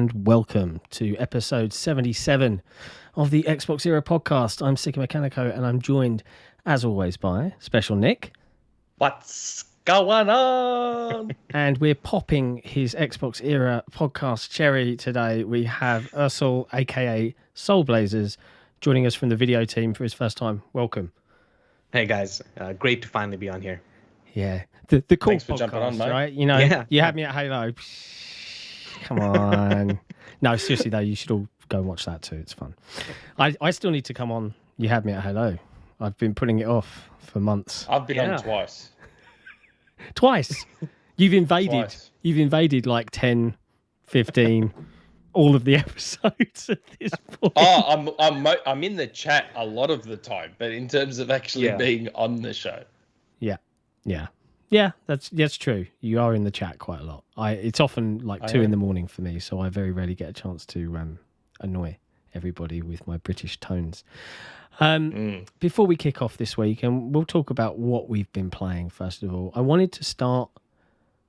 and welcome to episode 77 of the XboxEra podcast. I'm Sikamikanico and I'm joined, as always, by Shpeshal Nick. What's going on? And we're popping his XboxEra podcast cherry today. We have Ursel, aka Soulblazerz, joining us from the video team for his first time. Welcome. Hey guys, great to finally be on here. Yeah, the cool Thanks for podcast, jumping on, mate. right? You know, you had me at Halo. Come on. No, seriously though, you should all go and watch that too. It's fun. I still need to come on. You had me at Halo. I've been putting it off for months. I've been on twice. Twice. You've invaded. Twice. You've invaded like 10, 15, all of the episodes at this point. Oh, I'm in the chat a lot of the time, but in terms of actually being on the show. Yeah, that's true. You are in the chat quite a lot. It's often like 2 in the morning for me, so I very rarely get a chance to annoy everybody with my British tones. Before we kick off this week, and we'll talk about what we've been playing first of all, I wanted to start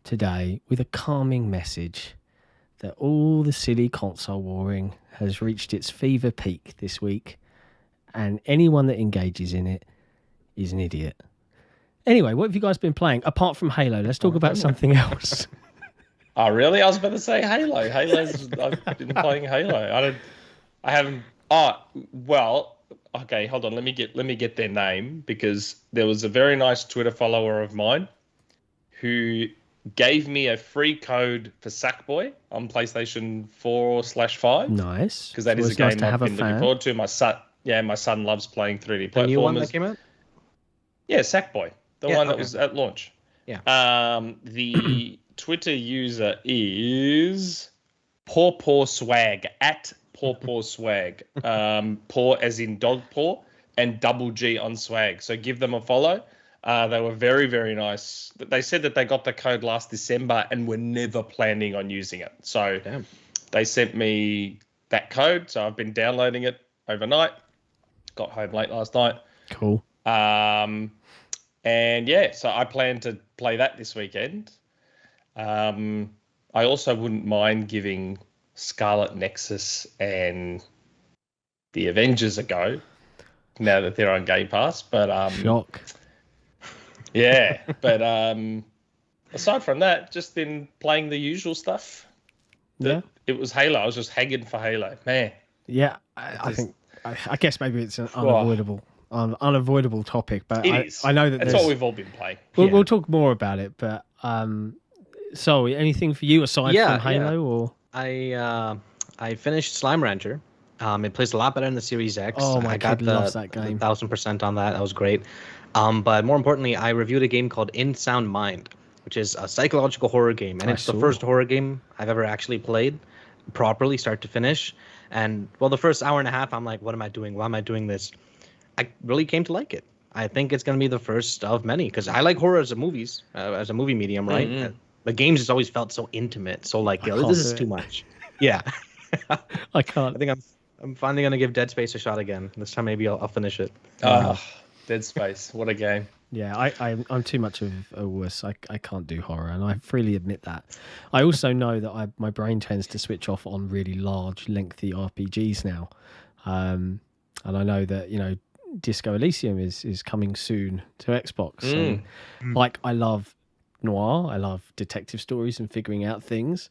today with a calming message that all the silly console warring has reached its fever peak this week, and anyone that engages in it is an idiot. Anyway, what have you guys been playing apart from Halo? Let's talk about something else. Oh, really? I was about to say Halo. I've been playing Halo. I haven't. Oh, well. Okay, hold on. Let me get their name, because there was a very nice Twitter follower of mine who gave me a free code for Sackboy on PlayStation 4/5. Nice, because that is a game I've been looking forward to. My son loves playing 3D platformers. The new one that came out? Yeah, Sackboy. The one that was at launch. Yeah. The Twitter user is Paw Swag, at Paw Swag. Paw as in dog paw, and double G on swag. So give them a follow. They were very, very nice. They said that they got the code last December and were never planning on using it. So they sent me that code. So I've been downloading it overnight. Got home late last night. Cool. And yeah, so I plan to play that this weekend. I also wouldn't mind giving Scarlet Nexus and the Avengers a go now that they're on Game Pass. But shock. Yeah, but aside from that, just been playing the usual stuff. It was Halo. I was just hanging for Halo, man. Yeah, I guess maybe it's an unavoidable topic, but I know that that's what we've all been playing. We'll talk more about it, but so anything for you aside from Halo? Or I finished Slime Rancher. It plays a lot better in the Series X. Oh, my kid loves that game. 1000% on that. That was great. But more importantly, I reviewed a game called In Sound Mind, which is a psychological horror game, and it's the first horror game I've ever actually played properly, start to finish. And well, the first hour and a half, I'm like, what am I doing? Why am I doing this? I really came to like it. I think it's going to be the first of many, because I like horror as a movie medium, right? Mm-hmm. The games has always felt so intimate, so like, this is too much. Yeah. I can't. I think I'm finally going to give Dead Space a shot again. This time maybe I'll finish it. Dead Space, what a game. Yeah, I'm too much of a wuss. I can't do horror, and I freely admit that. I also know that my brain tends to switch off on really large, lengthy RPGs now. And I know that, Disco Elysium is coming soon to Xbox. And, I love noir, I love detective stories and figuring out things,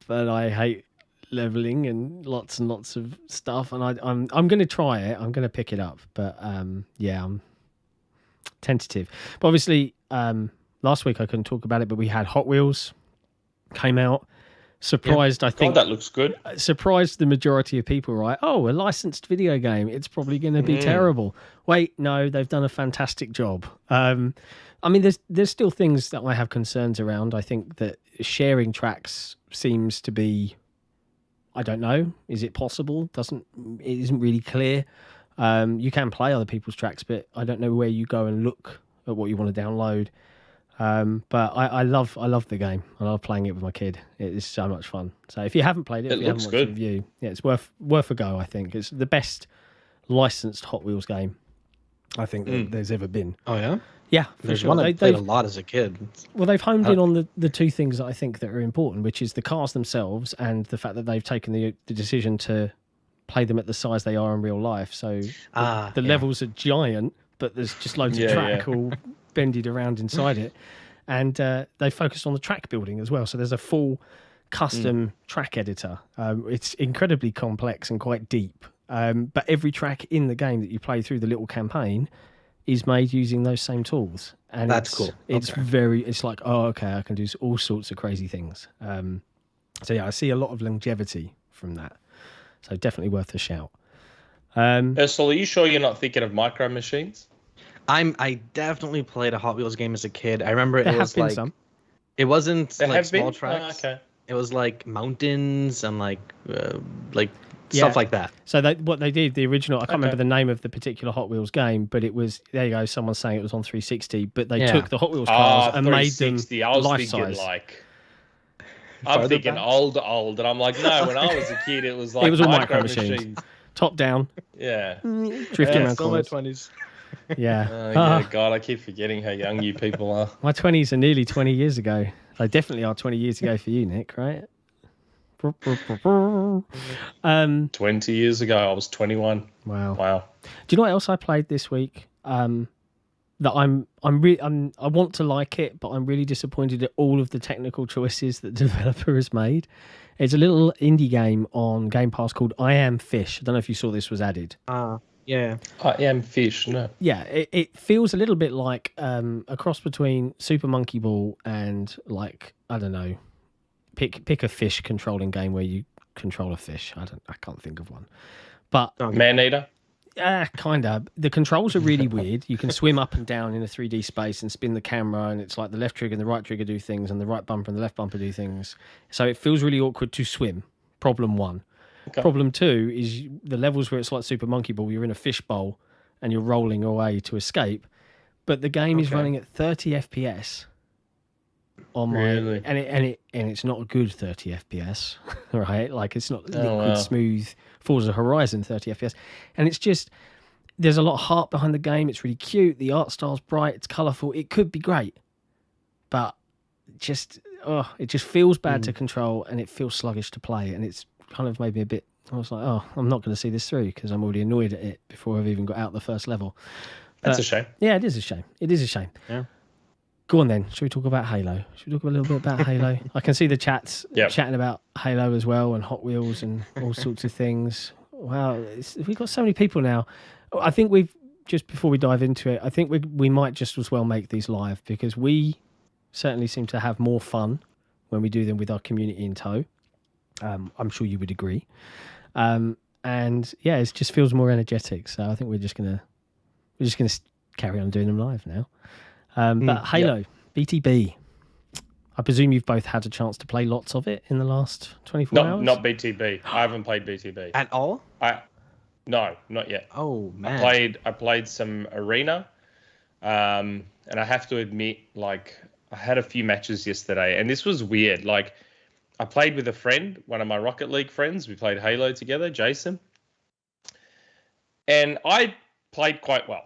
but I hate leveling and lots of stuff. And I'm going to try it. I'm going to pick it up, but I'm tentative. But obviously, last week I couldn't talk about it, but we had Hot Wheels came out. Surprised, I think. That looks good. Surprised the majority of people, right? Oh, a licensed video game. It's probably going to be terrible. Wait, no, they've done a fantastic job. I mean, there's still things that I have concerns around. I think that sharing tracks seems to be, I don't know, is it possible? It isn't really clear. You can play other people's tracks, but I don't know where you go and look at what you want to download. But I love the game. I love playing it with my kid. It is so much fun. So if you haven't played it, if you haven't watched the review, it's worth a go. I think it's the best licensed Hot Wheels game I think that there's ever been. Oh yeah. Yeah, there's one I played a lot as a kid. Well, they've homed in on the two things that I think that are important, which is the cars themselves and the fact that they've taken the decision to play them at the size they are in real life. So the levels are giant, but there's just loads of track all bended around inside it. And they focused on the track building as well. So there's a full custom track editor. It's incredibly complex and quite deep. But every track in the game that you play through the little campaign is made using those same tools. And that's cool. It's like, oh, okay, I can do all sorts of crazy things. So yeah, I see a lot of longevity from that. So definitely worth a shout. Ursula, are you sure you're not thinking of Micro Machines? I definitely played a Hot Wheels game as a kid. I remember it was like some. It wasn't There like have small been? tracks. Oh, okay. It was like mountains and like stuff like that. So what they did, the original, I can't remember the name of the particular Hot Wheels game, but it was, there you go, someone's saying it was on 360, but they took the Hot Wheels cars and made them life size. I'm thinking old, and I'm like, no, when I was a kid, it was like it was all Micro Machines. Top down. Yeah. Drifting around still my corners. 20s. Yeah. God, I keep forgetting how young you people are. My 20s are nearly 20 years ago. They definitely are 20 years ago for you, Nick, right? 20 years ago, I was 21. Wow. Do you know what else I played this week? That I want to like it, but I'm really disappointed at all of the technical choices that the developer has made. It's a little indie game on Game Pass called I Am Fish. I don't know if you saw this was added. Yeah. I Am Fish, no. Yeah, it feels a little bit like a cross between Super Monkey Ball and, like, I don't know, pick a fish controlling game where you control a fish. I can't think of one. But Man-Eater? Kind of. The controls are really weird. You can swim up and down in a 3D space and spin the camera, and it's like the left trigger and the right trigger do things, and the right bumper and the left bumper do things. So it feels really awkward to swim. Problem one. Okay. Problem two is the levels where it's like Super Monkey Ball. You're in a fish bowl and you're rolling away to escape, but the game is running at 30 FPS on my and it's not a good 30 FPS, right? Like it's not liquid smooth Forza Horizon 30 FPS, and it's just there's a lot of heart behind the game. It's really cute. The art style's bright. It's colourful. It could be great, but it just feels bad to control, and it feels sluggish to play, and it's kind of made me a bit. I was like, I'm not going to see this through because I'm already annoyed at it before I've even got out the first level. That's a shame. Yeah, it is a shame. It is a shame. Yeah. Go on then. Should we talk about Halo? Should we talk a little bit about Halo? I can see the chats chatting about Halo as well and Hot Wheels and all sorts of things. Wow, we've got so many people now. I think we've just before we dive into it, I think we might just as well make these live because we certainly seem to have more fun when we do them with our community in tow. I'm sure you would agree. And yeah, it just feels more energetic. So I think we're just gonna carry on doing them live now. But Halo, BTB. I presume you've both had a chance to play lots of it in the last 24 hours? Not BTB. I haven't played BTB. At all? No, not yet. Oh, man. I played some Arena. And I have to admit, like, I had a few matches yesterday, and this was weird. Like, I played with a friend, one of my Rocket League friends. We played Halo together, Jason. And I played quite well.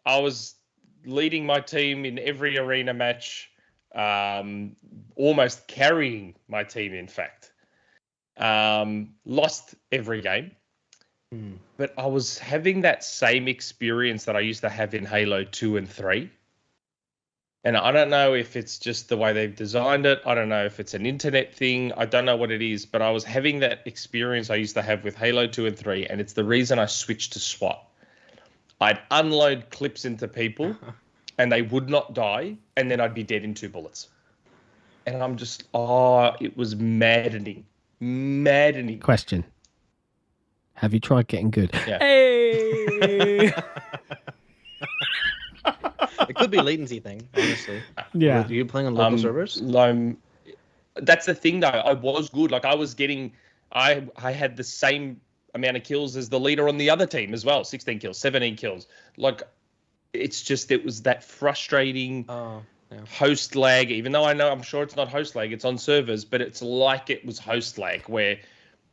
I was leading my team in every Arena match, almost carrying my team, in fact. Lost every game. But I was having that same experience that I used to have in Halo 2 and 3. And I don't know if it's just the way they've designed it. I don't know if it's an internet thing. I don't know what it is. But I was having that experience I used to have with Halo 2 and 3. And it's the reason I switched to SWAT. I'd unload clips into people and they would not die. And then I'd be dead in 2 bullets. And I'm just, it was maddening. Maddening. Question. Have you tried getting good? Yeah. Hey! It could be a latency thing, honestly. Yeah. Are you playing on local servers? That's the thing, though. I was good. Like, I was getting... I had the same amount of kills as the leader on the other team as well. 16 kills, 17 kills. Like, it's just... It was that frustrating host lag, even though I'm sure it's not host lag. It's on servers, but it's like it was host lag, where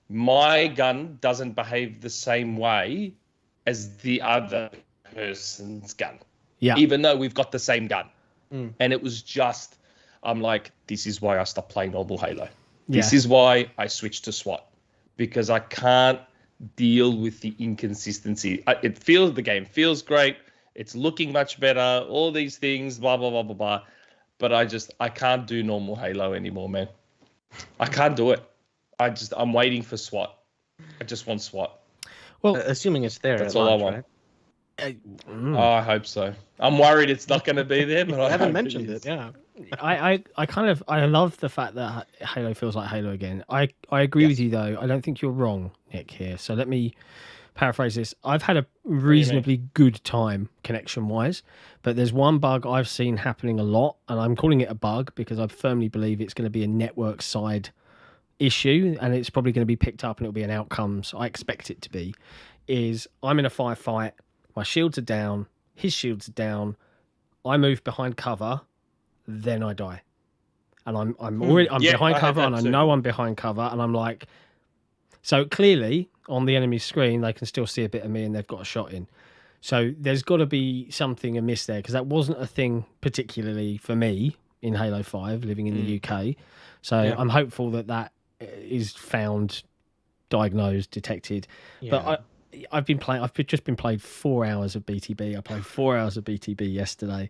my gun doesn't behave the same way as the other person's gun. Yeah. Even though we've got the same gun. And it was just, I'm like, this is why I stopped playing normal Halo. This is why I switched to SWAT. Because I can't deal with the inconsistency. The game feels great. It's looking much better. All these things, blah, blah, blah, blah, blah. But I can't do normal Halo anymore, man. I can't do it. I'm waiting for SWAT. I just want SWAT. Well, assuming it's there. That's all I want. Right? I hope so. I'm worried it's not going to be there, but I haven't mentioned it. Yeah. I love the fact that Halo feels like Halo again. I agree with you though. I don't think you're wrong, Nick, here. So let me paraphrase this. I've had a reasonably good time connection wise, but there's one bug I've seen happening a lot, and I'm calling it a bug because I firmly believe it's going to be a network side issue, and it's probably going to be picked up and it'll be an outcome. So I expect it to be. Is I'm in a firefight. My shields are down, his shields are down. I move behind cover, then I die. And I'm behind cover, and I know I'm behind cover, and I'm like, so clearly on the enemy screen they can still see a bit of me, and they've got a shot in. So there's got to be something amiss there, because that wasn't a thing particularly for me in Halo 5 living in the UK. So I'm hopeful that is found, diagnosed, detected. But I've just been played 4 hours of BTB. I played 4 hours of BTB yesterday.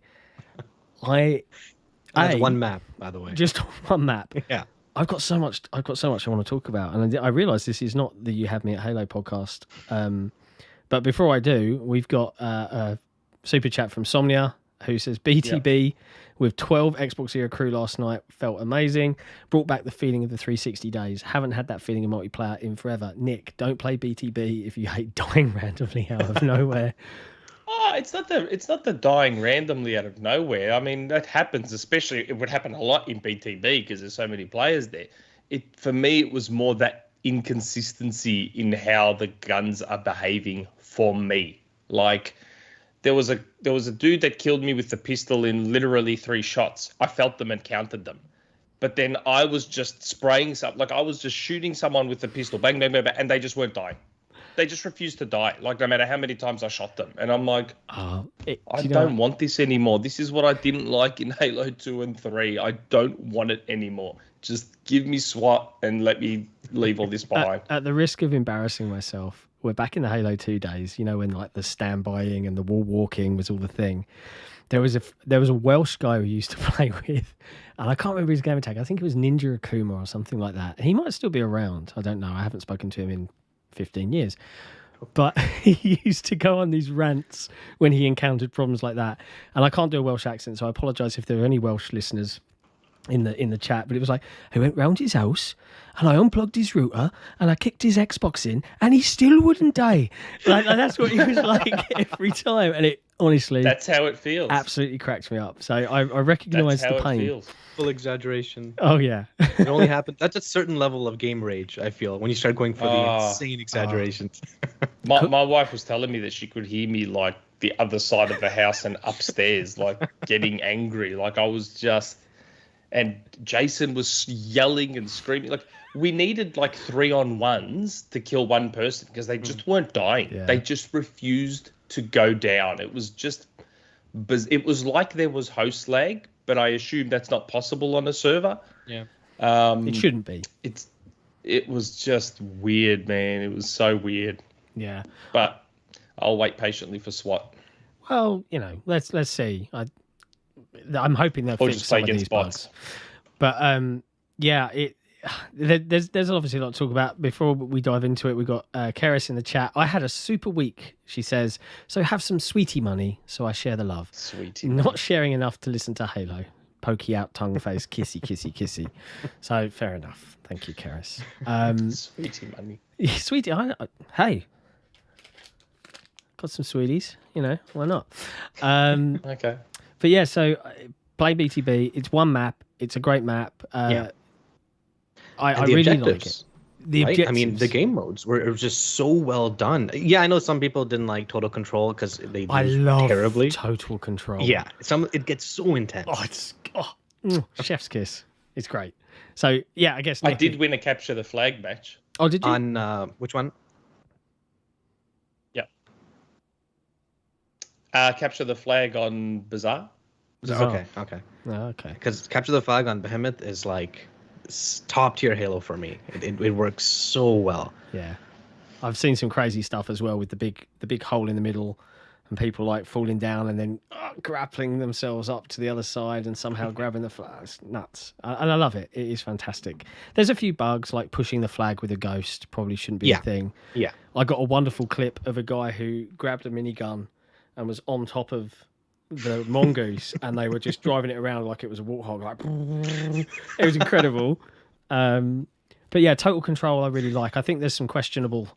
That's one map, by the way. Just one map. Yeah. I've got so much I want to talk about, and I realise this is not the You Have Me at Halo podcast. But before I do, we've got a super chat from Somnia, who says BTB with 12 XboxEra crew last night felt amazing. Brought back the feeling of the 360 days. Haven't had that feeling in multiplayer in forever. Nick, don't play BTB if you hate dying randomly out of nowhere. It's not the dying randomly out of nowhere. I mean, that happens, especially it would happen a lot in BTB because there's so many players there. For me, it was more that inconsistency in how the guns are behaving for me. Like, there was a dude that killed me with the pistol in literally 3 shots. I felt them and counted them. But then I was just spraying something. Like, I was just shooting someone with the pistol, bang, bang, bang, bang, and they just weren't dying. They just refused to die, like, no matter how many times I shot them. And I'm like, I don't want this anymore. This is what I didn't like in Halo 2 and 3. I don't want it anymore. Just give me SWAT and let me leave all this behind. At the risk of embarrassing myself, we're back in the Halo 2 days, when like the standbying and the wall walking was all the thing. There was a Welsh guy we used to play with, and I can't remember his game tag. I think it was Ninja Akuma or something like that. He might still be around. I don't know. I haven't spoken to him in 15 years. But he used to go on these rants when he encountered problems like that. And I can't do a Welsh accent, so I apologise if there are any Welsh listeners in the chat, but it was like, I went round his house and I unplugged his router and I kicked his Xbox in and he still wouldn't die. Like that's what he was like every time, and it honestly, that's how it feels. Absolutely cracks me up. So I recognise the pain. It feels. Full exaggeration. Oh yeah, it only happens. That's a certain level of game rage. I feel when you start going for the insane exaggerations. My wife was telling me that she could hear me like the other side of the house and upstairs, like getting angry. Like I was just. And Jason was yelling and screaming. Like, we needed like 3-on-1s to kill one person because they just weren't dying. Yeah. They just refused to go down. It was just, it was like there was host lag, but I assume that's not possible on a server. Yeah. It shouldn't be. It was just weird, man. It was so weird. Yeah. But I'll wait patiently for SWAT. Well, let's see. I'm hoping they'll fix some of these bugs. But there's obviously a lot to talk about. Before we dive into it, we've got Cerys in the chat. I had a super week, she says, so have some sweetie money, so I share the love. Sweetie Not money. Sharing enough to listen to Halo. Pokey out, tongue face, kissy, kissy, kissy. So fair enough. Thank you, Cerys. Sweetie money. Sweetie, hey. Got some sweeties, why not? Okay. But yeah, so play BTB. It's one map. It's a great map. I really like it. I mean, the game modes were just so well done. Yeah, I know some people didn't like Total Control because they love terribly. Total Control. Yeah, it gets so intense. Chef's kiss. It's great. So yeah, I guess I did win a capture the flag match. Oh, did you? On which one? Capture the Flag on Bazaar. Okay. Okay. Because Capture the Flag on Behemoth is like top tier Halo for me. It works so well. Yeah, I've seen some crazy stuff as well with the big hole in the middle, and people like falling down and then grappling themselves up to the other side and somehow grabbing the flag. It's nuts, and I love it. It is fantastic. There's a few bugs like pushing the flag with a ghost probably shouldn't be a thing. Yeah, I got a wonderful clip of a guy who grabbed a minigun and was on top of the mongoose, and they were just driving it around like it was a warthog. Like, it was incredible. But yeah, Total Control I really like. I think there's some questionable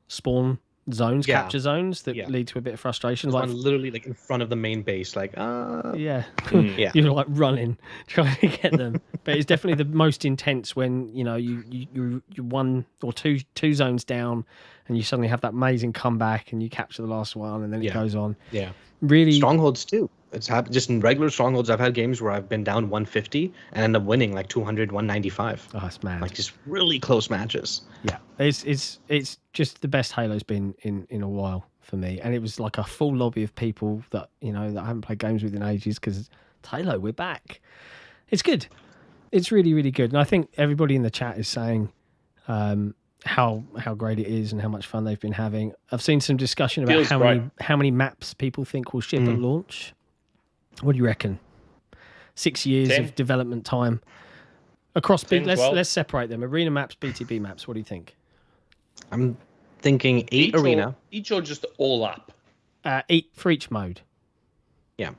spawn zones, capture zones that lead to a bit of frustration. There's like one literally like in front of the main base, like yeah, yeah. You're like running trying to get them. But it's definitely the most intense when you're one or two zones down, and you suddenly have that amazing comeback, and you capture the last one, and then it goes on. Yeah, really. Strongholds too. It's happened just in regular Strongholds. I've had games where I've been down 150 and end up winning like 200, 195. Oh, that's mad. Like just really close matches. Yeah, it's just the best Halo's been in a while for me, and it was like a full lobby of people that that I haven't played games with in ages because Halo, we're back. It's good. It's really, really good, and I think everybody in the chat is saying how great it is and how much fun they've been having. I've seen some discussion about how many maps people think will ship at launch. What do you reckon? 6 years 10? Of development time across 10, let's separate them. Arena maps, BTB maps. What do you think? I'm thinking eight arena. Each or just all up? 8 for each mode. Yeah.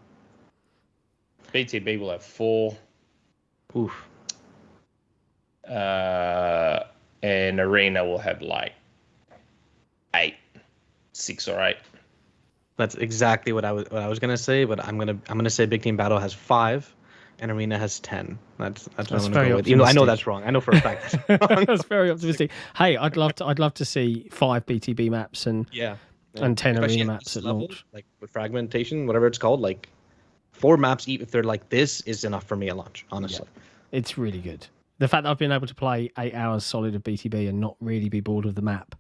BTB will have 4. Oof. And arena will have like 8, 6 or 8. That's exactly what I was gonna say, but I'm gonna say Big Team Battle has 5, and Arena has 10. That's what I'm gonna go with. Even though I know that's wrong. I know for a fact that's wrong. That's very optimistic. Hey, I'd love to see 5 BTB maps and 10 Especially arena maps at launch. Like with fragmentation, whatever it's called, like 4 maps, if they're like this, is enough for me at launch. Honestly, it's really good. The fact that I've been able to play 8 hours solid of BTB and not really be bored of the map,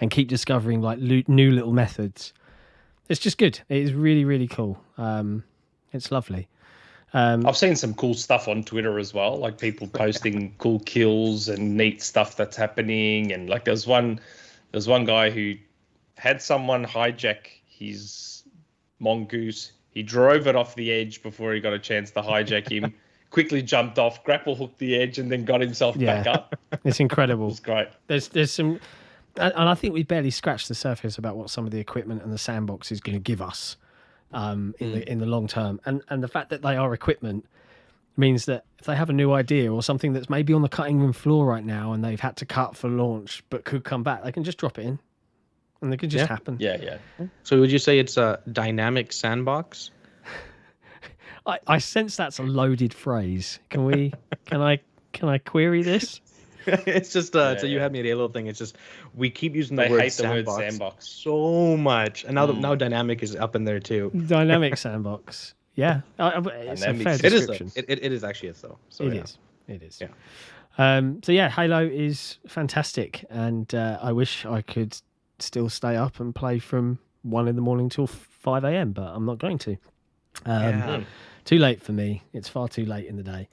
and keep discovering like new little methods. It's just good. It is really, really cool. It's lovely. I've seen some cool stuff on Twitter as well, like people posting cool kills and neat stuff that's happening. And like there's one guy who had someone hijack his mongoose. He drove it off the edge before he got a chance to hijack him. Quickly jumped off, grapple hooked the edge, and then got himself back up. It's incredible. It's great. There's some. And I think we barely scratched the surface about what some of the equipment and the sandbox is going to give us in the long term. And the fact that they are equipment means that if they have a new idea or something that's maybe on the cutting room floor right now and they've had to cut for launch but could come back, they can just drop it in and it can just happen. Yeah. So would you say it's a dynamic sandbox? I sense that's a loaded phrase. Can I query this? It's just so you had me at a little thing. It's just we keep using the word sandbox so much, and now dynamic is up in there too. Dynamic sandbox, yeah. It's a fair description. It is actually though. So it is. Yeah. So yeah, Halo is fantastic, and I wish I could still stay up and play from 1 a.m. till 5 a.m., but I'm not going to. Too late for me. It's far too late in the day.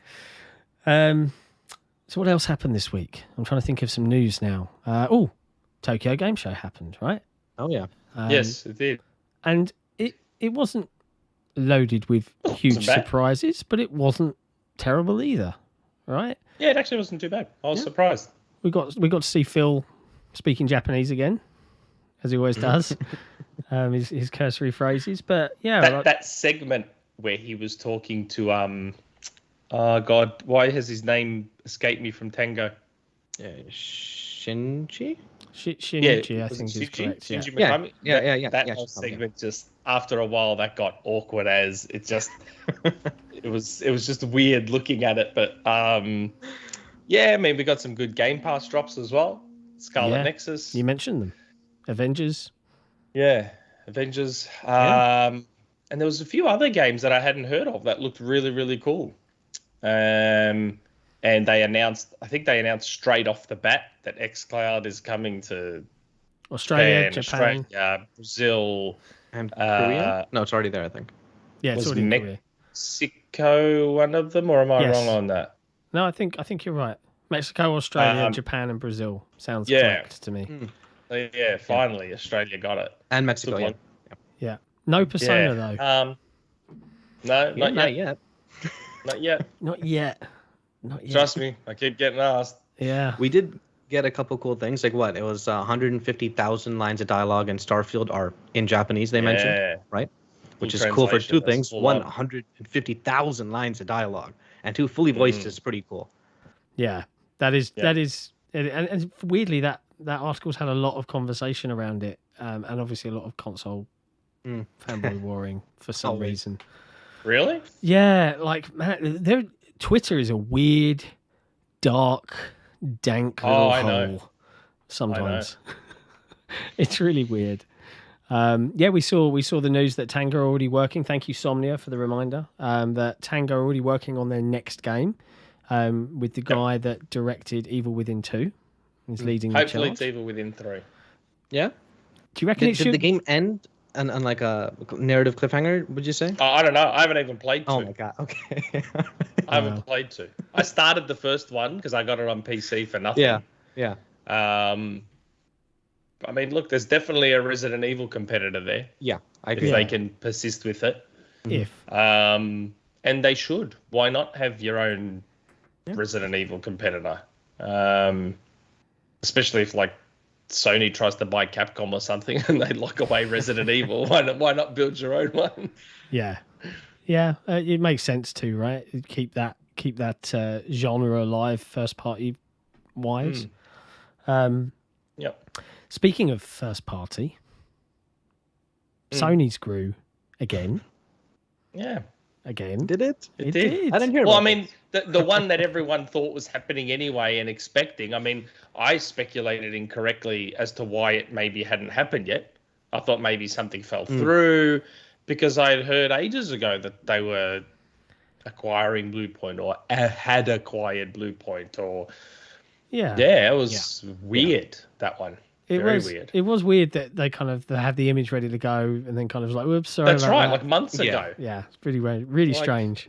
So what else happened this week? I'm trying to think of some news now. Tokyo Game Show happened, right? Oh yeah. Yes, it did. And it wasn't loaded with huge surprises, but it wasn't terrible either, right? Yeah, it actually wasn't too bad. I was surprised. We got to see Phil speaking Japanese again, as he always does. His cursory phrases, but yeah, that segment where he was talking to oh God, why has his name escaped me from Tango? Shinichi? Shinichi, I think is correct. Shinji Mikami? Yeah. That whole segment just after a while that got awkward as it just it was just weird looking at it. But I mean we got some good Game Pass drops as well. Scarlet Nexus. You mentioned them. Avengers. Yeah, Avengers. And there was a few other games that I hadn't heard of that looked really, really cool. And they announced straight off the bat that xCloud is coming to Australia, Japan. Brazil, and Korea. No, it's already there, I think. Yeah, it's was already in Korea. Mexico one of them, or am I wrong on that? No, I think you're right. Mexico, Australia, Japan, and Brazil sounds correct to me. Yeah, finally, Australia got it. And Mexico, yeah. No Persona though. No, not not yet. yet. Not yet. Trust me, I keep getting asked. Yeah. We did get a couple cool things. Like what? It was 150,000 lines of dialogue in Starfield are in Japanese, they mentioned, right? Which is cool for two things. 150,000 lines of dialogue and two fully voiced is pretty cool. Yeah. That is, and weirdly that article's had a lot of conversation around it, and obviously a lot of console fanboy warring for some reason. Really? Yeah, like man, Twitter is a weird, dark, dank little hole. Sometimes it's really weird. We saw the news that Tango are already working. Thank you, Somnia, for the reminder. That Tango are already working on their next game. With the guy that directed Evil Within 2. He's leading the charge. Hopefully it's Evil Within 3. Yeah? Do you reckon did the game end on like a narrative cliffhanger, would you say? I don't know. I haven't even played 2. Oh my god, okay. I haven't played 2. I started the first one because I got it on PC for nothing. Yeah. I mean, look, there's definitely a Resident Evil competitor there. Yeah, I agree. If they can persist with it. And they should. Why not have your own Resident Evil competitor? Especially if like Sony tries to buy Capcom or something and they lock away Resident Evil. Why not build your own one? Yeah. It makes sense too, right? Keep that genre alive, first party wise. Speaking of first party, Sony's grew again. Yeah. Again. Did it? It did. I didn't hear about it. I mean, the one that everyone thought was happening anyway and expecting. I mean, I speculated incorrectly as to why it maybe hadn't happened yet. I thought maybe something fell through because I had heard ages ago that they were acquiring Bluepoint or had acquired Bluepoint or... Yeah, it was weird, that one. Very weird. It was weird that they had the image ready to go and then kind of like, whoops, sorry. That's right, like months ago. Yeah, it's pretty really strange.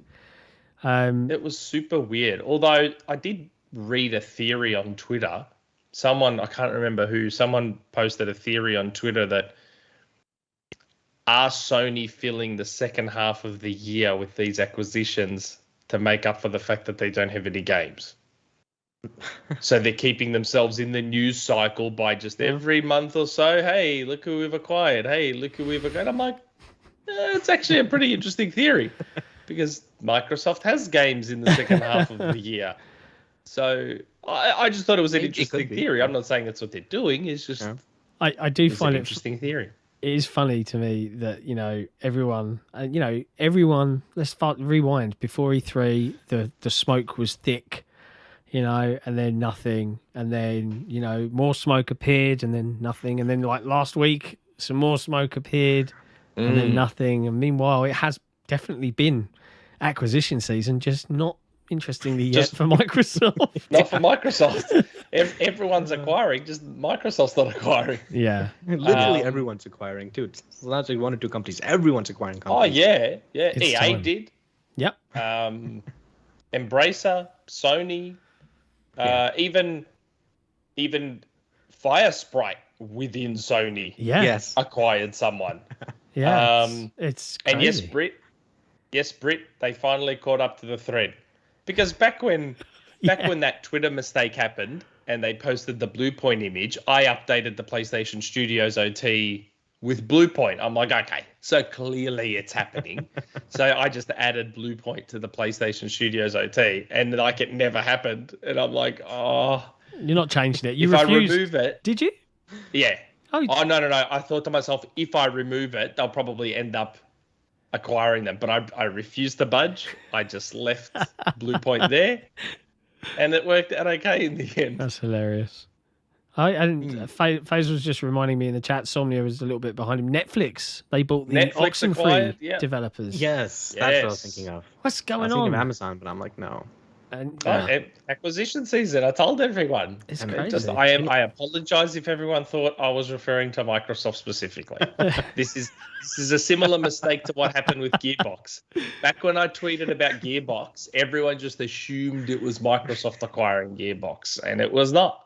It was super weird. Although I did read a theory on Twitter. I can't remember who, someone posted a theory on Twitter that are Sony filling the second half of the year with these acquisitions to make up for the fact that they don't have any games? So they're keeping themselves in the news cycle by just every month or so, hey, look who we've acquired. Hey, look who we've acquired. I'm like, it's actually a pretty interesting theory because Microsoft has games in the second half of the year. So I just thought it was an interesting theory. I'm not saying that's what they're doing. It's just I do find an interesting theory. It is funny to me that, everyone, let's rewind. Before E3, the smoke was thick. And then nothing, and then, more smoke appeared, and then nothing, and then like last week, some more smoke appeared, and then nothing, and meanwhile, it has definitely been acquisition season, just not interestingly yet for Microsoft. Not for Microsoft. Everyone's acquiring, just Microsoft's not acquiring. Yeah. Literally everyone's acquiring, too. It's not like one or two companies, everyone's acquiring companies. Oh, yeah. It's EA time. did. Yep. Embracer, Sony... even Firesprite within Sony acquired someone. It's crazy. And yes, BRiT, they finally caught up to the thread. Because back when that Twitter mistake happened and they posted the Bluepoint image, I updated the PlayStation Studios OT with Bluepoint. I'm like, okay, so clearly it's happening. So I just added Bluepoint to the PlayStation Studios OT, and like it never happened. And I'm like, oh, you're not changing it. If I remove it, did you? Yeah. Oh no. I thought to myself, if I remove it, they'll probably end up acquiring them. But I refused to budge. I just left Bluepoint there, and it worked out okay in the end. That's hilarious. Faze was just reminding me in the chat, Somnia was a little bit behind him. Netflix, they bought the Oxenfree developers. Yes, that's what I was thinking of. What's going on? I was thinking of Amazon, but I'm like, no. And acquisition season. I told everyone. It's crazy. I apologize if everyone thought I was referring to Microsoft specifically. This is a similar mistake to what happened with Gearbox. Back when I tweeted about Gearbox, everyone just assumed it was Microsoft acquiring Gearbox, and it was not.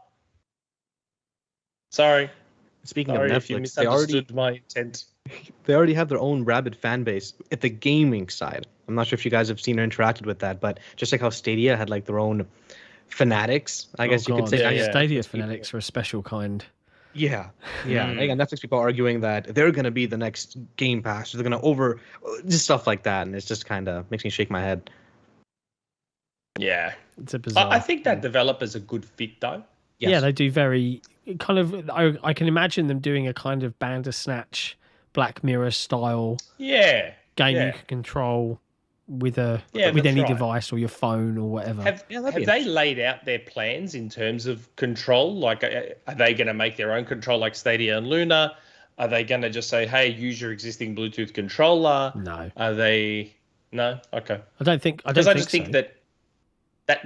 Sorry. Speaking Sorry of if you Netflix, misunderstood my intent. They already have their own rabid fan base at the gaming side. I'm not sure if you guys have seen or interacted with that, but just like how Stadia had like their own fanatics, I guess you could say. Yeah. Stadia fanatics are a special kind. Yeah. Again, Netflix people arguing that they're going to be the next Game Pass, or they're going to just stuff like that, and it's just kind of makes me shake my head. Yeah, it's a bizarre. I think that developer's a good fit though. Yes. Yeah, they do very kind of. I can imagine them doing a kind of Bandersnatch, Black Mirror style. Yeah. Game you can control with any device or your phone or whatever. Have they laid out their plans in terms of control? Like, are they going to make their own control like Stadia and Luna? Are they going to just say, "Hey, use your existing Bluetooth controller"? No. Are they? No. Okay. I don't think. I just think that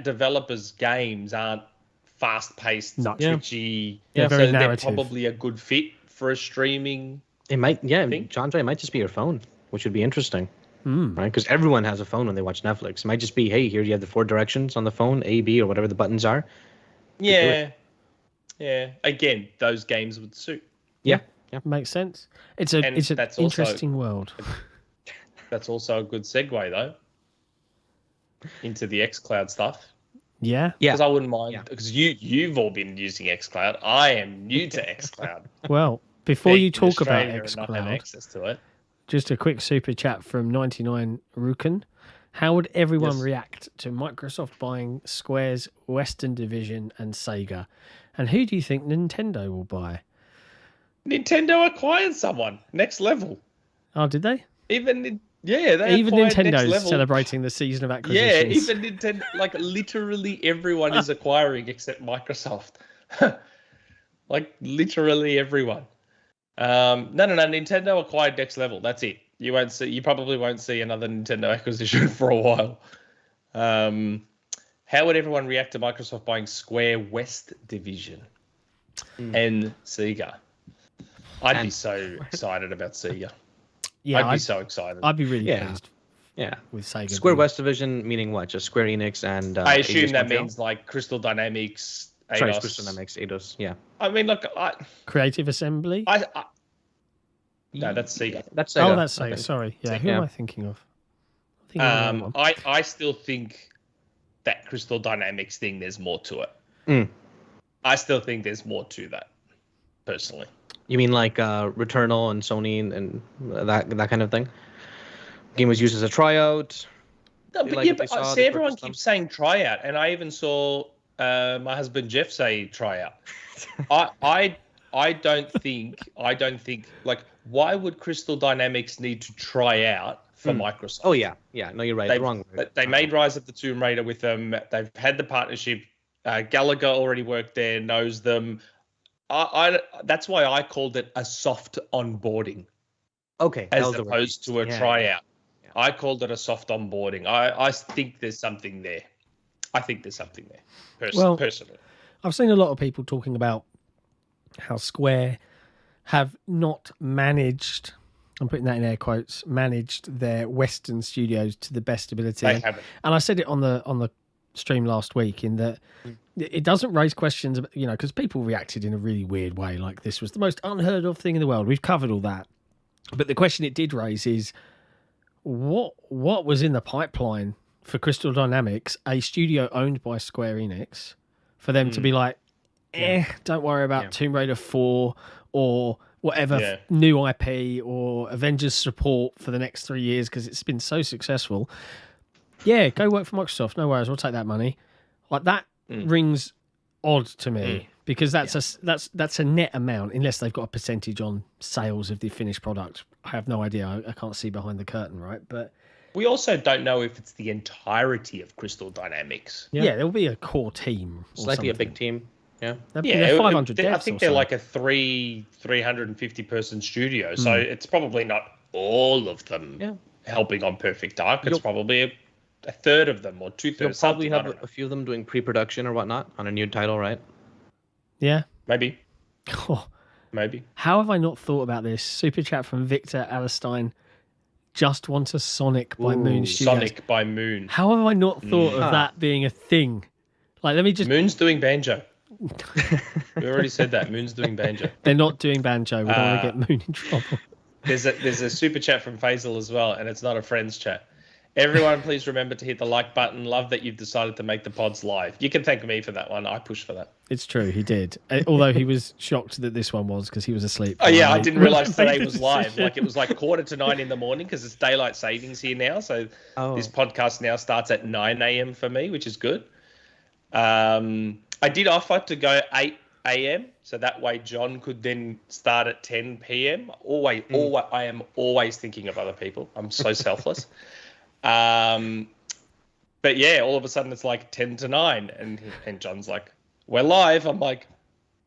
developers' games aren't fast-paced, twitchy. Yeah, very narrative. They're probably a good fit for a streaming. It might. Yeah, Chandra, it might just be your phone, which would be interesting. Right, because everyone has a phone when they watch Netflix. It might just be, hey, here you have the 4 directions on the phone, A, B, or whatever the buttons are. Yeah. Again, those games would suit. Yeah. Makes sense. It's an interesting world. That's also a good segue though into the xCloud stuff. Yeah. Because I wouldn't mind because you've all been using xCloud. I am new to xCloud. Well, before you talk about xCloud, not have access to it. Just a quick super chat from 99 Ruken. How would everyone react to Microsoft buying Square's Western Division and Sega? And who do you think Nintendo will buy? Nintendo acquired someone. Next level. Oh, did they? Even Nintendo's celebrating the season of acquisitions. Yeah, even Nintendo. Like, literally everyone is acquiring except Microsoft. Like, literally everyone. No. Nintendo acquired Next Level. That's it. You probably won't see another Nintendo acquisition for a while. How would everyone react to Microsoft buying Square West Division and Sega? I'd be so excited about Sega. Yeah, I'd be so excited. I'd be really pleased. Yeah, with Sega. Square West Division meaning what? Just Square Enix and. I assume that means like Crystal Dynamics. Eidos. Sorry, Crystal Dynamics, Eidos. Yeah. I mean, look, Creative Assembly. No, that's Sega. That's Sega. Oh, that's Sega. Sorry. Yeah. Who am I thinking of? I still think that Crystal Dynamics thing. There's more to it. I still think there's more to that. Personally. You mean like Returnal and Sony and that kind of thing? Game was used as a tryout. No, but see, everyone keeps saying tryout, and I even saw my husband Jeff say tryout. I don't think like why would Crystal Dynamics need to try out for Microsoft? Oh yeah, no, you're right. Wrong. They made Rise of the Tomb Raider with them. They've had the partnership. Gallagher already worked there, knows them. That's why I called it a soft onboarding. Okay, as opposed to a tryout. Yeah. I called it a soft onboarding. I think there's something there. Personally. I've seen a lot of people talking about how Square have not managed, I'm putting that in air quotes, managed their Western studios to the best ability. They haven't. And I said it on the stream last week in that it doesn't raise questions, because people reacted in a really weird way, like this was the most unheard of thing in the world. We've covered all that. But the question it did raise is what was in the pipeline for Crystal Dynamics, a studio owned by Square Enix, for them to be like, don't worry about Tomb Raider 4 or whatever new IP or Avengers support for the next 3 years because it's been so successful. Yeah, go work for Microsoft. No worries, we'll take that money. Like that rings odd to me because that's a net amount unless they've got a percentage on sales of the finished product. I have no idea. I can't see behind the curtain, right? But we also don't know if it's the entirety of Crystal Dynamics. Yeah, there'll be a core team. It's likely a big team. Yeah. Yeah, 500 devs. I think they're like a 350 person studio, so it's probably not all of them helping on Perfect Dark. It's probably a third of them or two-thirds. You'll probably have a few of them doing pre-production or whatnot on a new title, right? Yeah. Maybe. Oh, maybe. How have I not thought about this? Super chat from Victor Allenstein. Just want a Sonic by Moon Studios. Sonic by Moon. How have I not thought of that being a thing? Like, let me just... Moon's doing banjo. We already said that. Moon's doing banjo. They're not doing banjo. We don't want to get Moon in trouble. There's a super chat from Faisal as well, and it's not a friends chat. Everyone, please remember to hit the like button. Love that you've decided to make the pods live. You can thank me for that one. I pushed for that. It's true, he did. Although he was shocked that this one was because he was asleep. Oh, yeah, I didn't realise today was live. Like, it was like 8:45 in the morning because it's daylight savings here now. So this podcast now starts at 9 a.m. for me, which is good. I did offer to go 8 a.m. so that way John could then start at 10 p.m. Always, I am always thinking of other people. I'm so selfless. But yeah, all of a sudden it's like 10 to 9 and John's like, we're live. I'm like,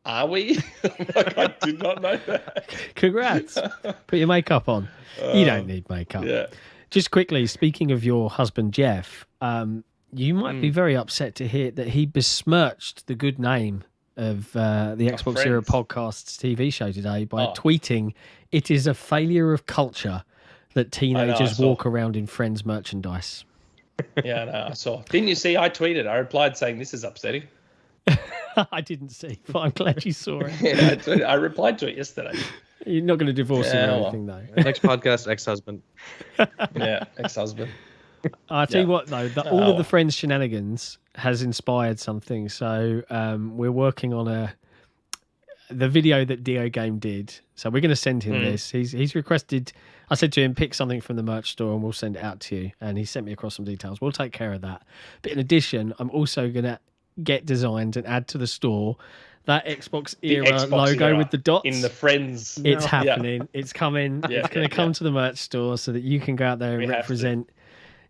are we? I'm like, I did not know that. Congrats. Put your makeup on. You don't need makeup. Yeah. Just quickly, speaking of your husband, Jeff, you might be very upset to hear that he besmirched the good name of the XboxEra Podcast's TV show today by tweeting, "It is a failure of culture that teenagers walk around in Friends merchandise." Yeah, no, I saw. Didn't you see? I tweeted. I replied saying, "This is upsetting." I didn't see, but I'm glad you saw it. Yeah, I replied to it yesterday. You're not going to divorce him or anything, though. Next podcast, ex-husband. Yeah, ex-husband. I'll tell you what, though, all of the Friends shenanigans has inspired something. So we're working on the video that DeoGame did. So we're going to send him this. He's requested. I said to him, pick something from the merch store and we'll send it out to you. And he sent me across some details. We'll take care of that. But in addition, I'm also going to get designed and add to the store that XboxEra logo with the dots in the Friends. It's happening. Yeah. It's coming. It's going to come to the merch store so that you can go out there and represent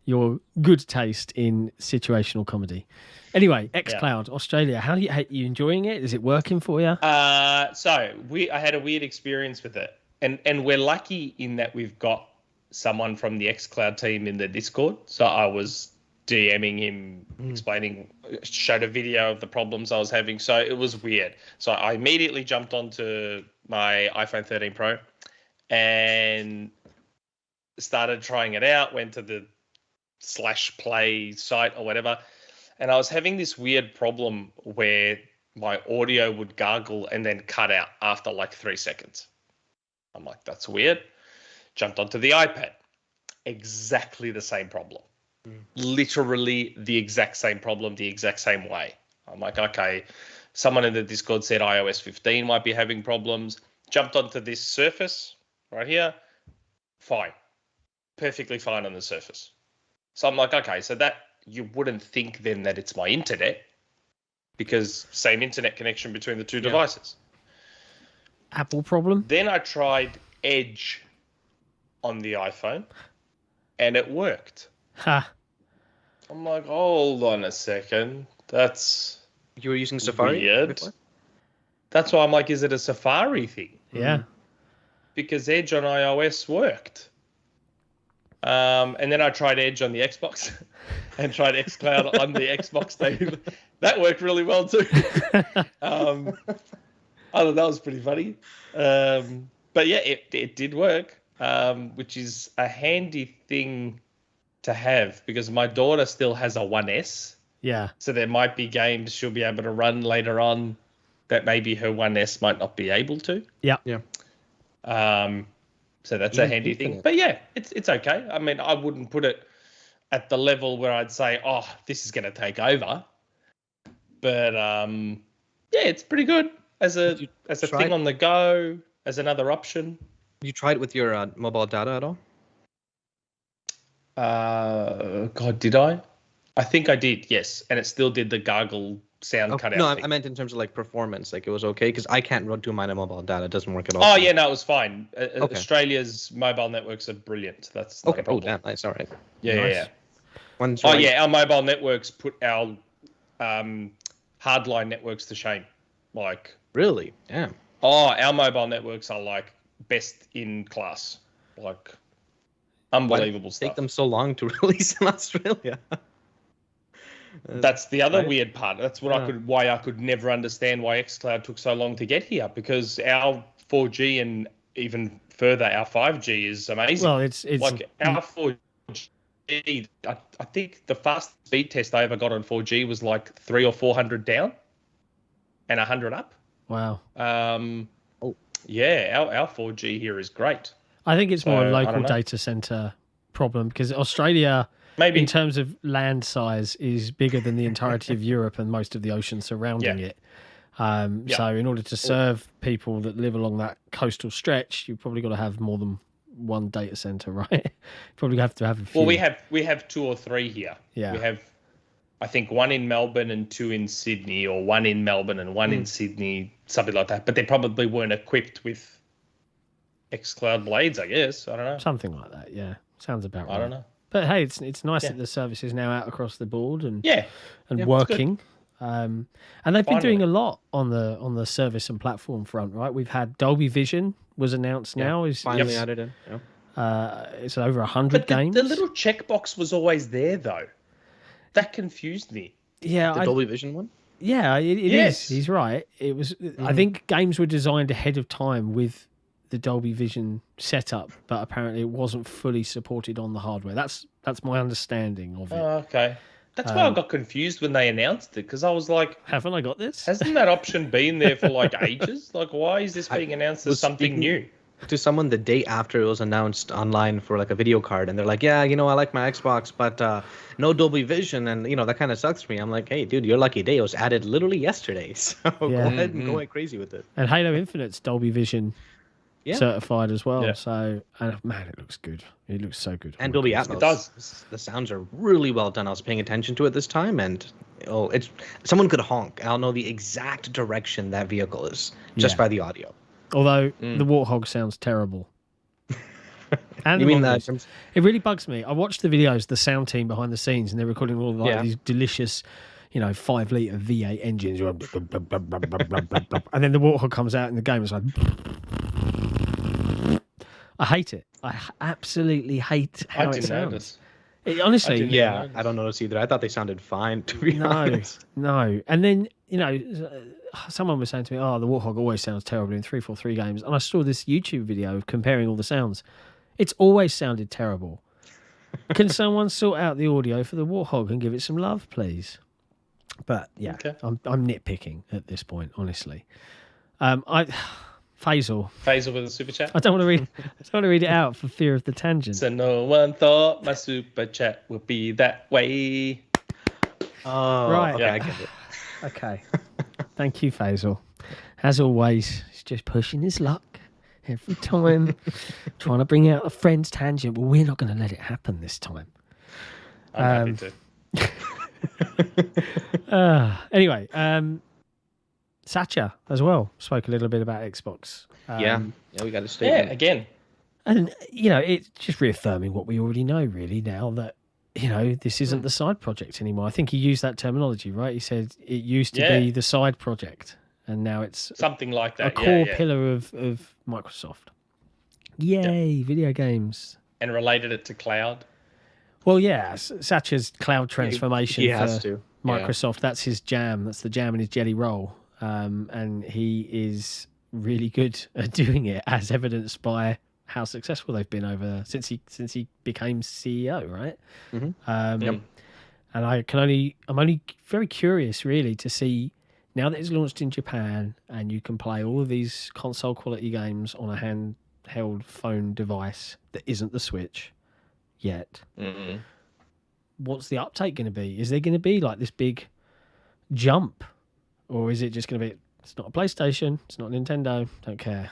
your good taste in situational comedy. Anyway, xCloud Australia. How are you enjoying it? Is it working for you? So I had a weird experience with it, and we're lucky in that we've got someone from the xCloud team in the Discord. So I was DMing him, showed a video of the problems I was having. So it was weird. So I immediately jumped onto my iPhone 13 Pro and started trying it out, went to the /play site or whatever. And I was having this weird problem where my audio would gargle and then cut out after like 3 seconds. I'm like, that's weird. Jumped onto the iPad. Exactly the same problem. Literally the exact same problem, the exact same way. I'm like, okay, someone in the Discord said iOS 15 might be having problems. Jumped onto this Surface right here. Fine. Perfectly fine on the Surface. So I'm like, okay, so that you wouldn't think then that it's my internet because same internet connection between the two devices. Apple problem? Then I tried Edge on the iPhone and it worked. Ha. I'm like, hold on a second. That's you were using Safari weird. Before? That's why I'm like, is it a Safari thing? Yeah. Because Edge on iOS worked. And then I tried Edge on the Xbox and tried xCloud on the Xbox thing. That worked really well too. I thought that was pretty funny. But yeah, it did work, which is a handy thing to have because my daughter still has a 1S. Yeah. So there might be games she'll be able to run later on that maybe her 1S might not be able to. Yeah. Yeah. So that's a handy thing. But yeah, it's okay. I mean, I wouldn't put it at the level where I'd say, oh, this is going to take over. But yeah, it's pretty good as a thing on the go, as another option. You tried with your mobile data at all? God, did I? I think I did, yes. And it still did the gargle sound cut out. No, I meant in terms of like performance. Like it was okay because I can't do mine on mobile data. It doesn't work at all. Oh, yeah, no, it was fine. Australia's mobile networks are brilliant. That's not a problem. Oh, damn, nice. All right. Yeah. Yeah, our mobile networks put our hardline networks to shame. Like, really? Yeah. Oh, our mobile networks are like best in class. Like, unbelievable stuff. Take them so long to release in Australia. That's the other right? weird part. That's what why I could never understand why xCloud took so long to get here, because our 4G and even further our 5G is amazing. Well, it's like our 4G. I think the fast speed test I ever got on 4G was like 300 or 400 down, and 100 up. Wow. Yeah, our 4G here is great. I think it's more a local data center problem, because Australia, maybe in terms of land size, is bigger than the entirety of Europe and most of the ocean surrounding it. So in order to serve people that live along that coastal stretch, you've probably got to have more than one data center, right? Probably have to have a few. Well, we have 2 or 3 here. Yeah. We have, I think, 1 in Melbourne and 2 in Sydney, or 1 in Melbourne and 1 in Sydney, something like that. But they probably weren't equipped with xCloud blades, I guess. I don't know. Something like that, yeah. Sounds about right. I don't know. But hey, it's nice that the service is now out across the board and and working. And they've been doing a lot on the service and platform front, right? We've had Dolby Vision was announced now. Is finally added in. It's over 100 games. The little checkbox was always there, though. That confused me. Yeah, the Dolby Vision one. Yeah, it is. He's right. It was. I think games were designed ahead of time with the Dolby Vision setup, but apparently it wasn't fully supported on the hardware. That's my understanding of it. Oh, okay. That's why I got confused when they announced it, because I was like, haven't I got this? Hasn't that option been there for like ages? Like, why is this being announced as something new? To someone the day after it was announced online for like a video card, and they're like, yeah, I like my Xbox, but no Dolby Vision, and that kind of sucks for me. I'm like, hey, dude, your lucky day. It was added literally yesterday, so go ahead and go crazy with it. And Halo Infinite's Dolby Vision certified as well. Yeah. So, and man, it looks good. It looks so good. And Dolby Atmos. It does. The sounds are really well done. I was paying attention to it this time, and it's someone could honk. I'll know the exact direction that vehicle is just by the audio. Although the Warthog sounds terrible. And you mean that? It really bugs me. I watched the videos, the sound team behind the scenes, and they're recording all these delicious, 5-litre V8 engines. And then the Warthog comes out in the game. It's like, I hate it. I absolutely hate how it sounds. Honestly, I don't notice either. I thought they sounded fine, to be honest. No. And then, someone was saying to me, the Warthog always sounds terrible in 343 games. And I saw this YouTube video of comparing all the sounds. It's always sounded terrible. Can someone sort out the audio for the Warthog and give it some love, please? But I'm nitpicking at this point, honestly. Faisal with a super chat. I don't want to read it out for fear of the tangent. So no one thought my super chat would be that way. Oh, right. Okay, I get it. Okay. Thank you, Faisal. As always, he's just pushing his luck every time, trying to bring out a friend's tangent. Well, we're not going to let it happen this time. I'm happy to. Anyway, Satya as well spoke a little bit about Xbox. We got to stay. Yeah, again. And, it's just reaffirming what we already know, really, now that, this isn't the side project anymore. I think he used that terminology, right? He said it used to be the side project, and now it's something like that. A core pillar of Microsoft. Yay, video games. And related it to cloud. Well, Satya's cloud transformation for Microsoft, that's his jam. That's the jam in his jelly roll. And he is really good at doing it, as evidenced by how successful they've been since he became CEO, right? Mm-hmm. And I'm only very curious, really, to see now that it's launched in Japan and you can play all of these console quality games on a handheld phone device that isn't the Switch yet. Mm-hmm. What's the uptake going to be? Is there going to be like this big jump? Or is it just going to be, it's not a PlayStation, it's not Nintendo, don't care.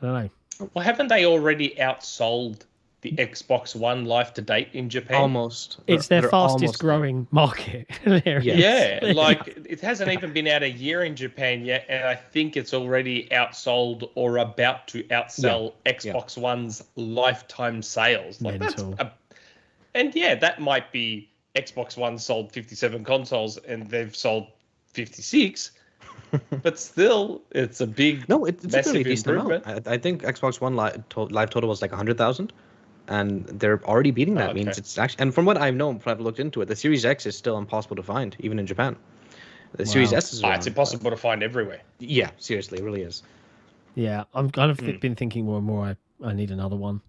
I don't know. Well, haven't they already outsold the Xbox One life to date in Japan? Almost. It's their fastest growing market. It hasn't even been out a year in Japan yet, and I think it's already outsold or about to outsell Xbox One's lifetime sales. Mental. That might be Xbox One sold 57 consoles and they've sold 56, but still, it's a big, it's a really decent improvement. amount. I think Xbox One live total was like 100,000. and they're already beating that. Means it's actually, and from what I've known, I've looked into it, the Series X is still impossible to find, even in Japan. The Series S is around, it's impossible to find everywhere. Yeah, seriously, it really is. Yeah, I'm kind of been thinking more and more. I need another one.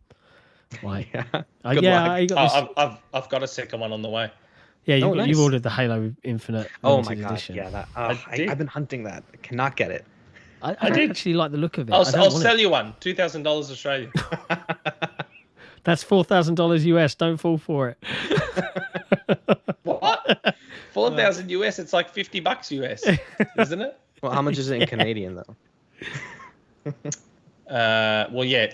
Like, I've got a second one on the way. Yeah, you've ordered the Halo Infinite. Oh my god! Edition. Yeah, that I've been hunting that. I cannot get it. I did actually like the look of it. I'll sell you one. $2,000 Australian. That's $4,000 US. Don't fall for it. What? 4,000 US. It's like $50 US, isn't it? Well, how much is it in Canadian though? Well, yeah,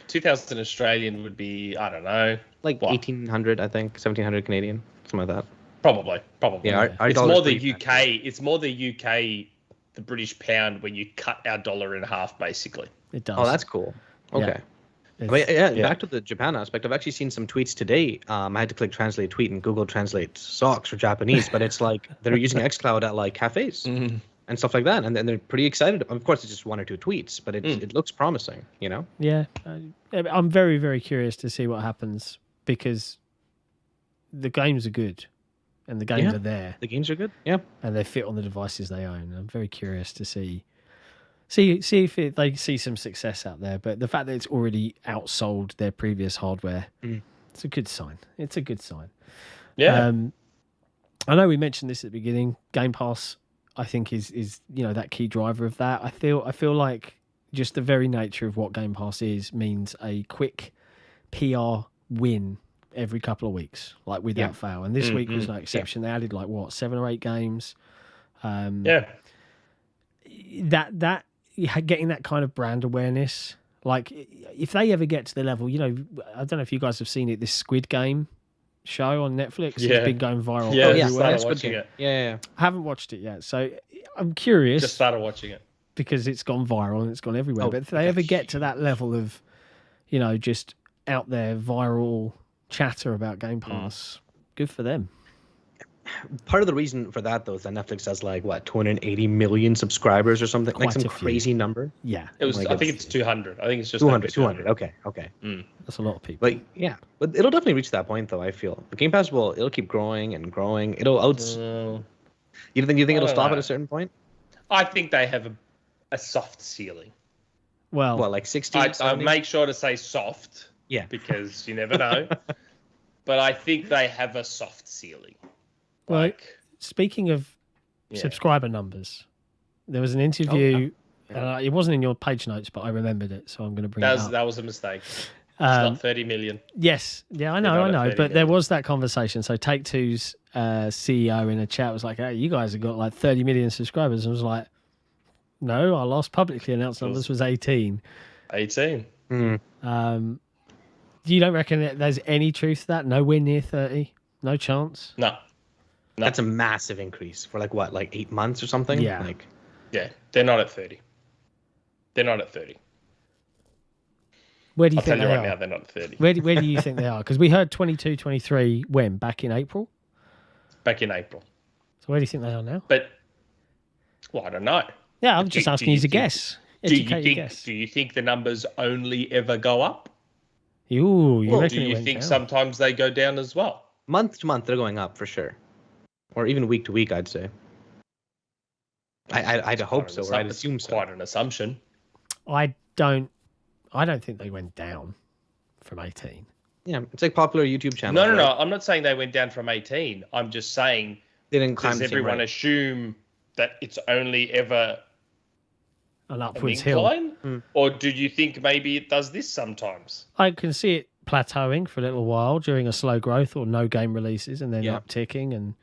2,000 Australian would be, I don't know, like 1,800, I think, 1,700 Canadian, something like that. Probably. Yeah, our it's more the UK. It's more the UK, the British pound, when you cut our dollar in half, basically. It does. Oh, that's cool. Okay. Back to the Japan aspect. I've actually seen some tweets today. I had to click translate tweet and Google Translate socks for Japanese, but it's like they're using xCloud at like cafes and stuff like that, and then they're pretty excited. Of course, it's just one or two tweets, but it looks promising, you know? Yeah, I'm very, very curious to see what happens because the games are good, and the games are there. The games are good, yeah, and they fit on the devices they own. I'm very curious to see if they see some success out there. But the fact that it's already outsold their previous hardware, it's a good sign. It's a good sign. Yeah. I know we mentioned this at the beginning. Game Pass, I think, is that key driver of that. I feel like just the very nature of what Game Pass is means a quick PR win every couple of weeks, like without fail. And this week was no exception. They added 7 or 8 games. That getting that kind of brand awareness, like if they ever get to the level, I don't know if you guys have seen it, this Squid Game show on Netflix. It's been going viral everywhere. Watching it. Yeah. I haven't watched it yet, so I'm curious. Just started watching it because it's gone viral and it's gone everywhere. But if they ever get to that level of, just out there viral chatter about Game Pass, good for them. Part of the reason for that, though, is that Netflix has 280 million subscribers or something, Quite some crazy number. Yeah, it was. I think it's 200. I think it's just 200. Okay. That's a lot of people. But it'll definitely reach that point, though. I feel the Game Pass it'll keep growing and growing. It'll You think it'll stop at a certain point? I think they have a soft ceiling. Well, like 60? I make sure to say soft. Yeah, because you never know. But I think they have a soft ceiling. Well, speaking of subscriber numbers, there was an interview. It wasn't in your page notes, but I remembered it, so I'm going to bring it up. That was a mistake. It's not 30 million. Yes. Yeah, I know. But there was that conversation. So Take-Two's CEO in a chat was like, hey, you guys have got 30 million subscribers. And I was like, no, our last publicly announced numbers was 18. 18. You don't reckon that there's any truth to that? Nowhere near 30? No chance? No. That's a massive increase for 8 months or something? Yeah. They're not at 30. They're not at 30. Where do you I'll think tell they you right are? now, they're not at 30. Where do you think they are? Because we heard 22, 23 when? Back in April? Back in April. So where do you think they are now? But, I don't know. Yeah, I'm just asking you to guess. Do you think the numbers only ever go up? Ooh, do you think sometimes they go down as well? Month to month, they're going up for sure. Or even week to week, I'd say. I'd hope so, or I'd assume so. Quite an assumption. I don't think they went down from 18. Yeah, it's like popular YouTube channels. No. I'm not saying they went down from 18. I'm just saying, they didn't climb. Does everyone assume that it's only ever an upwards hill? Or do you think maybe it does this sometimes? I can see it plateauing for a little while during a slow growth or no game releases, and then upticking and.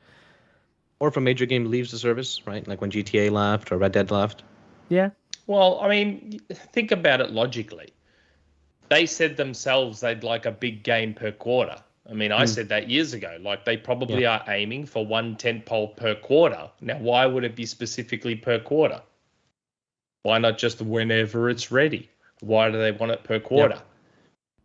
Or if a major game leaves the service, right? Like when GTA left or Red Dead left. Yeah. Well, I mean, think about it logically. They said themselves they'd like a big game per quarter. I mean, I said that years ago. They probably are aiming for one tentpole per quarter. Now, why would it be specifically per quarter? Why not just whenever it's ready? Why do they want it per quarter? Yep.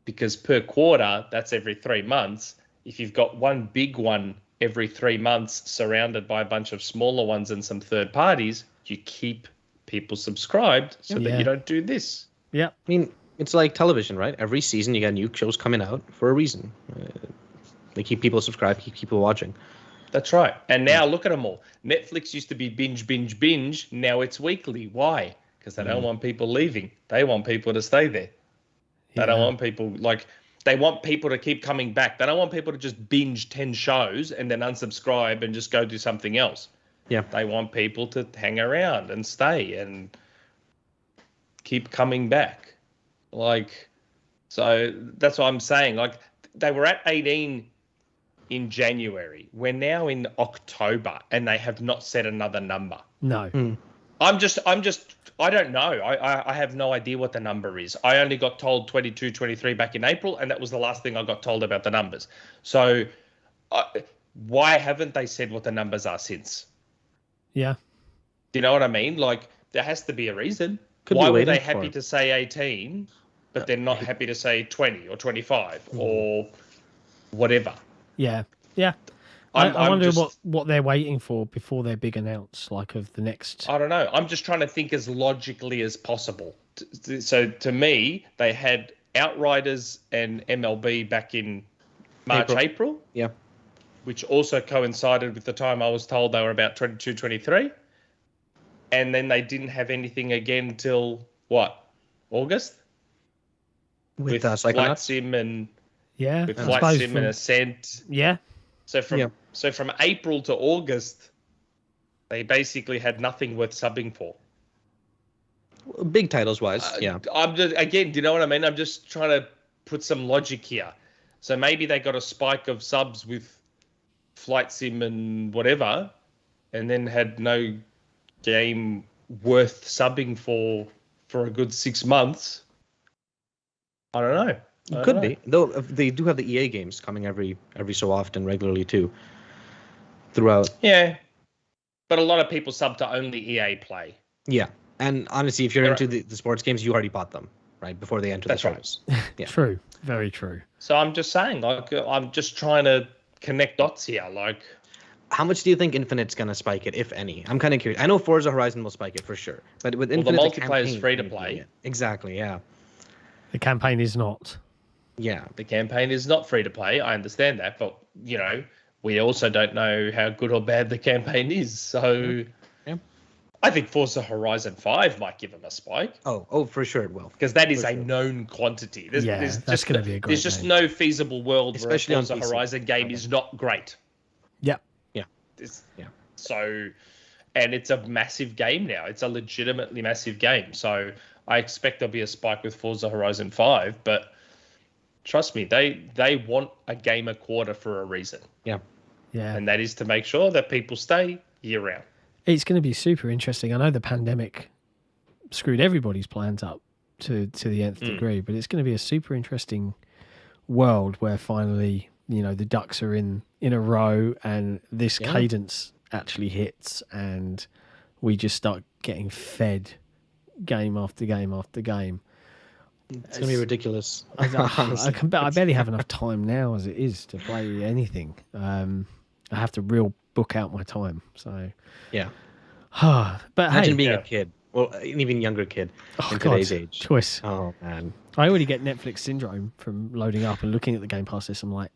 Because per quarter, that's every 3 months. If you've got one big one every 3 months surrounded by a bunch of smaller ones and some third parties, you keep people subscribed so that you don't do this. Yeah. I mean, It's like television, right? Every season you got new shows coming out for a reason. They keep people subscribed, keep people watching. That's right. And now look at them all. Netflix used to be binge. Now it's weekly. Why? Because they don't want people leaving. They want people to stay there. They don't want people they want people to keep coming back. They don't want people to just binge 10 shows and then unsubscribe and just go do something else. Yeah. They want people to hang around and stay and keep coming back. So that's what I'm saying. They were at 18 in January. We're now in October and they have not said another number. No. I don't know. I have no idea what the number is. I only got told 22, 23 back in April, and that was the last thing I got told about the numbers. So why haven't they said what the numbers are since? Yeah. Do you know what I mean? There has to be a reason. Why were they happy to say 18, but they're not happy to say 20 or 25 or whatever? Yeah. Yeah. I wonder what they're waiting for before their big announce, of the next... I don't know. I'm just trying to think as logically as possible. So to me, they had Outriders and MLB back in March, April. Yeah. Which also coincided with the time I was told they were about 22, 23. And then they didn't have anything again till, what, August? With Flight Sim and... Yeah. With Flight Sim and Ascent. Yeah. So from April to August, they basically had nothing worth subbing for. Big titles wise, yeah. I'm just, again, do you know what I mean? I'm just trying to put some logic here. So maybe they got a spike of subs with Flight Sim and whatever, and then had no game worth subbing for a good 6 months. I don't know. Could be, though. They do have the EA games coming every so often, regularly too. Throughout. Yeah, but a lot of people sub to only EA Play. Yeah, and honestly, if you're into the sports games, you already bought them right before they enter the service. Right. Yeah. True, very true. So I'm just saying, I'm just trying to connect dots here. How much do you think Infinite's gonna spike it, if any? I'm kind of curious. I know Forza Horizon will spike it for sure, but with Infinite, the multiplayer is free to play. Exactly. Yeah. The campaign is not. Yeah, the campaign is not free to play. I understand that, but we also don't know how good or bad the campaign is. So, I think Forza Horizon 5 might give them a spike. Oh, for sure it will, because that is a known quantity. There's that's going to be a great. There's just no feasible world especially where a Forza Horizon game is not great. Yeah. So, and it's a massive game now. It's a legitimately massive game. So I expect there'll be a spike with Forza Horizon 5, but. Trust me, they want a game a quarter for a reason. Yeah. And that is to make sure that people stay year round. It's going to be super interesting. I know the pandemic screwed everybody's plans up to the nth degree, but it's going to be a super interesting world where finally, the ducks are in a row and this cadence actually hits and we just start getting fed game after game after game. It's going to be ridiculous. I barely have enough time now as it is to play anything. I have to book out my time. So yeah. But imagine being a kid, well, an even younger kid in today's age. Choice. Oh man, I already get Netflix syndrome from loading up and looking at the Game Pass list. I'm like,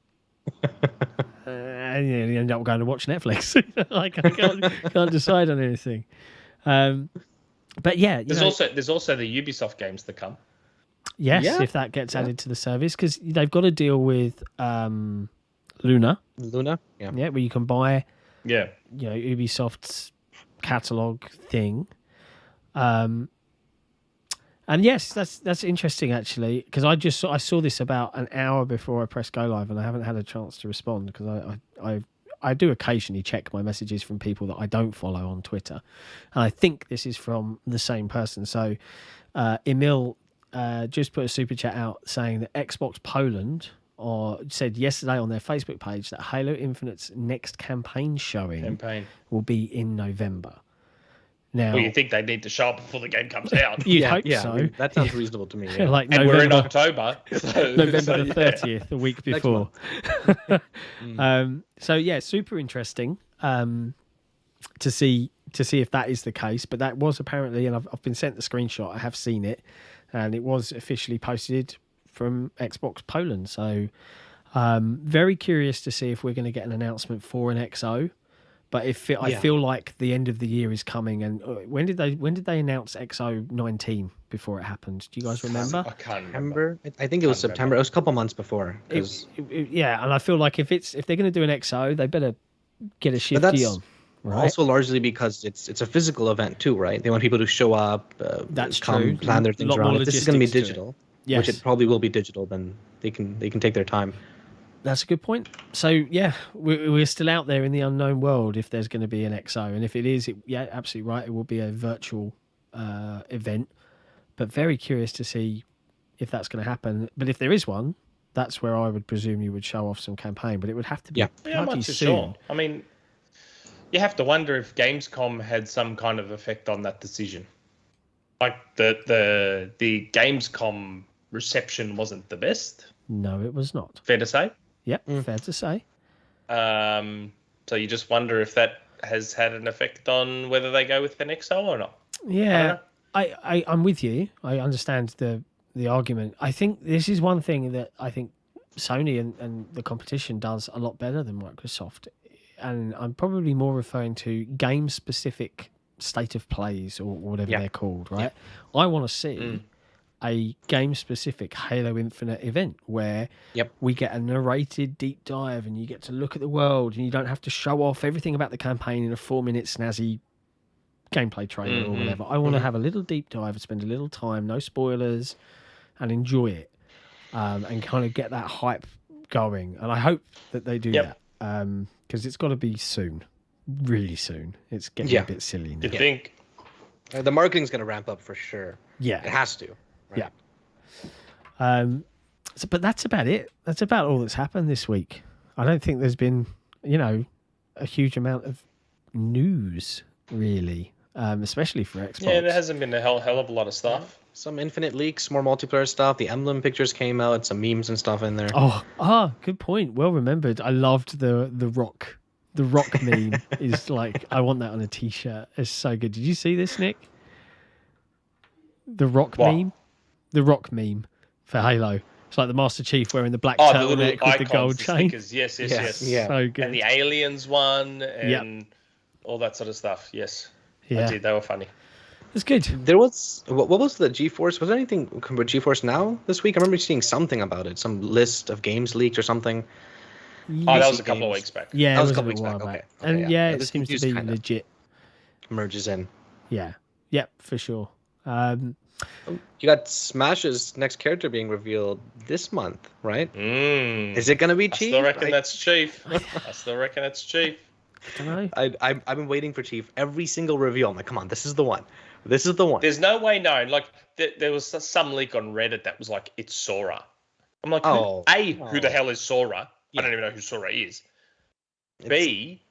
and you end up going to watch Netflix. I can't decide on anything. But yeah, there's also the Ubisoft games to come. Yes, if that gets added to the service, because they've got to deal with Luna, yeah, where you can buy, Ubisoft's catalog thing, and yes, that's interesting actually, because I saw this about an hour before I pressed go live, and I haven't had a chance to respond because I do occasionally check my messages from people that I don't follow on Twitter, and I think this is from the same person. So, Emil. Just put a super chat out saying that Xbox Poland said yesterday on their Facebook page that Halo Infinite's next campaign showing will be in November. Now, well, you think they need to show up before the game comes out? You'd hope so. I mean, that sounds reasonable to me. Yeah. And we're in October, November the 30th, the week before. Super interesting to see if that is the case. But that was apparently, and I've been sent the screenshot. I have seen it. and it was officially posted from Xbox Poland. So very curious to see if we're going to get an announcement for an XO. But I feel like the end of the year is coming. And when did they announce XO 19 before it happened? Do you guys remember? I can't remember. I think it was September. It was a couple months before. Yeah, and I feel like if they're going to do an XO, they better get a shifty on. Right? Also, largely because it's a physical event too, right? They want people to show up, That's come, true. plan their things around. If this is going to be digital, yes, which it probably will be digital, then they can take their time. That's a good point. So yeah, we're still out there in the unknown world if there's going to be an XO, and if it is, absolutely right, it will be a virtual event. But very curious to see if that's going to happen. But if there is one, that's where I would presume you would show off some campaign. But it would have to be bloody soon. Sure. I mean, you have to wonder if Gamescom had some kind of effect on that decision. Like the Gamescom reception wasn't the best. No, it was not. Fair to say. Yep, fair to say. So you just wonder if that has had an effect on whether they go with an XO or not. Yeah, I'm with you. I understand the argument. I think this is one thing that I think Sony and the competition does a lot better than Microsoft. And I'm probably more referring to game-specific state of plays or whatever they're called, right? I want to see a game-specific Halo Infinite event where we get a narrated deep dive and you get to look at the world and you don't have to show off everything about the campaign in a 4-minute snazzy gameplay trailer or whatever. I want to have a little deep dive and spend a little time, no spoilers, and enjoy it and kind of get that hype going. And I hope that they do that because it's got to be soon, really soon. It's getting a bit silly now. You think? The marketing's going to ramp up for sure. Yeah. It has to. Right? Yeah. But that's about it. That's about all that's happened this week. I don't think there's been, a huge amount of news, really, especially for Xbox. Yeah, there hasn't been a hell of a lot of stuff. Some Infinite leaks, more multiplayer stuff. The Emblem pictures came out, some memes and stuff in there. Good point. Well remembered. I loved the rock. The rock meme is like, I want that on a t-shirt. It's so good. Did you see this, Nick? The rock meme? The rock meme for Halo. It's like the Master Chief wearing the black turtleneck with the gold chain. Yes. Yeah. So good. And the aliens one and all that sort of stuff. Yes. Yeah. I did. They were funny. It's good. There was, what was the GeForce? Was there anything with GeForce Now this week? I remember seeing something about it. Some list of games leaked or something. That was a couple of weeks back. Yeah, that was a couple weeks back. Okay. And it seems to be legit. Merges in. Yeah. Yep, for sure. You got Smash's next character being revealed this month, right? Is it going to be Chief? I still reckon that's Chief. I still reckon it's Chief. I don't know. I've been waiting for Chief every single reveal. I'm like, come on, this is the one. This is the one. There's no way known. Like, there was some leak on Reddit that was like, it's Sora. I'm like, who the hell is Sora? I don't even know who Sora is. B,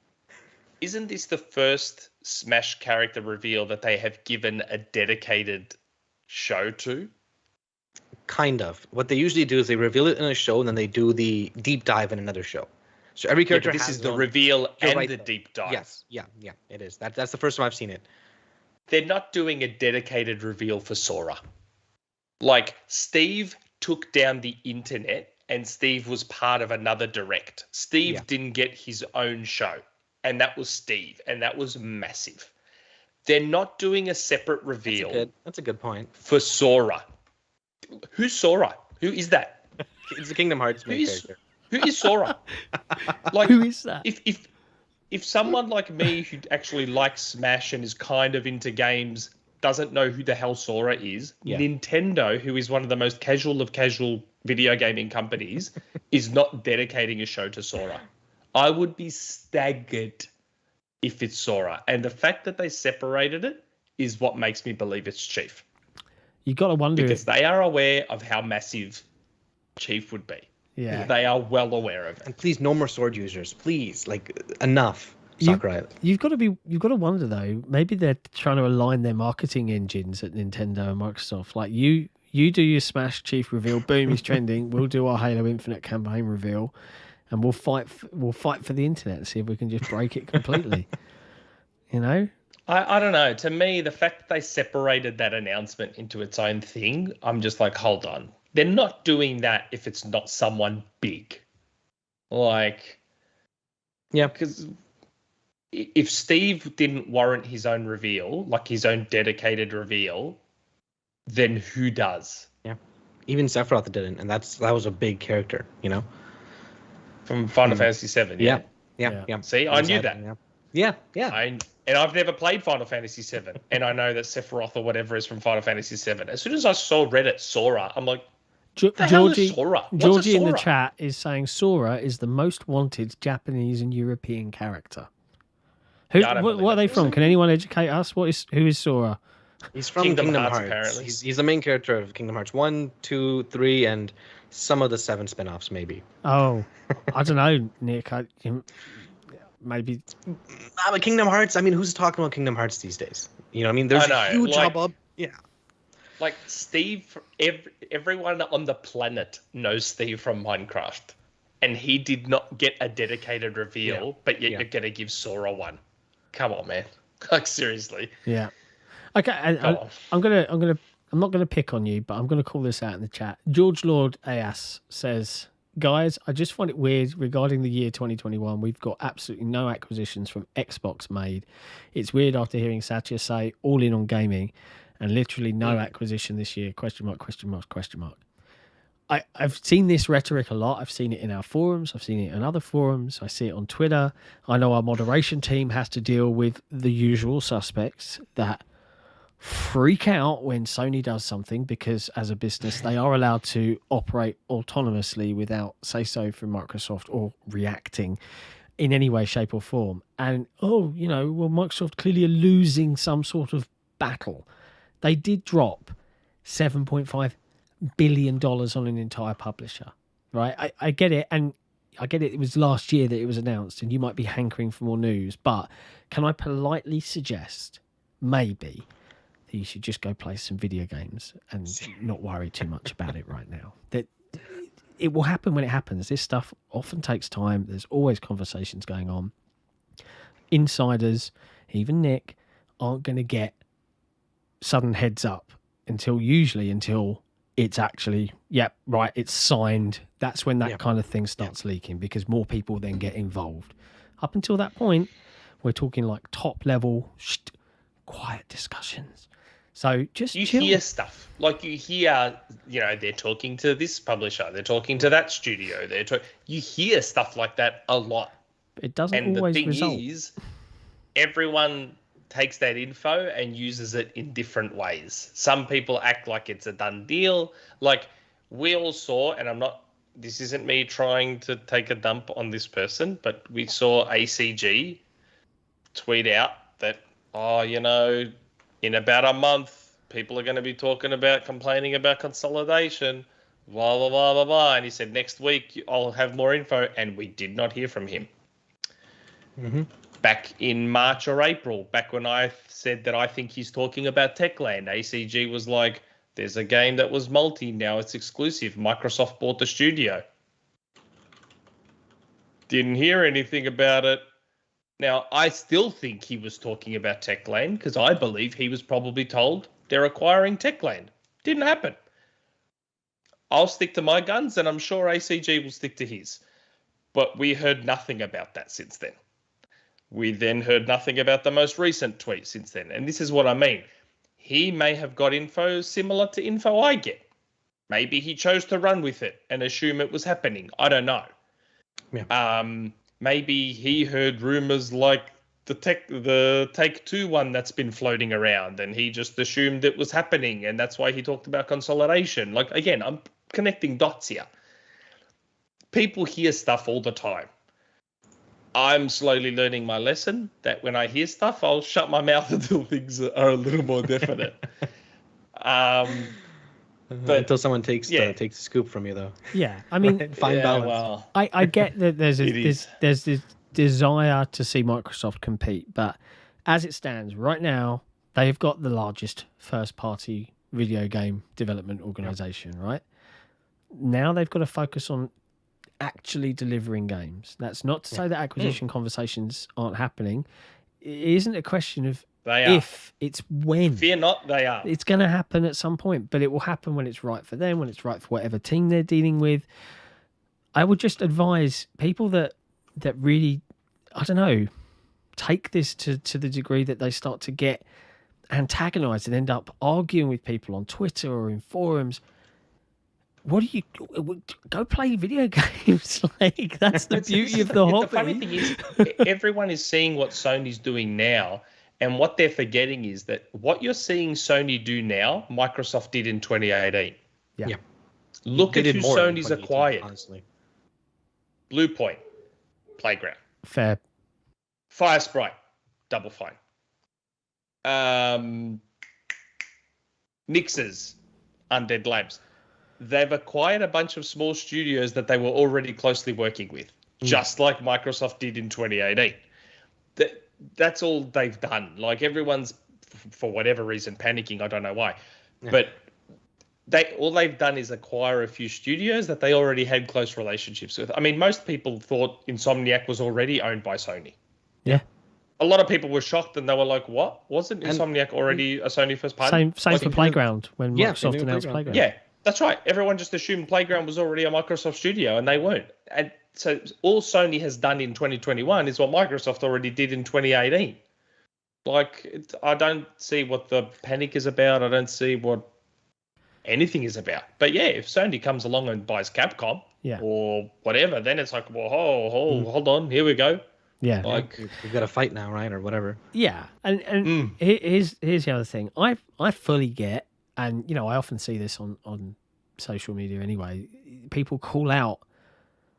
isn't this the first Smash character reveal that they have given a dedicated show to? Kind of. What they usually do is they reveal it in a show and then they do the deep dive in another show. So every character this is the reveal and the deep dive. Yes. Yeah, it is. That's the first time I've seen it. They're not doing a dedicated reveal for Sora. Like, Steve took down the internet and Steve was part of another direct. Steve didn't get his own show. And that was Steve. And that was massive. They're not doing a separate reveal. That's a good point. For Sora. Who's Sora? Who is that? It's a Kingdom Hearts main character. Who is Sora? Like, who is that? If someone like me who actually likes Smash and is kind of into games doesn't know who the hell Sora is, Nintendo, who is one of the most casual of casual video gaming companies, is not dedicating a show to Sora. I would be staggered if it's Sora. And the fact that they separated it is what makes me believe it's Chief. You got to wonder because they are aware of how massive Chief would be. Yeah. They are well aware of it. And please, no more sword users. Please, enough. Sakurai. You've got to wonder though. Maybe they're trying to align their marketing engines at Nintendo and Microsoft. Like you do your Smash Chief reveal. Boom, he's trending. We'll do our Halo Infinite campaign reveal, and we'll fight for the internet and see if we can just break it completely. You know. I don't know. To me, the fact that they separated that announcement into its own thing, I'm just like, hold on. They're not doing that if it's not someone big. Like, yeah, because if Steve didn't warrant his own reveal, like his own dedicated reveal, then who does? Yeah, even Sephiroth didn't, and that was a big character, you know, from Final Fantasy VII. Yeah. See, I knew that. Yeah. And I've never played Final Fantasy VII, and I know that Sephiroth or whatever is from Final Fantasy VII. As soon as I saw Reddit Sora, I'm like, Georgie in the chat is saying Sora is the most wanted Japanese and European character. What are they from? Can anyone educate us? Who is Sora? He's from Kingdom Hearts. Apparently. He's the main character of Kingdom Hearts 1, 2, 3, and some of the 7 spin-offs, maybe. Oh, I don't know, Nick. Maybe. But Kingdom Hearts, I mean, who's talking about Kingdom Hearts these days? You know what I mean? There's a huge hubbub. Yeah. Like Steve, everyone on the planet knows Steve from Minecraft. And he did not get a dedicated reveal, but yet you're going to give Sora one. Come on, man. Like, seriously. Yeah. Okay, I'm not gonna pick on you, but I'm gonna call this out in the chat. George Lord AS says, guys, I just find it weird regarding the year 2021. We've got absolutely no acquisitions from Xbox made. It's weird after hearing Satya say all in on gaming and literally no acquisition this year. ? I've seen this rhetoric a lot. I've seen it in our forums. I've seen it in other forums. I see it on Twitter. I know our moderation team has to deal with the usual suspects that freak out when Sony does something because as a business they are allowed to operate autonomously without say-so from Microsoft or reacting in any way, shape or form. And Microsoft clearly are losing some sort of battle. They did drop $7.5 billion on an entire publisher, right? I get it, and I get it. It was last year that it was announced, and you might be hankering for more news. But can I politely suggest maybe that you should just go play some video games and not worry too much about it right now? That it will happen when it happens. This stuff often takes time. There's always conversations going on. Insiders, even Nick, aren't going to get sudden heads up until it's actually, it's signed. That's when that kind of thing starts leaking because more people then get involved. Up until that point, we're talking like top level, quiet discussions. So just you chill. Hear stuff like you hear, they're talking to this publisher, they're talking to that studio, you hear stuff like that a lot. It doesn't always result. And the thing is, everyone takes that info and uses it in different ways. Some people act like it's a done deal. Like we all saw, and this isn't me trying to take a dump on this person, but we saw ACG tweet out that, in about a month, people are going to be complaining about consolidation, blah, blah, blah, blah, blah. And he said, next week, I'll have more info. And we did not hear from him. Mm-hmm. Back in March or April, back when I said that I think he's talking about Techland, ACG was like, there's a game that was multi, now it's exclusive. Microsoft bought the studio. Didn't hear anything about it. Now, I still think he was talking about Techland because I believe he was probably told they're acquiring Techland. Didn't happen. I'll stick to my guns, and I'm sure ACG will stick to his. But we heard nothing about that since then. We then heard nothing about the most recent tweet since then. And this is what I mean. He may have got info similar to info I get. Maybe he chose to run with it and assume it was happening. I don't know. Yeah. Maybe he heard rumors like the Take-Two one that's been floating around and he just assumed it was happening and that's why he talked about consolidation. Like, again, I'm connecting dots here. People hear stuff all the time. I'm slowly learning my lesson that when I hear stuff, I'll shut my mouth until things are a little more definite. But until someone takes the scoop from you, though. Yeah, I mean, find balance. Well, I get that there's this desire to see Microsoft compete, but as it stands right now, they've got the largest first-party video game development organization, right? Now they've got to focus on actually delivering games. That's not to say that acquisition conversations aren't happening. It isn't a question of They are. If it's when. Fear not, they are. It's going to happen at some point, but it will happen when it's right for them, when it's right for whatever team they're dealing with. I would just advise people that really, I don't know, take this to the degree that they start to get antagonized and end up arguing with people on Twitter or in forums. What do you go play video games? Like, that's the beauty of the hobby. The funny thing is, everyone is seeing what Sony's doing now, and what they're forgetting is that what you're seeing Sony do now, Microsoft did in 2018. Yeah. Look at who Sony's acquired. Honestly. Blue Point, Playground. Fair. Fire Sprite, Double Fine. Nix's, Undead Labs. They've acquired a bunch of small studios that they were already closely working with, just like Microsoft did in 2018. That's all they've done. Like, everyone's, for whatever reason, panicking. I don't know why. Yeah. But all they've done is acquire a few studios that they already had close relationships with. I mean, most people thought Insomniac was already owned by Sony. Yeah. A lot of people were shocked, and they were like, what? Wasn't Insomniac already a Sony first party? Same for Playground when Microsoft announced Playground. Yeah, that's right. Everyone just assumed Playground was already a Microsoft studio, and they weren't. And so all Sony has done in 2021 is what Microsoft already did in 2018. Like, I don't see what the panic is about. I don't see what anything is about. But yeah, if Sony comes along and buys Capcom or whatever, then it's like, well, hold on, here we go. Yeah, like we've got to fight now, right, or whatever. Yeah, and here's the other thing. I fully get, and you know, I often see this on social media anyway. People call out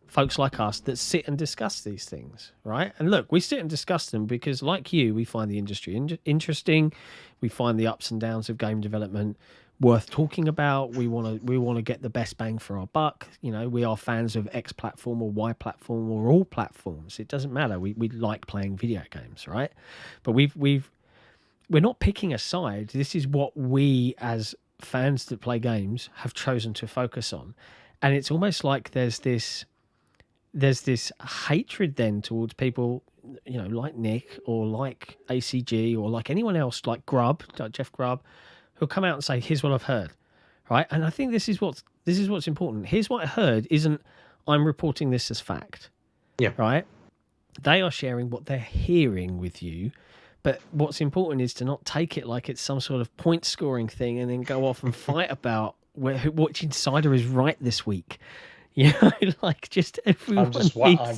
folks like us that sit and discuss these things, right? And look, we sit and discuss them because, like you, we find the industry interesting. We find the ups and downs of game development worth talking about. We want to get the best bang for our buck. You know, we are fans of X platform or Y platform or all platforms. It doesn't matter. We like playing video games, right? But we're not picking a side. This is what we as fans that play games have chosen to focus on. And it's almost like there's this hatred then towards people, you know, like Nick or like ACG or like anyone else, like Grubb, like Jeff Grubb, who'll come out and say, here's what I've heard, right? And I think this is what's important. Here's what I heard isn't I'm reporting this as fact, right? They are sharing what they're hearing with you, but what's important is to not take it like it's some sort of point scoring thing and then go off and fight about which insider is right this week. You know, like just everyone I'm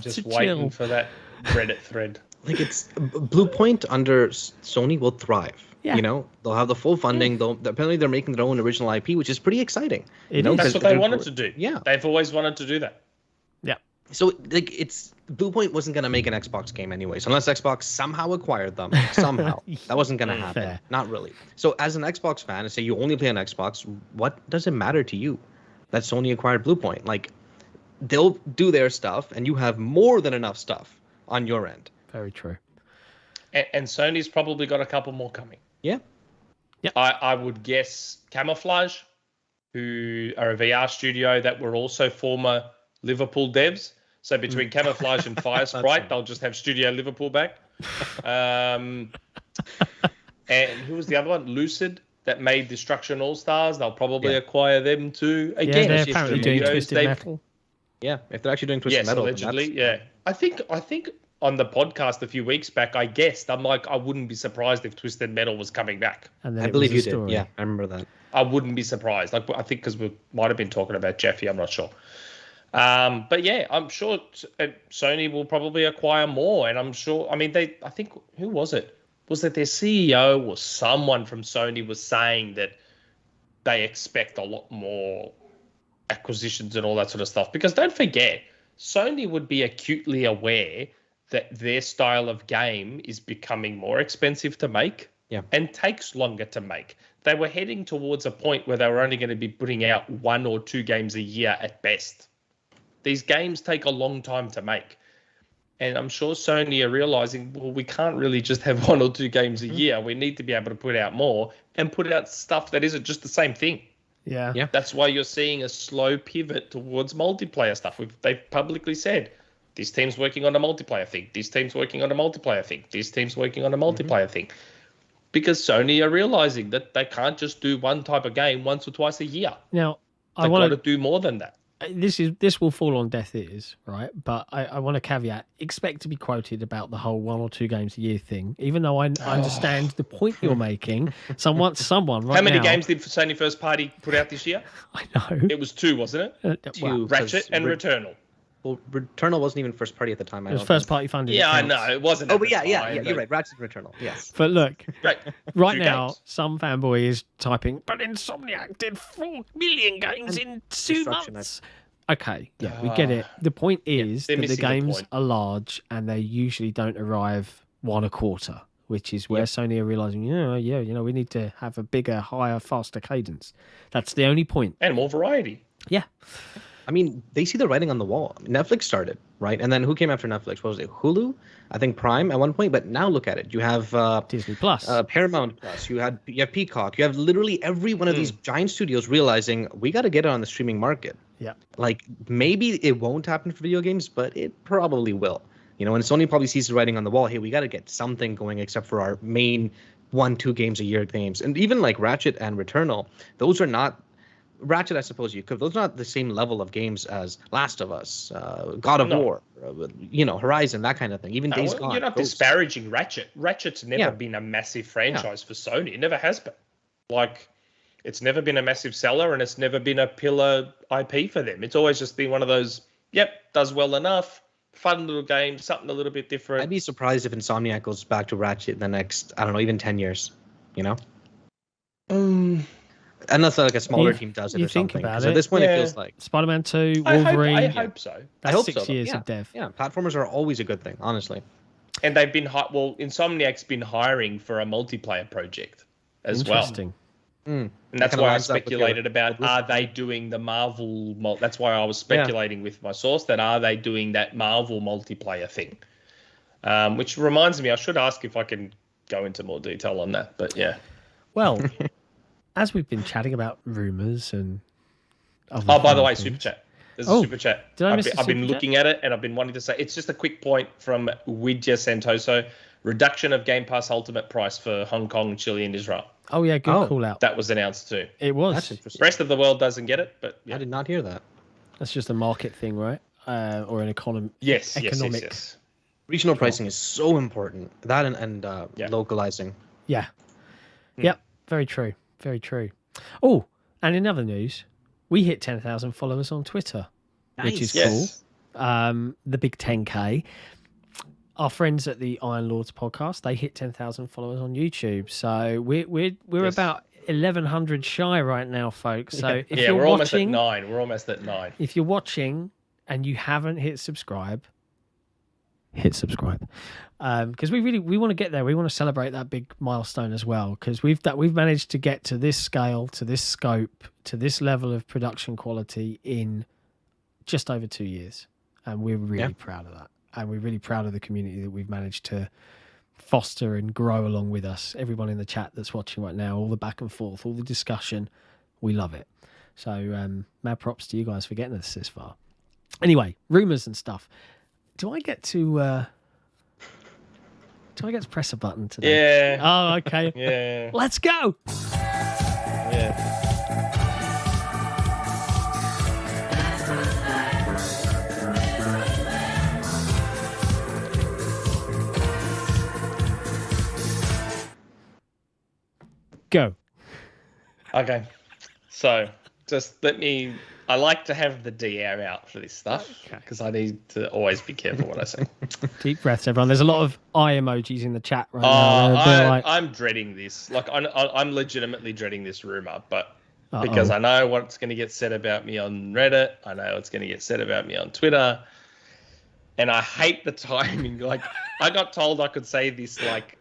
just waiting for that Reddit thread. Like, it's Blue Point under Sony will thrive. Yeah. You know, they'll have the full funding. Apparently they're making their own original IP, which is pretty exciting. That's what they wanted to do. Yeah, they've always wanted to do that. Yeah. So like, Blue Point wasn't going to make an Xbox game anyways, unless Xbox somehow acquired them. Somehow that wasn't going to happen. Fair. Not really. So as an Xbox fan, say you only play on Xbox, what does it matter to you that Sony acquired Blue Point? Like, they'll do their stuff, and you have more than enough stuff on your end. Very true. And Sony's probably got a couple more coming. Yeah. I would guess Camouflage, who are a VR studio that were also former Liverpool devs. So between Camouflage and Fire Sprite, they'll just have Studio Liverpool back. And who was the other one? Lucid, that made Destruction All-Stars. They'll probably acquire them too. Again, they're apparently doing Twisted Metal. Yeah, if they're actually doing Twisted Metal. Allegedly, yeah. I think on the podcast a few weeks back, I guessed, I'm like, I wouldn't be surprised if Twisted Metal was coming back. And then I believe you did. Yeah, I remember that. I wouldn't be surprised. Like, I think because we might have been talking about Jeffy, I'm not sure. But yeah, I'm sure Sony will probably acquire more. And I'm sure, I mean, I think, who was it? Was that their CEO or someone from Sony was saying that they expect a lot more acquisitions and all that sort of stuff? Because don't forget, Sony would be acutely aware that their style of game is becoming more expensive to make and takes longer to make. They were heading towards a point where they were only going to be putting out 1 or 2 games a year at best. These games take a long time to make. And I'm sure Sony are realizing, well, we can't really just have 1 or 2 games a year. We need to be able to put out more and put out stuff that isn't just the same thing. Yeah. That's why you're seeing a slow pivot towards multiplayer stuff. They've publicly said, this team's working on a multiplayer thing. This team's working on a multiplayer thing. This team's working on a multiplayer thing. because Sony are realizing that they can't just do one type of game once or twice a year. Now, They've got to do more than that. This will fall on deaf ears, right? But I want to caveat: expect to be quoted about the whole 1 or 2 games a year thing. Even though I understand the point you're making, someone right How many now, games did Sony First Party put out this year? I know it was 2, wasn't it? 2, Ratchet and Returnal. Well, Returnal wasn't even first party at the time. It was first party funded. Yeah, I know it wasn't. Oh, but yeah, you're right. Ratchet and Returnal. Yes. But look, right now, games. some fanboy is typing, but Insomniac did 4 million games in 2 months. Okay, yeah, we get it. The point is that the games are large and they usually don't arrive 1 a quarter, which is where Sony are realizing, we need to have a bigger, higher, faster cadence. That's the only point. And more variety. Yeah. I mean, they see the writing on the wall. Netflix started, right? And then who came after Netflix? What was it? Hulu? I think Prime at one point. But now look at it. You have Disney Plus, Paramount Plus. You have Peacock. You have literally every one of these giant studios realizing we got to get it on the streaming market. Yeah. Like maybe it won't happen for video games, but it probably will. And Sony probably sees the writing on the wall. Hey, we got to get something going except for our main 1-2 games a year games. And even like Ratchet and Returnal, those are not. Ratchet, I suppose you could. Those are not the same level of games as Last of Us, God of War, Horizon, that kind of thing. Even Days Gone. You're not disparaging Ratchet. Ratchet's never been a massive franchise for Sony. It never has been. Like, it's never been a massive seller, and it's never been a pillar IP for them. It's always just been one of those, does well enough, fun little game, something a little bit different. I'd be surprised if Insomniac goes back to Ratchet in the next, I don't know, even 10 years, Unless like a smaller team does it or something. About it. At this point, it feels like Spider-Man 2, Wolverine. I hope so. That's I hope 6 so. years of dev. Yeah, platformers are always a good thing, honestly. And they've been Insomniac's been hiring for a multiplayer project as well. Interesting. And that's why I speculated about are they doing the Marvel? That's why I was speculating with my source that are they doing that Marvel multiplayer thing? Which reminds me, I should ask if I can go into more detail on that. But yeah. Well. As we've been chatting about rumours and... by the way, Superchat. There's a Superchat. I've been looking at it and I've been wanting to say... It's just a quick point from VIYDA Santoso. Reduction of Game Pass Ultimate price for Hong Kong, Chile and Israel. Oh, yeah, good call out. That was announced too. It was. That's interesting. The rest of the world doesn't get it, but... Yeah. I did not hear that. That's just a market thing, right? Or an economic... Yes. Regional pricing is so important. That and localizing. Yeah. Yep, very true. Very true. Oh, and in other news, we hit 10,000 followers on Twitter, which is cool. The big 10K. Our friends at the Iron Lords podcast, they hit 10,000 followers on YouTube. So we're about 1,100 shy right now, folks. So if you're watching, we're almost at 9. If you're watching and you haven't hit subscribe, hit subscribe. Because we want to get there. We want to celebrate that big milestone as well. Because we've managed to get to this scale, to this scope, to this level of production quality in just over 2 years, and we're really proud of that. And we're really proud of the community that we've managed to foster and grow along with us. Everyone in the chat that's watching right now, all the back and forth, all the discussion, we love it. So mad props to you guys for getting us this far. Anyway, rumours and stuff. Do I get to press a button today? Yeah. Oh, okay. Yeah. Let's go. Yeah. Go. Okay. So just I like to have the DR out for this stuff because I need to always be careful what I say. Deep breaths, everyone. There's a lot of eye emojis in the chat right now. I'm dreading this. Like I'm legitimately dreading this rumor, but because I know what's going to get said about me on Reddit, I know what's going to get said about me on Twitter, and I hate the timing. Like I got told I could say this like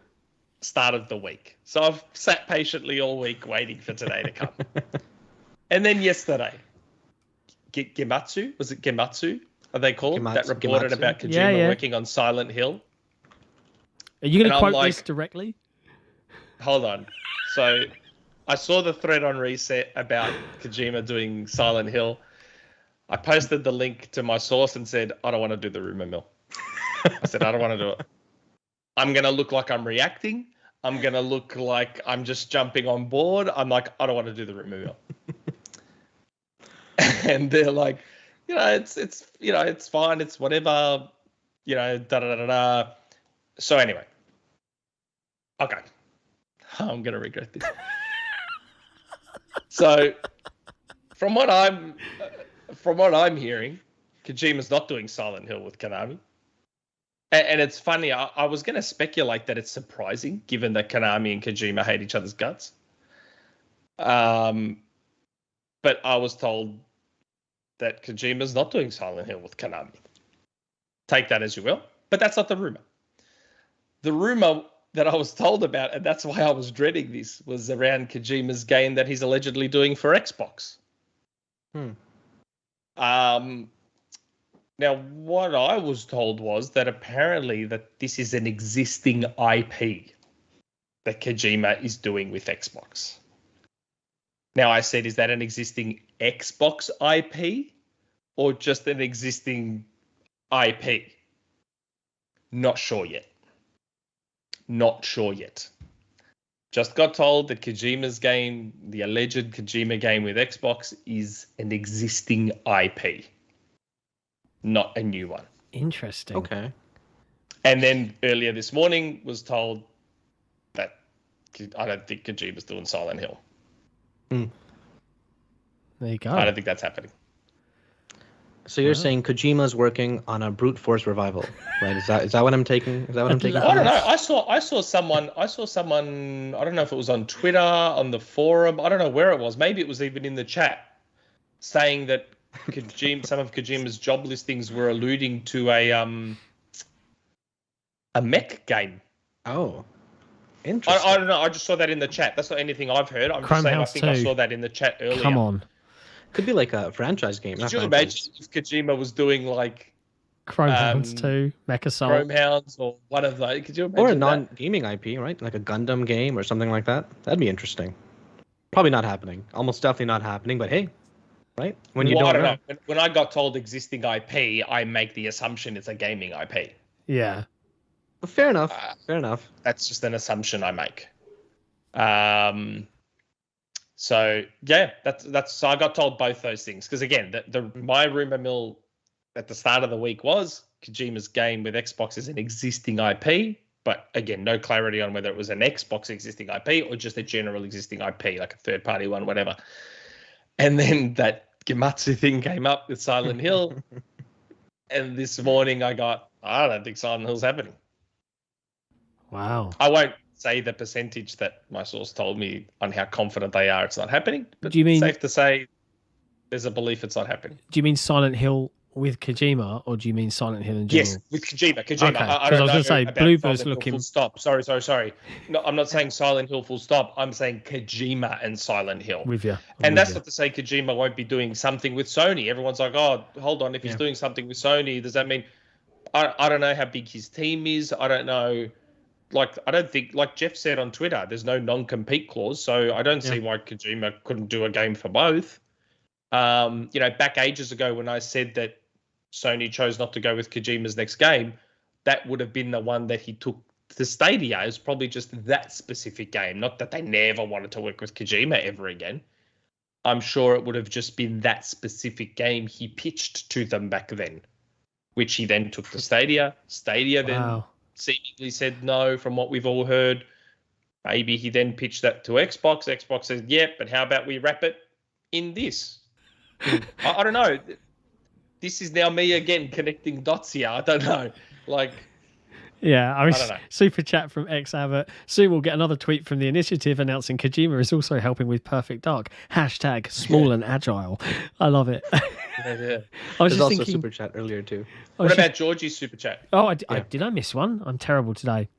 start of the week, so I've sat patiently all week waiting for today to come, and then yesterday. Gematsu? Was it Gematsu? Are they called? That reported about Kojima working on Silent Hill. Are you going to quote this directly? Hold on. So I saw the thread on Reset about Kojima doing Silent Hill. I posted the link to my source and said, I don't want to do the Rumour Mill. I said, I don't want to do it. I'm going to look like I'm reacting. I'm going to look like I'm just jumping on board. I'm like, I don't want to do the Rumour Mill. And they're like, it's fine. It's whatever, da-da-da-da-da. So anyway, okay. I'm going to regret this. So from what I'm hearing, Kojima's not doing Silent Hill with Konami. And it's funny, I was going to speculate that it's surprising, given that Konami and Kojima hate each other's guts. But I was told that Kojima's not doing Silent Hill with Konami. Take that as you will. But that's not the rumor. The rumor that I was told about, and that's why I was dreading this, was around Kojima's game that he's allegedly doing for Xbox. Now, what I was told was that apparently that this is an existing IP that Kojima is doing with Xbox. Now, I said, is that an existing Xbox IP or just an existing IP? Not sure yet. Just got told that Kojima's game, the alleged Kojima game with Xbox, is an existing IP. Not a new one. Interesting. Okay. And then earlier this morning was told that I don't think Kojima's doing Silent Hill. There you go. I don't think that's happening. So you're saying Kojima's working on a brute force revival, right? Is that what I'm taking? Is that what I'm taking? I don't know. I saw someone. I don't know if it was on Twitter, on the forum. I don't know where it was. Maybe it was even in the chat, saying that some of Kojima's job listings were alluding to a mech game. Oh, interesting. I don't know. I just saw that in the chat. That's not anything I've heard. I'm just saying. I think I saw that in the chat earlier. Come on. Could be like a franchise game. Could you imagine if Kojima was doing like Chrome Hounds 2, Mecha Soul, Chrome Hounds, or one of those? Could you imagine? Or a non-gaming IP, right? Like a Gundam game or something like that. That'd be interesting. Probably not happening. Almost definitely not happening. But hey. Right? When you don't know. When I got told existing IP, I make the assumption it's a gaming IP. Yeah. Well, fair enough. Fair enough. That's just an assumption I make. So yeah, that's. So I got told both those things because again, my rumor mill at the start of the week was Kojima's game with Xbox is an existing IP, but again, no clarity on whether it was an Xbox existing IP or just a general existing IP, like a third party one, whatever. And then that Gematsu thing came up with Silent Hill. And this morning I don't think Silent Hill's happening. Wow. I won't say the percentage that my source told me on how confident they are it's not happening. But do you mean, safe to say there's a belief it's not happening. Do you mean Silent Hill with Kojima, or do you mean Silent Hill in general? Yes, with Kojima. Okay, because I was going to say Bluebird's looking. Full stop. Sorry. No, I'm not saying Silent Hill full stop. I'm saying Kojima and Silent Hill. With you. And that's not to say Kojima won't be doing something with Sony. Everyone's like, oh, hold on. If he's doing something with Sony, does that mean? I don't know how big his team is. I don't know. I don't think, like Jeff said on Twitter, there's no non-compete clause. So I don't see why Kojima couldn't do a game for both. Back ages ago when I said that Sony chose not to go with Kojima's next game, that would have been the one that he took to Stadia. It was probably just that specific game, not that they never wanted to work with Kojima ever again. I'm sure it would have just been that specific game he pitched to them back then, which he then took to Stadia. Stadia then seemingly said no from what we've all heard. Maybe he then pitched that to Xbox. Xbox said, but how about we wrap it in this? I don't know. This is now me again connecting dots here. I don't know. Yeah, I don't know. Super chat from XAbbott. Soon we'll get another tweet from the initiative announcing Kojima is also helping with Perfect Dark. # small and agile. I love it. Yeah. I was There's just also thinking, super chat earlier too. What about Georgie's super chat? Oh, did I miss one? I'm terrible today.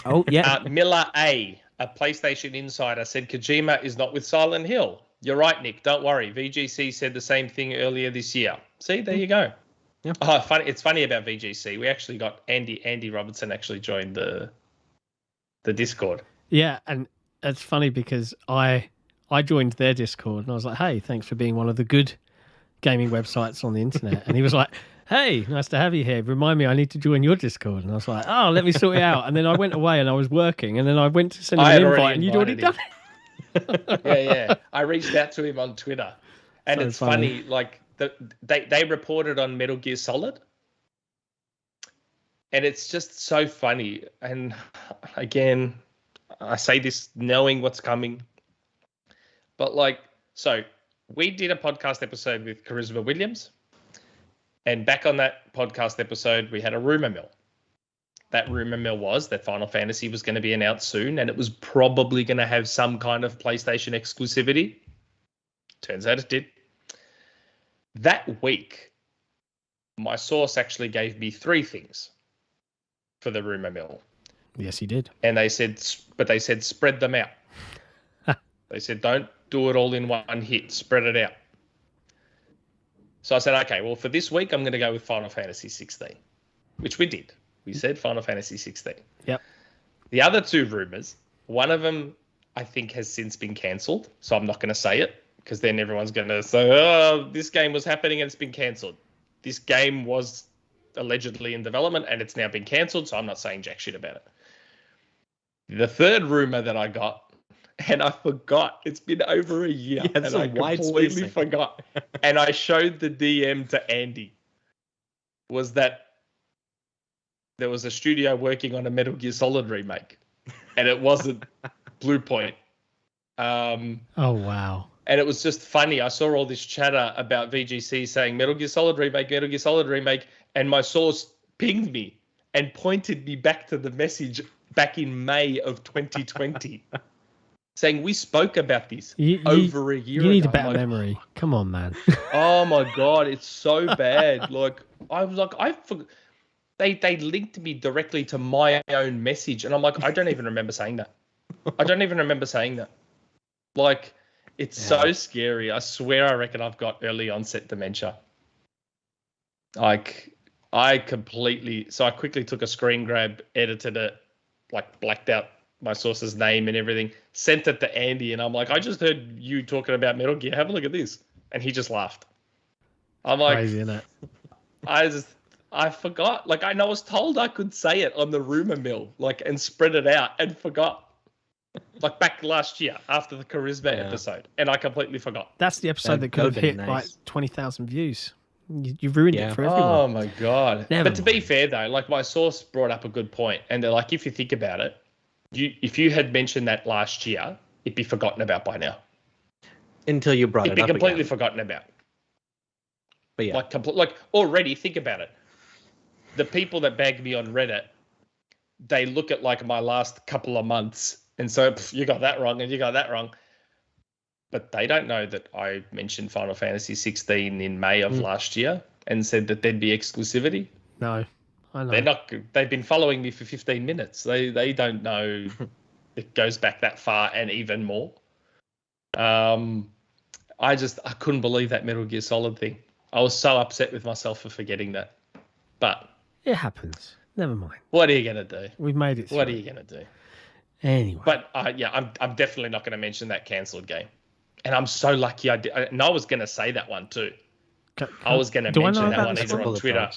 Oh, yeah. Miller A PlayStation insider, said Kojima is not with Silent Hill. You're right, Nick. Don't worry. VGC said the same thing earlier this year. See, there you go. Yeah. Oh, funny. It's funny about VGC. We actually got Andy Robertson actually joined the Discord. Yeah, and it's funny because I joined their Discord and I was like, hey, thanks for being one of the good gaming websites on the internet. And he was like, hey, nice to have you here. Remind me, I need to join your Discord. And I was like, oh, let me sort it out. And then I went away and I was working. And then I went to send him an invite and you'd already done it. Yeah. I reached out to him on Twitter. And so it's funny, like they reported on Metal Gear Solid. And it's just so funny. And again, I say this knowing what's coming. But so we did a podcast episode with Charisma Williams. And back on that podcast episode, we had a rumor mill. That rumor mill was that Final Fantasy was going to be announced soon, and it was probably going to have some kind of PlayStation exclusivity. Turns out it did. That week, my source actually gave me 3 things for the rumor mill. Yes, he did. And they said spread them out. They said don't do it all in one hit, spread it out. So I said, okay, well, for this week, I'm going to go with Final Fantasy 16, which we did. We said Final Fantasy 16. Yep. The other 2 rumors, one of them I think has since been cancelled, so I'm not going to say it because then everyone's going to say, oh, this game was happening and it's been cancelled. This game was allegedly in development and it's now been cancelled, so I'm not saying jack shit about it. The third rumor that I got, and I forgot. It's been over a year, and I completely forgot. And I showed the DM to Andy. Was that there was a studio working on a Metal Gear Solid remake, and it wasn't Blue Point. Oh wow! And it was just funny. I saw all this chatter about VGC saying Metal Gear Solid remake, and my source pinged me and pointed me back to the message back in May of 2020. Saying we spoke about this over a year ago. You need a better memory. Come on, man. Oh my God, it's so bad. I was like, I forgot. They linked me directly to my own message, and I'm like, I don't even remember saying that. It's so scary. I swear, I reckon I've got early onset dementia. I quickly took a screen grab, edited it, blacked out my source's name and everything, sent it to Andy, and I'm like, I just heard you talking about Metal Gear. Have a look at this. And he just laughed. I'm like, crazy, isn't it? I forgot. I was told I could say it on the rumor mill, and spread it out, and forgot. Back last year after the Charisma episode, and I completely forgot. That's the episode that could have hit 20,000 views. You ruined it for everyone. Oh my God. But to be fair though, my source brought up a good point, and they're like, if you think about it, if you had mentioned that last year, it'd be forgotten about by now. Until you brought it up. It'd be completely forgotten about. But yeah. Already, think about it. The people that bag me on Reddit, they look at my last couple of months and so you got that wrong and you got that wrong. But they don't know that I mentioned Final Fantasy 16 in May of last year and said that there'd be exclusivity. No. I know. They've been following me for 15 minutes. They don't know it goes back that far and even more. I couldn't believe that Metal Gear Solid thing. I was so upset with myself for forgetting that. But it happens. Never mind. What are you gonna do? We've made it through. What are you gonna do? Anyway. But I'm definitely not gonna mention that cancelled game. And I'm so lucky I did. And I was gonna say that one too. I was gonna mention that one either on Twitter.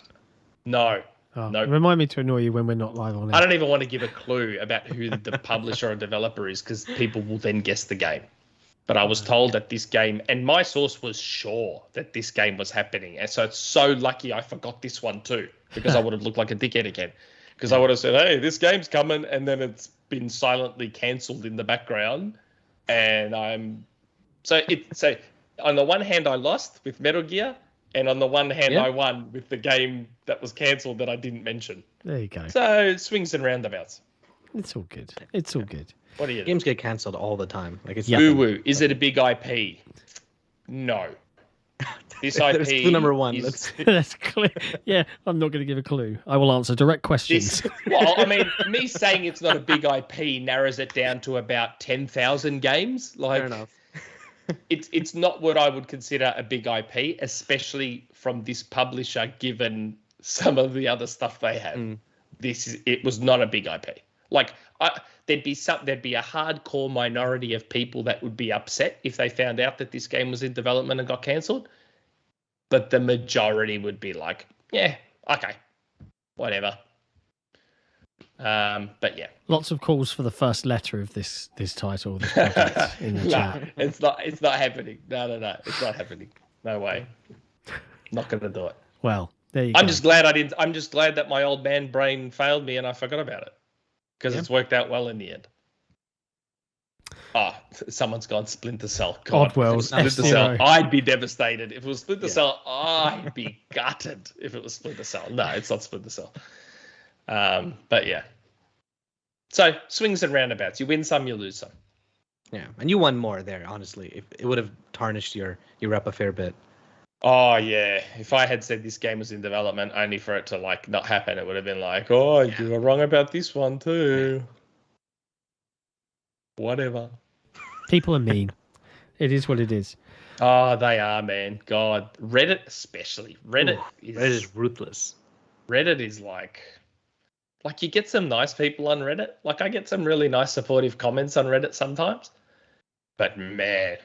No. Oh, no. Remind me to annoy you when we're not live on it. I don't even want to give a clue about who the publisher or developer is because people will then guess the game. But I was told that this game, and my source was sure that this game was happening. And so it's so lucky I forgot this one too, because I would have looked like a dickhead again. Because I would have said, hey, this game's coming, and then it's been silently cancelled in the background. And so on the one hand I lost with Metal Gear, and on the one hand I won with the game that was cancelled that I didn't mention. There you go. So swings and roundabouts. It's all good. It's all good. What do you Games get cancelled all the time. Woo-woo. Is it a big IP? No. This IP clue number one. That's clear. Yeah, I'm not going to give a clue. I will answer direct questions. Me saying it's not a big IP narrows it down to about 10,000 games. Fair enough. It's not what I would consider a big IP, especially from this publisher, given some of the other stuff they have. It was not a big IP. There'd be a hardcore minority of people that would be upset if they found out that this game was in development and got cancelled. But the majority would be like, yeah, okay, whatever. But yeah, lots of calls for the first letter of this title, this project in the chat. It's not happening. No, it's not happening. No way. Not gonna do it. Well, there you go. I'm just glad that my old man brain failed me and I forgot about it because it's worked out well in the end. Someone's gone Splinter Cell. God, Oddworld, Splinter Cell. I'd be devastated if it was Splinter Cell. I'd be gutted if it was Splinter Cell. No, it's not Splinter Cell. But yeah. So swings and roundabouts. You win some, you lose some. Yeah, and you won more there. Honestly, if it would have tarnished your rep a fair bit. Oh yeah, if I had said this game was in development only for it to like not happen, it would have been like, oh, you were wrong about this one too. Whatever. People are mean. It is what it is. Oh, they are, man. God, Reddit especially. Reddit is ruthless. Reddit is like you get some nice people on Reddit. Like I get some really nice supportive comments on Reddit sometimes, but man,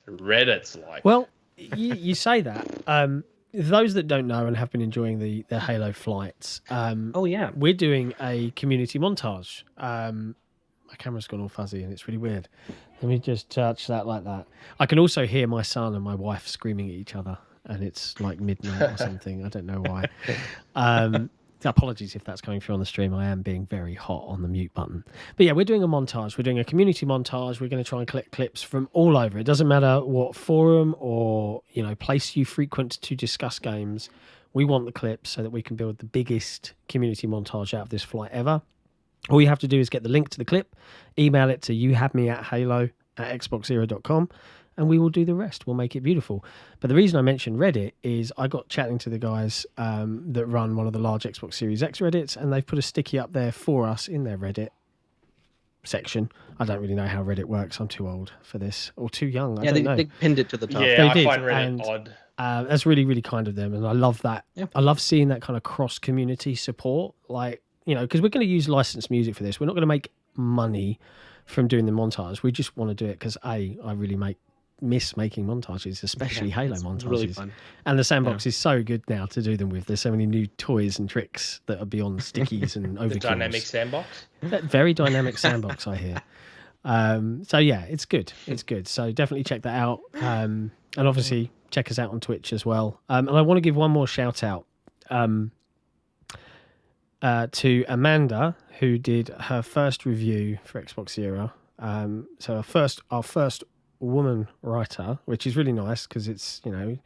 Reddit's like. Well, you say that. Those that don't know and have been enjoying the Halo flights. We're doing a community montage. My camera's gone all fuzzy and it's really weird. Let me just touch that like that. I can also hear my son and my wife screaming at each other, and it's like midnight or something. I don't know why. Apologies if that's coming through on the stream. I am being very hot on the mute button. But yeah, we're doing a montage. We're doing a community montage. We're going to try and collect clips from all over. It doesn't matter what forum or place you frequent to discuss games. We want the clips so that we can build the biggest community montage out of this flight ever. All you have to do is get the link to the clip, email it to youhaveme@halo@xboxera.com, and we will do the rest. We'll make it beautiful. But the reason I mentioned Reddit is I got chatting to the guys that run one of the large Xbox Series X Reddits, and they've put a sticky up there for us in their Reddit section. I don't really know how Reddit works. I'm too old for this, or too young. I don't know. They pinned it to the top. Yeah, they I find Reddit odd. That's really, really kind of them, and I love that. Yeah. I love seeing that kind of cross-community support, because we're going to use licensed music for this. We're not going to make money from doing the montage. We just want to do it because I really miss making montages, especially Halo montages. It's really fun. And the sandbox is so good now to do them with. There's so many new toys and tricks that are beyond stickies and overkills. The dynamic sandbox? Very dynamic sandbox, I hear. So yeah, it's good. It's good. So definitely check that out. And obviously check us out on Twitch as well. And I want to give one more shout out. To Amanda, who did her first review for XboxEra. So our first woman writer, which is really nice because it's a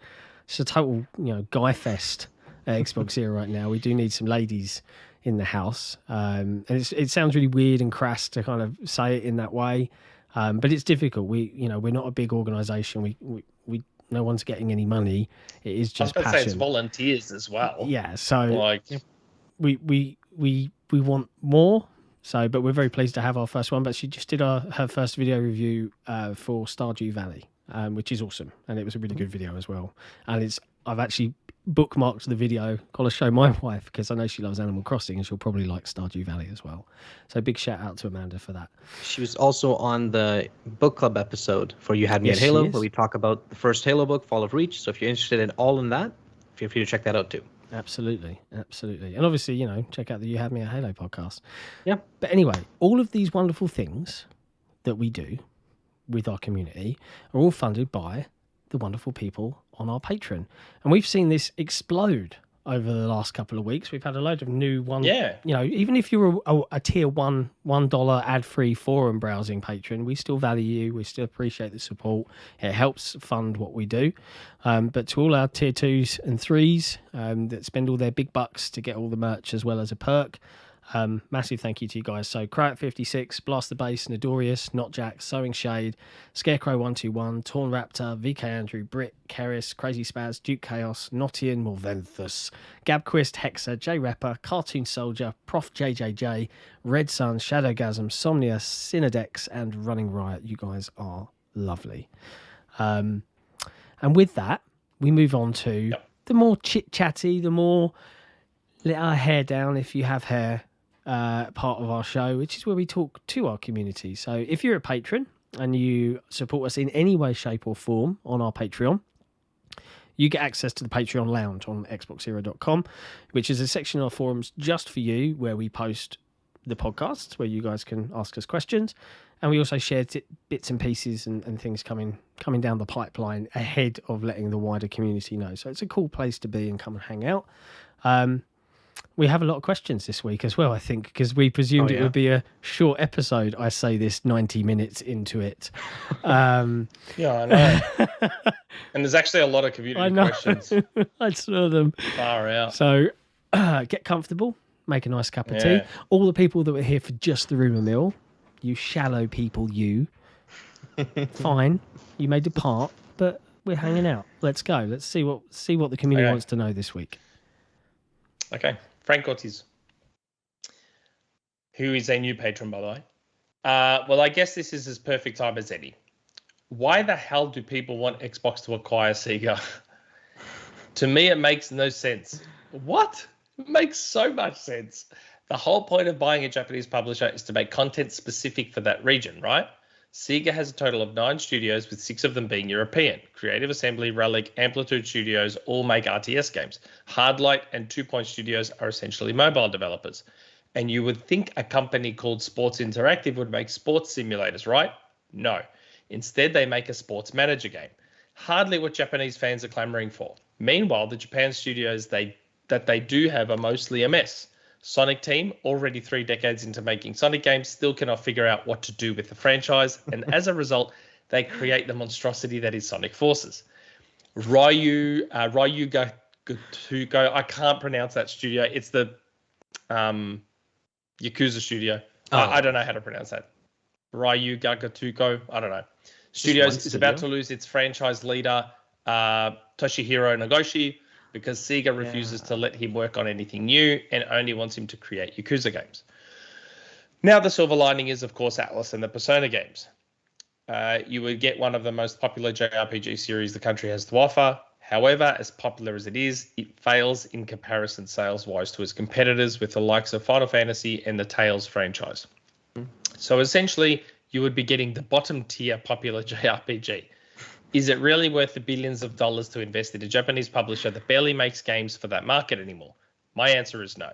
total guy fest at XboxEra right now. We do need some ladies in the house, and it sounds really weird and crass to kind of say it in that way, but it's difficult. We're not a big organisation. We no one's getting any money. It is just passion. I was going to say it's volunteers as well. Yeah, so we want more. So, but we're very pleased to have our first one. But she just did her first video review for Stardew Valley, which is awesome, and it was a really good video as well. And I've actually bookmarked the video. Got to show my wife because I know she loves Animal Crossing, and she'll probably like Stardew Valley as well. So, big shout out to Amanda for that. She was also on the book club episode for You Had Me at Halo, where we talk about the first Halo book, Fall of Reach. So, if you're interested in all in that, feel free to check that out too. Absolutely. And obviously, check out the You Had Me at Halo podcast. Yeah. But anyway, all of these wonderful things that we do with our community are all funded by the wonderful people on our Patreon. And we've seen this explode over the last couple of weeks. We've had a load of new ones. Yeah. Even if you're a tier $1 ad-free forum browsing patron, we still value you. We still appreciate the support. It helps fund what we do. But to all our tier 2s and 3s that spend all their big bucks to get all the merch as well as a perk, massive thank you to you guys. So Crowt56, Blast the Bass, Nodorius, Not Jack, Sowing Shade, Scarecrow121, Torn Raptor, VK Andrew, BRiT, Cerys, Crazy Spaz, Duke Chaos, Nottian, Morventhus, Gabquist, Hexer, J Rapper, Cartoon Soldier, Prof JJJ, Red Sun, Shadowgasm, Somnia, Cinedex, and Running Riot. You guys are lovely. And with that, we move on to the more chit-chatty, the more let our hair down if you have hair part of our show, which is where we talk to our community. So if you're a patron and you support us in any way, shape or form on our Patreon, you get access to the Patreon Lounge on XboxEra.com, which is a section of our forums just for you, where we post the podcasts, where you guys can ask us questions. And we also share bits and pieces and things coming down the pipeline ahead of letting the wider community know. So it's a cool place to be and come and hang out. We have a lot of questions this week as well, I think, because we presumed it would be a short episode. I say this 90 minutes into it. Yeah, I know. And there's actually a lot of community questions. I saw them. Far out. So get comfortable, make a nice cup of tea. All the people that were here for just the Rumour Mill, you shallow people, fine, you may depart, but we're hanging out. Let's go. Let's see what the community wants to know this week. Okay, Frank Ortiz, who is a new patron, by the way. Well, I guess this is as perfect time as any. Why the hell do people want Xbox to acquire Sega? To me, it makes no sense. What? It makes so much sense. The whole point of buying a Japanese publisher is to make content specific for that region, right? Sega has a total of 9 studios, with 6 of them being European. Creative Assembly, Relic, Amplitude Studios all make RTS games. Hardlight and 2 Point Studios are essentially mobile developers. And you would think a company called Sports Interactive would make sports simulators, right? No. Instead, they make a sports manager game. Hardly what Japanese fans are clamoring for. Meanwhile, the Japan studios that they do have are mostly a mess. Sonic team, already 3 decades into making Sonic games, still cannot figure out what to do with the franchise, and as a result, they create the monstrosity that is Sonic Forces. Ryuga Gatuko, I can't pronounce that studio. It's the Yakuza studio. I don't know how to pronounce that. Ryuga Gatuko, I don't know. Studios is about to lose its franchise leader, Toshihiro Nagoshi, because Sega refuses to let him work on anything new and only wants him to create Yakuza games. Now, the silver lining is, of course, Atlas and the Persona games. You would get one of the most popular JRPG series the country has to offer. However, as popular as it is, it fails in comparison sales-wise to its competitors with the likes of Final Fantasy and the Tales franchise. So essentially, you would be getting the bottom-tier popular JRPG. Is it really worth the billions of dollars to invest in a Japanese publisher that barely makes games for that market anymore? My answer is no.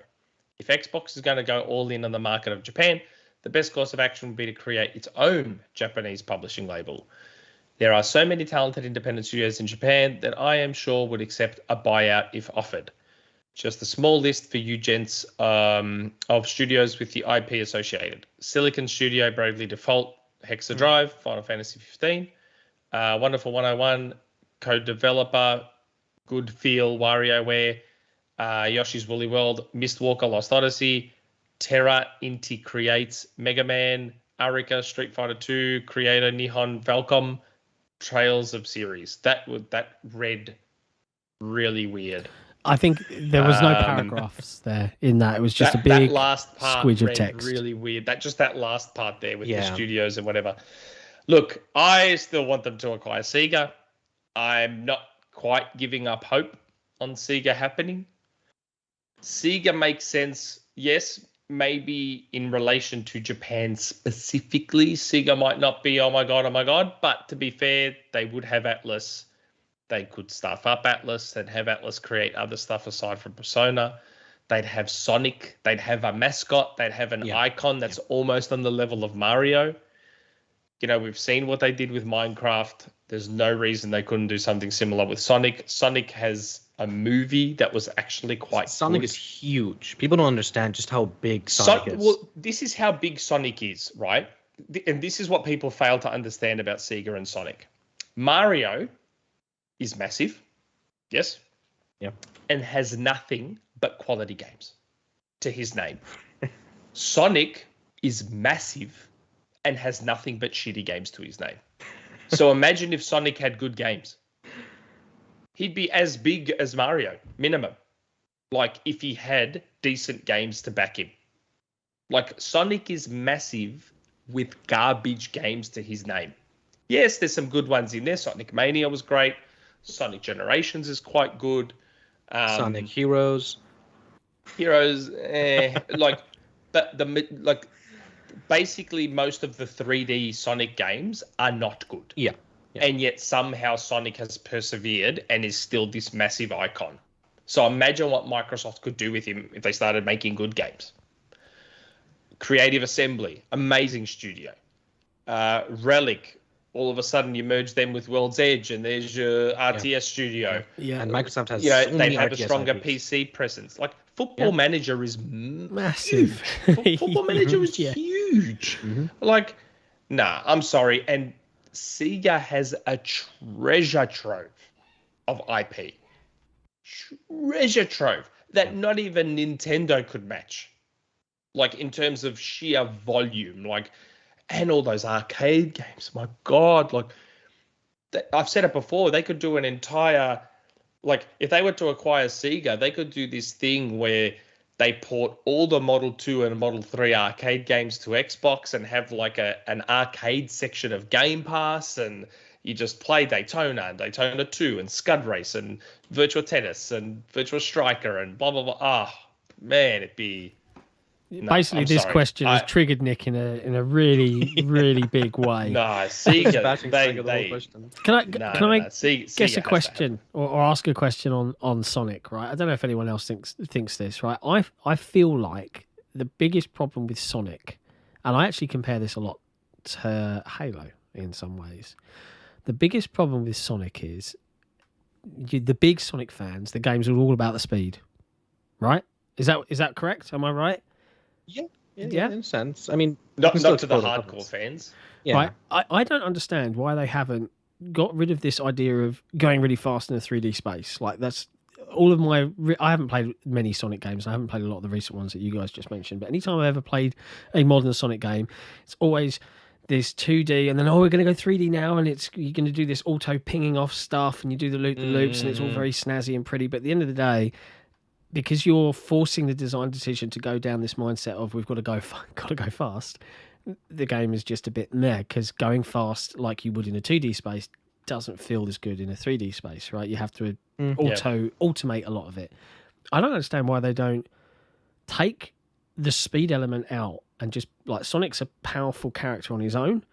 If Xbox is going to go all in on the market of Japan, the best course of action would be to create its own Japanese publishing label. There are so many talented independent studios in Japan that I am sure would accept a buyout if offered. Just a small list for you gents of studios with the IP associated. Silicon Studio, Bravely Default, Hexa Drive, Final Fantasy 15. Wonderful 101, Code Developer, Good Feel, WarioWare, Yoshi's Woolly World, Mistwalker, Lost Odyssey, Terra Inti Creates, Mega Man, Arika, Street Fighter 2, Creator, Nihon, Falcom, Trails of Cerys. That read really weird. I think there was no paragraphs there in that. It was just a big that last part squidge of text. Really weird. That last part there with the studios and whatever. Look, I still want them to acquire Sega. I'm not quite giving up hope on Sega happening. Sega makes sense, yes, maybe in relation to Japan specifically. Sega might not be, oh my God. But to be fair, they would have Atlas. They could staff up Atlas and have Atlas create other stuff aside from Persona. They'd have Sonic. They'd have a mascot. They'd have an icon that's almost on the level of Mario. You know, we've seen what they did with Minecraft. There's no reason they couldn't do something similar with Sonic. Sonic has a movie that was actually quite Sonic good. is huge. People don't understand just how big Sonic is. Well, this is how big Sonic is, right? And this is what people fail to understand about Sega and Sonic. Mario is massive, yes? Yep. And has nothing but quality games to his name. Sonic is massive and has nothing but shitty games to his name. So imagine if Sonic had good games. He'd be as big as Mario, minimum. Like, if he had decent games to back him. Like, Sonic is massive with garbage games to his name. Yes, there's some good ones in there. Sonic Mania was great. Sonic Generations is quite good. Sonic Heroes. Basically most of the 3D Sonic games are not good. Yeah. and yet somehow Sonic has persevered and is still this massive icon. So imagine what Microsoft could do with him if they started making good games. Creative Assembly, amazing studio. Relic, all of a sudden you merge them with World's Edge, and there's your RTS studio. Yeah, and Microsoft has they have a stronger PC presence. Like Football Manager is massive. Football Manager is huge. Like, nah, I'm sorry. And Sega has a treasure trove of IP. Treasure trove that not even Nintendo could match. Like in terms of sheer volume, and all those arcade games. My God, I've said it before. They could do an entire, if they were to acquire Sega, they could do this thing where they port all the Model 2 and Model 3 arcade games to Xbox and have an arcade section of Game Pass, and you just play Daytona and Daytona 2 and Scud Race and Virtua Tennis and Virtua Striker and blah, blah, blah. Ah, man, it'd be... Basically, this question has triggered Nick in a really, really big way. No, Sega. Can I guess a question or ask a question on Sonic? Right, I don't know if anyone else thinks this. Right, I feel like the biggest problem with Sonic, and I actually compare this a lot to Halo in some ways. The biggest problem with Sonic is the big Sonic fans. The games are all about the speed, right? Is that correct? Am I right? Yeah, in a sense. I mean, not to the hardcore fans. Yeah. Right? I don't understand why they haven't got rid of this idea of going really fast in a 3D space. That's all of my... I haven't played many Sonic games. I haven't played a lot of the recent ones that you guys just mentioned. But anytime I've ever played a modern Sonic game, it's always this 2D, and then, we're going to go 3D now, and you're going to do this auto pinging off stuff, and you do the loops, and it's all very snazzy and pretty. But at the end of the day... because you're forcing the design decision to go down this mindset of we've got to go fast, the game is just a bit meh, because going fast like you would in a 2D space doesn't feel as good in a 3D space, right? You have to automate a lot of it. I don't understand why they don't take the speed element out and just, Sonic's a powerful character on his own,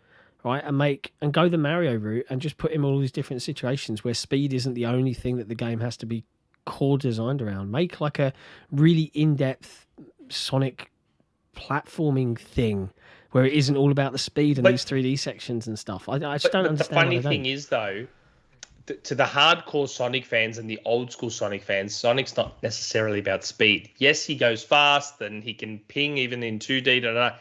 right? And go the Mario route and just put him in all these different situations where speed isn't the only thing that the game has to be core designed around. Make a really in-depth Sonic platforming thing where it isn't all about the speed and these 3D sections and stuff. I just don't understand. The funny thing is, though, to the hardcore Sonic fans and the old school Sonic fans, Sonic's not necessarily about speed. Yes, he goes fast and he can ping even in 2D,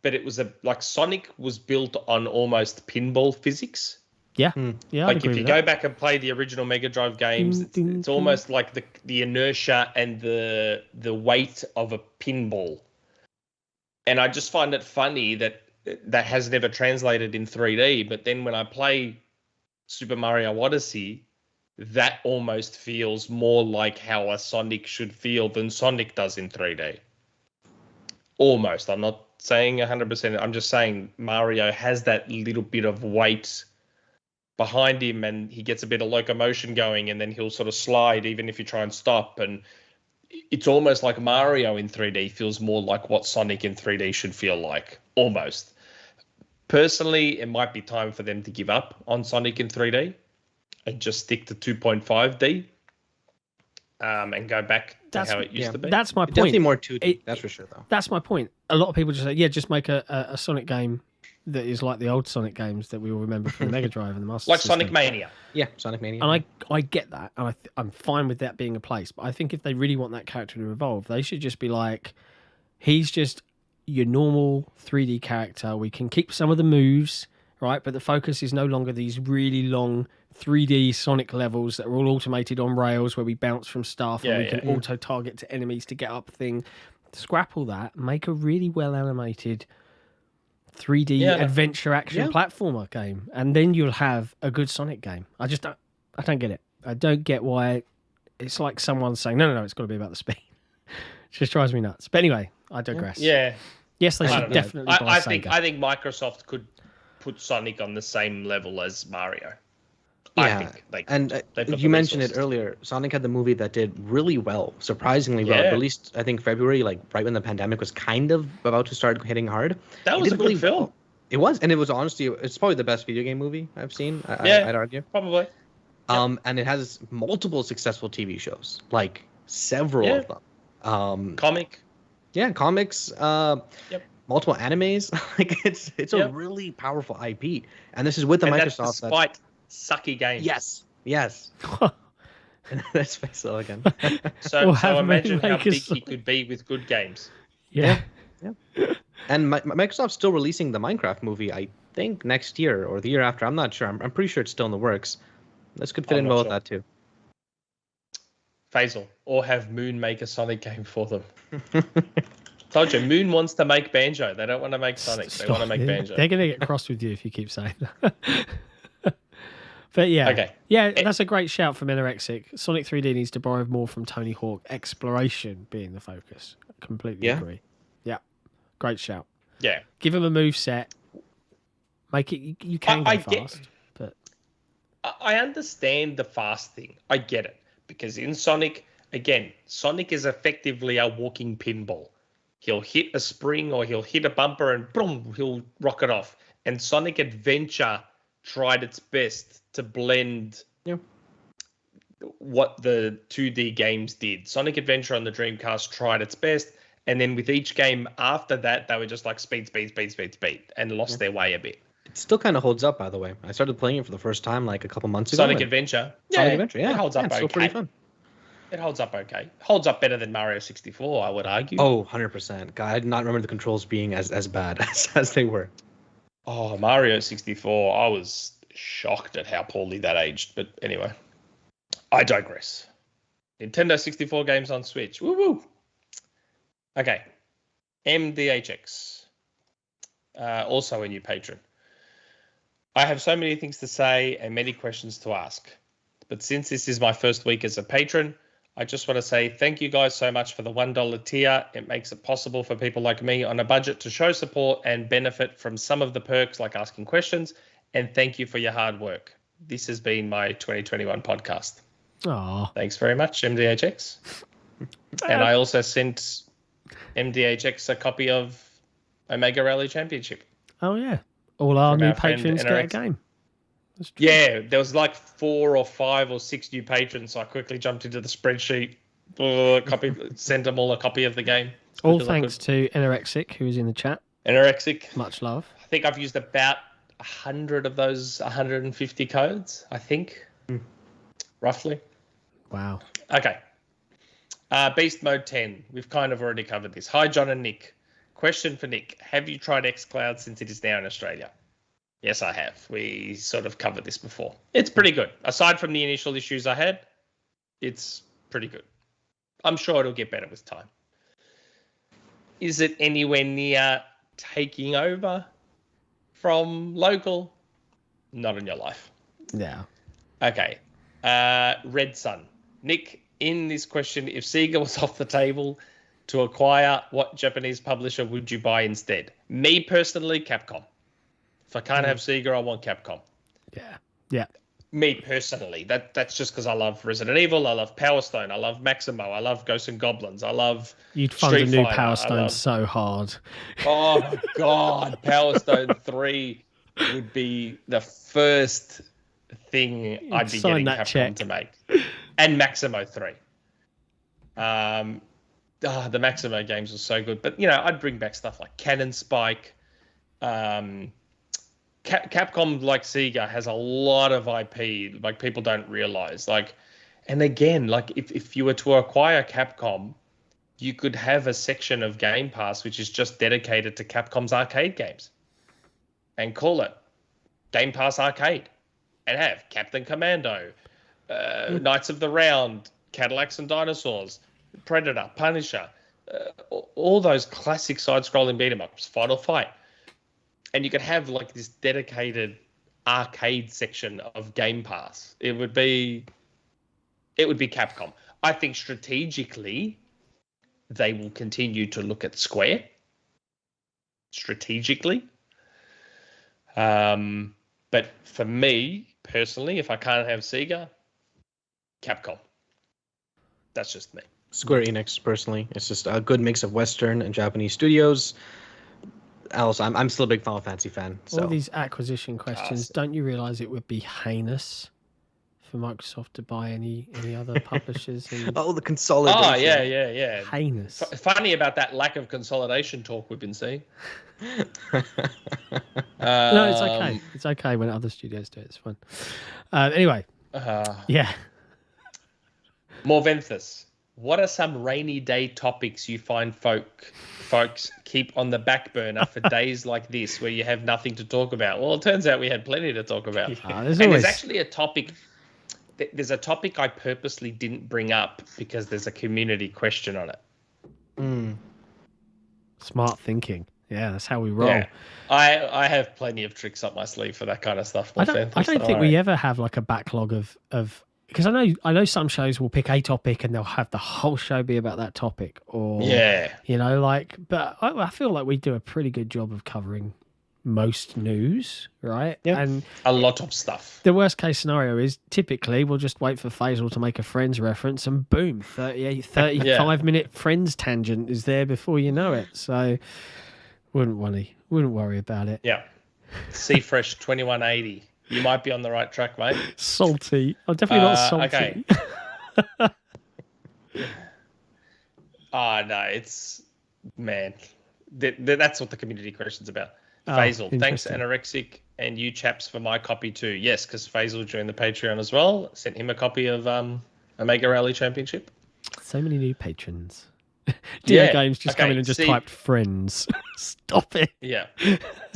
but it was Sonic was built on almost pinball physics. Yeah, yeah. If you go back and play the original Mega Drive games, it's almost like the inertia and the weight of a pinball. And I just find it funny that has never translated in 3D. But then when I play Super Mario Odyssey, that almost feels more like how a Sonic should feel than Sonic does in 3D. Almost. I'm not saying 100%. I'm just saying Mario has that little bit of weight behind him, and he gets a bit of locomotion going, and then he'll sort of slide even if you try and stop. And it's almost like Mario in 3D feels more like what Sonic in 3D should feel like, almost. Personally, it might be time for them to give up on Sonic in 3D and just stick to 2.5D and go back to how it used to be. That's my point. Definitely more 2D, that's for sure, though. That's my point. A lot of people just say, just make a Sonic game that is like the old Sonic games that we all remember from the Mega Drive and the Master System. Sonic Mania. Yeah, Sonic Mania. And I get that, and I'm fine with that being a place. But I think if they really want that character to evolve, they should just be he's just your normal 3D character. We can keep some of the moves, right? But the focus is no longer these really long 3D Sonic levels that are all automated on rails where we bounce from stuff and we can auto-target to enemies to get up thing. Scrap all that, make a really well-animated 3D adventure action platformer game, and then you'll have a good Sonic game. I don't get it. I don't get why it's like someone saying no, it's got to be about the speed. It just drives me nuts. But anyway, I digress. Yeah. Yes, they should definitely buy Sega. I think Microsoft could put Sonic on the same level as Mario. Yeah, you mentioned it earlier. Sonic had the movie that did really well, surprisingly well. Released, I think, February, right when the pandemic was kind of about to start hitting hard. That was a good film. It was, and it was honestly, it's probably the best video game movie I've seen. I'd argue. Probably. Yep. And it has multiple successful TV shows, like several of them. Comic. Yeah, comics. Multiple animes. Like it's a really powerful IP, and this is with the Microsoft. Despite sucky games. Yes. And let's face it again. So imagine how big he could be with good games. Yeah. And Microsoft's still releasing the Minecraft movie, I think, next year or the year after. I'm not sure. I'm pretty sure it's still in the works. This could fit in well with that too. Faisal, or have Moon make a Sonic game for them. Told you, Moon wants to make Banjo. They don't want to make Sonic. They want to make Banjo. They're going to get cross with you if you keep saying that. But yeah. Okay. Yeah, that's a great shout from NRXic. Sonic 3D needs to borrow more from Tony Hawk. Exploration being the focus. Completely agree. Yeah. Great shout. Yeah. Give him a move set. Make it. You can go fast. But I understand the fast thing. I get it. Because in Sonic, again, Sonic is effectively a walking pinball. He'll hit a spring or he'll hit a bumper and boom, he'll rocket off. And Sonic Adventure tried its best to blend what the 2D games did. Sonic Adventure on the Dreamcast tried its best. And then with each game after that, they were just like speed, and lost their way a bit. It still kind of holds up, by the way. I started playing it for the first time like a couple months ago. Sonic Adventure. Sonic Adventure, It holds up it's okay. still pretty fun. It holds up okay. Holds up better than Mario 64, I would argue. Oh, 100%. God, I did not remember the controls being as bad as they were. Oh, Mario 64, I was shocked at how poorly that aged. But anyway, I digress. Nintendo 64 games on Switch. Woo woo. Okay. MDHX. Also a new patron. I have so many things to say and many questions to ask. But since this is my first week as a patron, I just want to say thank you guys so much for the $1 tier. It makes it possible for people like me on a budget to show support and benefit from some of the perks like asking questions. And thank you for your hard work. This has been my 2021 podcast. Aww. Thanks very much, MDHX. And I also sent MDHX a copy of Omega Rally Championship. Oh, yeah. All our new patrons get a game. Yeah, there was like 4 or 5 or 6 new patrons, so I quickly jumped into the spreadsheet, sent them all a copy of the game. All thanks to NRXic, who is in the chat. NRXic. Much love. I think I've used about 100 of those 150 codes, I think, roughly. Wow. Okay. Beast Mode 10. We've kind of already covered this. Hi, John and Nick. Question for Nick. Have you tried xCloud since it is now in Australia? Yes, I have. We sort of covered this before. It's pretty good. Aside from the initial issues I had, it's pretty good. I'm sure it'll get better with time. Is it anywhere near taking over from local? Not in your life. Yeah. Okay. Red Sun. Nick, in this question, if Sega was off the table to acquire, what Japanese publisher would you buy instead? Me personally, Capcom. If I can't have Sega, I want Capcom. Yeah. Me personally. That's just because I love Resident Evil, I love Power Stone, I love Maximo, I love Ghosts and Goblins, I love You'd fund a new Power Stone so hard. Oh my God. Power Stone 3 would be the first thing I'd be getting Capcom to make. And Maximo 3. The Maximo games are so good. But, I'd bring back stuff like Cannon Spike. Capcom, like Sega, has a lot of IP, like people don't realize. And again, if you were to acquire Capcom, you could have a section of Game Pass which is just dedicated to Capcom's arcade games, and call it Game Pass Arcade, and have Captain Commando, Knights of the Round, Cadillacs and Dinosaurs, Predator, Punisher, all those classic side-scrolling beat-em-ups, Final Fight. And you could have this dedicated arcade section of Game Pass. It would be Capcom. I think strategically, they will continue to look at Square. Strategically. But for me, personally, if I can't have Sega, Capcom. That's just me. Square Enix, personally. It's just a good mix of Western and Japanese studios. else, I'm still a big Final Fantasy fan. So. All these acquisition questions, don't you realise it would be heinous for Microsoft to buy any other publishers? And... Oh, the consolidation. Oh, yeah. Heinous. Funny about that lack of consolidation talk we've been seeing. No, it's okay. It's okay when other studios do it. It's fun. Anyway. Yeah. Morventhus, what are some rainy day topics you find folks keep on the back burner for days like this where you have nothing to talk about? Well, it turns out we had plenty to talk about. There's actually a topic. There's a topic I purposely didn't bring up because there's a community question on it. Smart thinking. Yeah, that's how we roll. Yeah. I have plenty of tricks up my sleeve for that kind of stuff. I don't think we ever have like a backlog of because I know some shows will pick a topic and they'll have the whole show be about that topic, or but I feel like we do a pretty good job of covering most news, right? Yeah. And a lot of stuff. The worst case scenario is typically we'll just wait for Faisal to make a Friends reference and boom, 35-minute Friends tangent is there before you know it. So wouldn't worry about it. Yeah. Seafresh 2180. You might be on the right track, mate. Salty. I'm definitely not salty. Okay. No, it's that's what the community question's about. Faisal, thanks Anorexic and you chaps for my copy too. Yes, because Faisal joined the Patreon as well. Sent him a copy of Omega Rally Championship. So many new patrons. DeoGame's just come in and just typed friends. Stop it. Yeah.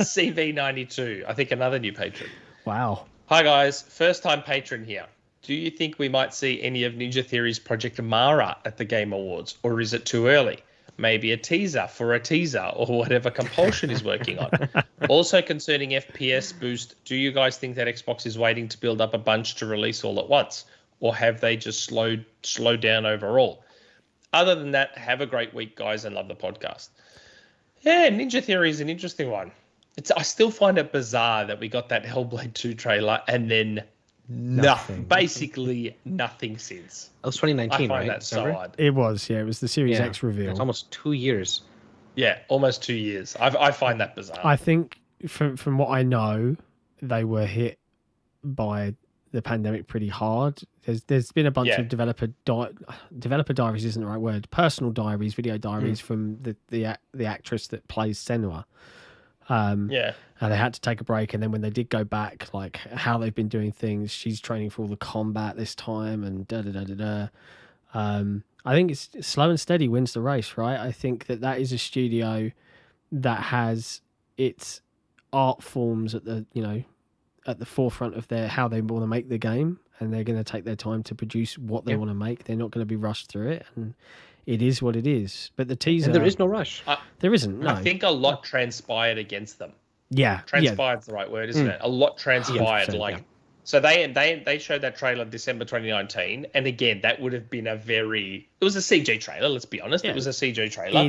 CV92, I think another new patron. Wow. Hi guys, first time patron here. Do you think we might see any of Ninja Theory's Project Mara at the Game Awards, or is it too early? Maybe a teaser for a teaser or whatever Compulsion is working on. Also concerning FPS Boost, do you guys think that Xbox is waiting to build up a bunch to release all at once, or have they just slowed down overall? Other than that, have a great week, guys, and love the podcast. Yeah, Ninja Theory is an interesting one. I still find it bizarre that we got that Hellblade 2 trailer and then basically nothing since. That was 2019, I right? find that so odd. It was, yeah. It was the Series X reveal. It's almost 2 years. Yeah, almost 2 years. I find that bizarre. I think from what I know, they were hit by the pandemic pretty hard. There's been a bunch of developer diaries isn't the right word. Personal diaries, video diaries from the actress that plays Senua. And they had to take a break, and then when they did go back, like how they've been doing things, she's training for all the combat this time, and I think it's slow and steady wins the race, right? I think that is a studio that has its art forms at the forefront of how they want to make the game, and they're going to take their time to produce what they want to make. They're not going to be rushed through it, and it is what it is. But the teaser... And there is no rush. There isn't, no. I think a lot transpired against them. Yeah. Transpired's the right word, isn't it? A lot transpired. So they showed that trailer December 2019, and again, that would have been it was a CG trailer, let's be honest. It was a CG trailer.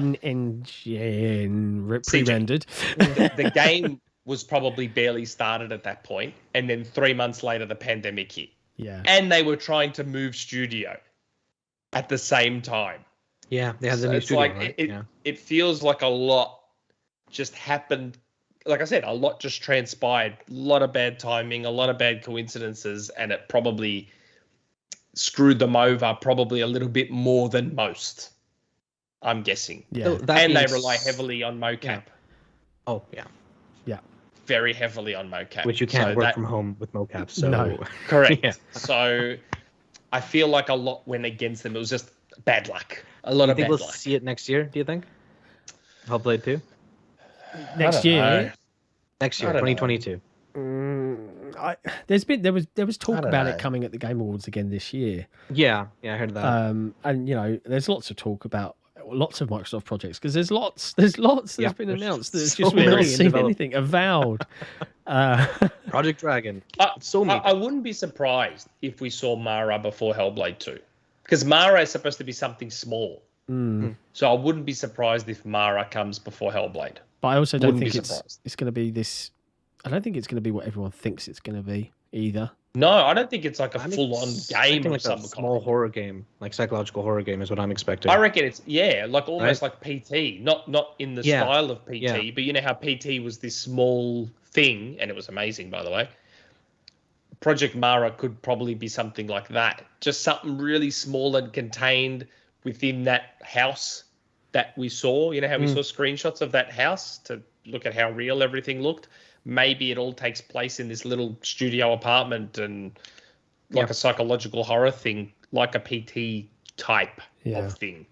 Pre-rendered. The game was probably barely started at that point, and then 3 months later, the pandemic hit. Yeah. And they were trying to move studio at the same time. Yeah, they had the new studio, right? It feels like a lot just happened. Like I said, a lot just transpired. A lot of bad timing, a lot of bad coincidences, and it probably screwed them over probably a little bit more than most, I'm guessing. Yeah. And they rely heavily on mocap. Yeah. Oh, yeah. Yeah. Very heavily on mocap. Which you can't work from home with mocap. So. No. Correct. Yeah. So I feel like a lot went against them. It was just bad luck. A lot of bad luck. We'll see it next year, do you think? Hellblade 2? Next year? Next year, 2022. There was talk about it coming at the Game Awards again this year. Yeah, I heard that. And there's lots of talk about lots of Microsoft projects because there's lots that's been announced that's just we've not seen anything. Avowed. Project Dragon. I wouldn't be surprised if we saw Mara before Hellblade 2, because Mara is supposed to be something small. So I wouldn't be surprised if Mara comes before Hellblade. But I also don't think it's going to be this. I don't think it's going to be what everyone thinks it's going to be either. No, I don't think it's like a I'm full-on expecting game of like some a small kind. horror game, like psychological horror game, is what I'm expecting. I reckon it's like almost like PT, not in the style of PT, but you know how PT was this small thing, and it was amazing, by the way. Project Mara could probably be something like that, just something really small and contained within that house that we saw. You know how we saw screenshots of that house to look at how real everything looked. Maybe it all takes place in this little studio apartment and like a psychological horror thing, like a PT type of thing.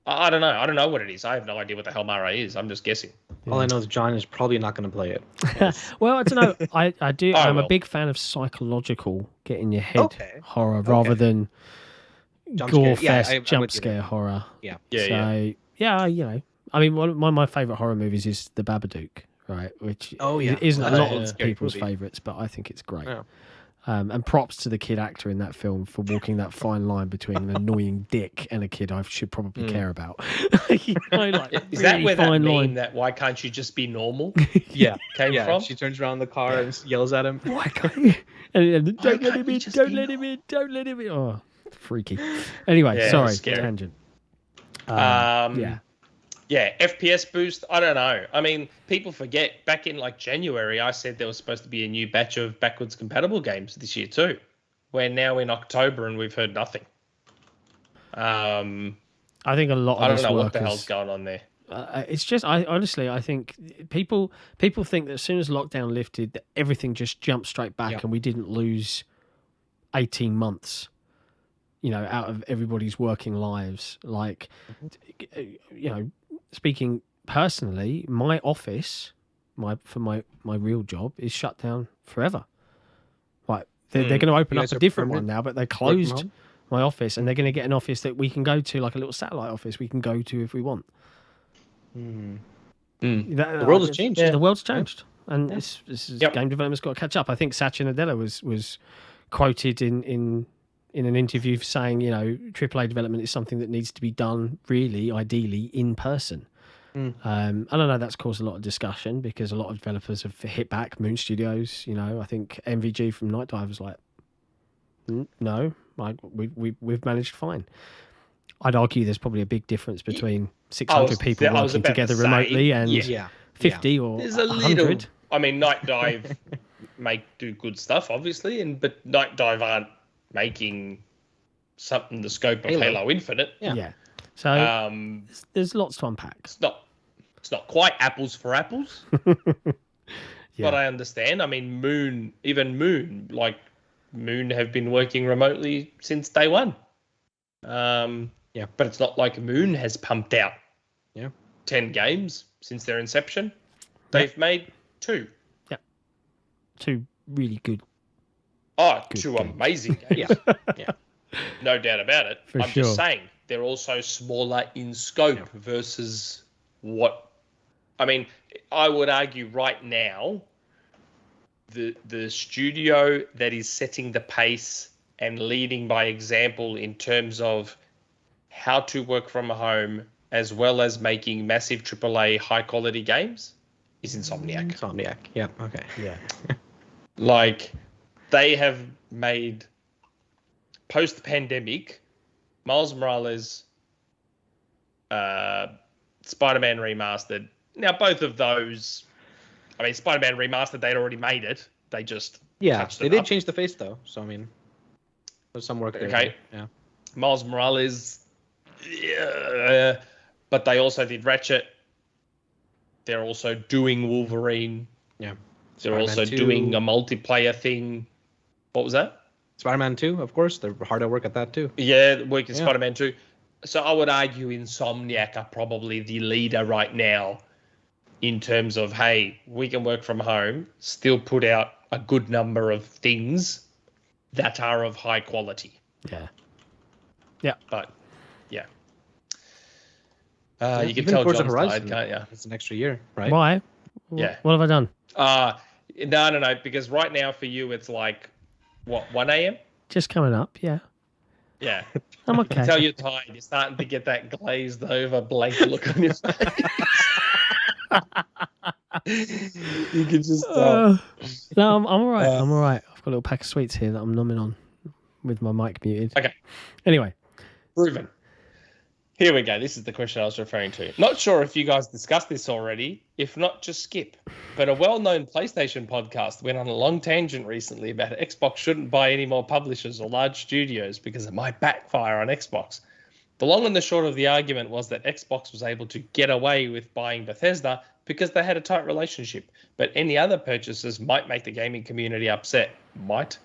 I don't know. I don't know what it is. I have no idea what the hell Mara is. I'm just guessing. All I know is John is probably not going to play it. Well, I don't know. I do. I'm a big fan of psychological, get in your head horror rather than gore fest jump scare horror. Yeah. So you know, I mean, one of my favorite horror movies is The Babadook, right? Which isn't a lot of people's favorites, but I think it's great. Yeah. And props to the kid actor in that film for walking that fine line between an annoying dick and a kid I should probably care about. You know, like, is that where that meme that why can't you just be normal? came from? She turns around the car and yells at him. Why can't you? And don't let him in, don't let him in, don't let him in. Oh, freaky. Anyway, sorry, tangent. Yeah, FPS Boost, I don't know. I mean, people forget, back in like January, I said there was supposed to be a new batch of backwards compatible games this year too. We're now in October and we've heard nothing. I think a lot of I don't know what the hell's going on there. It's just, I think people think that as soon as lockdown lifted, that everything just jumped straight back and we didn't lose 18 months, you know, out of everybody's working lives. Like, you know, speaking personally, my office, for my real job, is shut down forever. Like they're going to open up a different one now, but they closed my office, and they're going to get an office that we can go to, like a little satellite office we can go to if we want. The world has changed. The world's changed, and this is game development's got to catch up. I think Satya Nadella was quoted in an interview saying, you know, AAA development is something that needs to be done really, ideally, in person. I don't know, that's caused a lot of discussion because a lot of developers have hit back. Moon Studios, you know, I think MVG from Night Dive was like, no, like we've managed fine. I'd argue there's probably a big difference between 600 people working together remotely and 50 or 100. I mean, Night Dive do good stuff, obviously, but Night Dive aren't making something the scope of Halo Infinite. Yeah. So there's lots to unpack. It's not quite apples for apples. But I understand. I mean, Moon have been working remotely since day one. But it's not like Moon has pumped out 10 games since their inception. They've made 2. Yeah. 2 really good. Two amazing games. No doubt about it. I'm just saying they're also smaller in scope versus what. I mean, I would argue right now, the studio that is setting the pace and leading by example in terms of how to work from home as well as making massive AAA high quality games is Insomniac. Yeah. Okay. Yeah. Like, they have made post-pandemic Miles Morales, Spider-Man Remastered. Now, both of those, I mean, Spider-Man Remastered, they'd already made it. They just touched it up. They did change the face, though. So, I mean, there's some work there. Okay. Yeah. Miles Morales, but they also did Ratchet. They're also doing Wolverine. Yeah. They're also doing a multiplayer thing. What was that? Spider-Man 2, of course. They're hard at work at that, too. Yeah, working Spider-Man 2. So I would argue Insomniac are probably the leader right now in terms of, hey, we can work from home, still put out a good number of things that are of high quality. Yeah. But, yeah. You can tell John's tired, can't you? It's an extra year, right? Why? Yeah. What have I done? No, because right now for you it's like, what, 1 a.m.? Just coming up, yeah. Yeah. I'm okay. I can tell you're tired. You're starting to get that glazed over blank look on your face. You can just... No, I'm all right. I'm all right. I've got a little pack of sweets here that I'm nomming on with my mic muted. Okay. Anyway. Proven. Here we go. This is the question I was referring to. Not sure if you guys discussed this already. If not, just skip. But a well-known PlayStation podcast went on a long tangent recently about Xbox shouldn't buy any more publishers or large studios because it might backfire on Xbox. The long and the short of the argument was that Xbox was able to get away with buying Bethesda because they had a tight relationship. But any other purchases might make the gaming community upset. Might.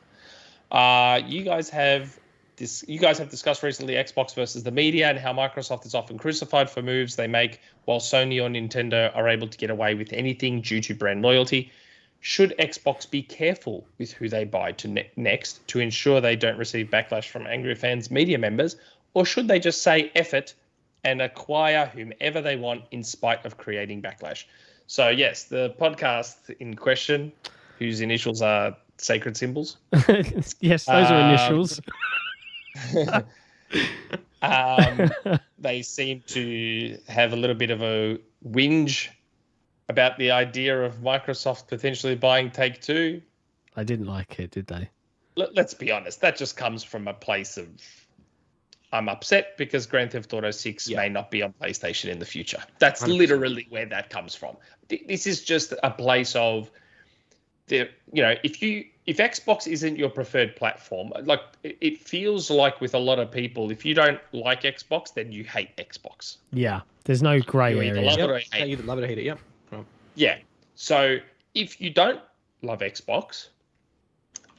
You guys have discussed recently Xbox versus the media and how Microsoft is often crucified for moves they make, while Sony or Nintendo are able to get away with anything due to brand loyalty. Should Xbox be careful with who they buy next to ensure they don't receive backlash from angry fans, media members, or should they just say F it and acquire whomever they want in spite of creating backlash? So yes, the podcast in question, whose initials are sacred symbols. Yes, those are initials. They seem to have a little bit of a whinge about the idea of Microsoft potentially buying Take-Two. They didn't like it, did they? Let's be honest. That just comes from a place of I'm upset because Grand Theft Auto 6 may not be on PlayStation in the future. That's 100%. Literally where that comes from. This is just a place of if Xbox isn't your preferred platform, like it feels like with a lot of people, if you don't like Xbox, then you hate Xbox. Yeah, there's no grey area. You either love it or hate it. Yeah. So if you don't love Xbox,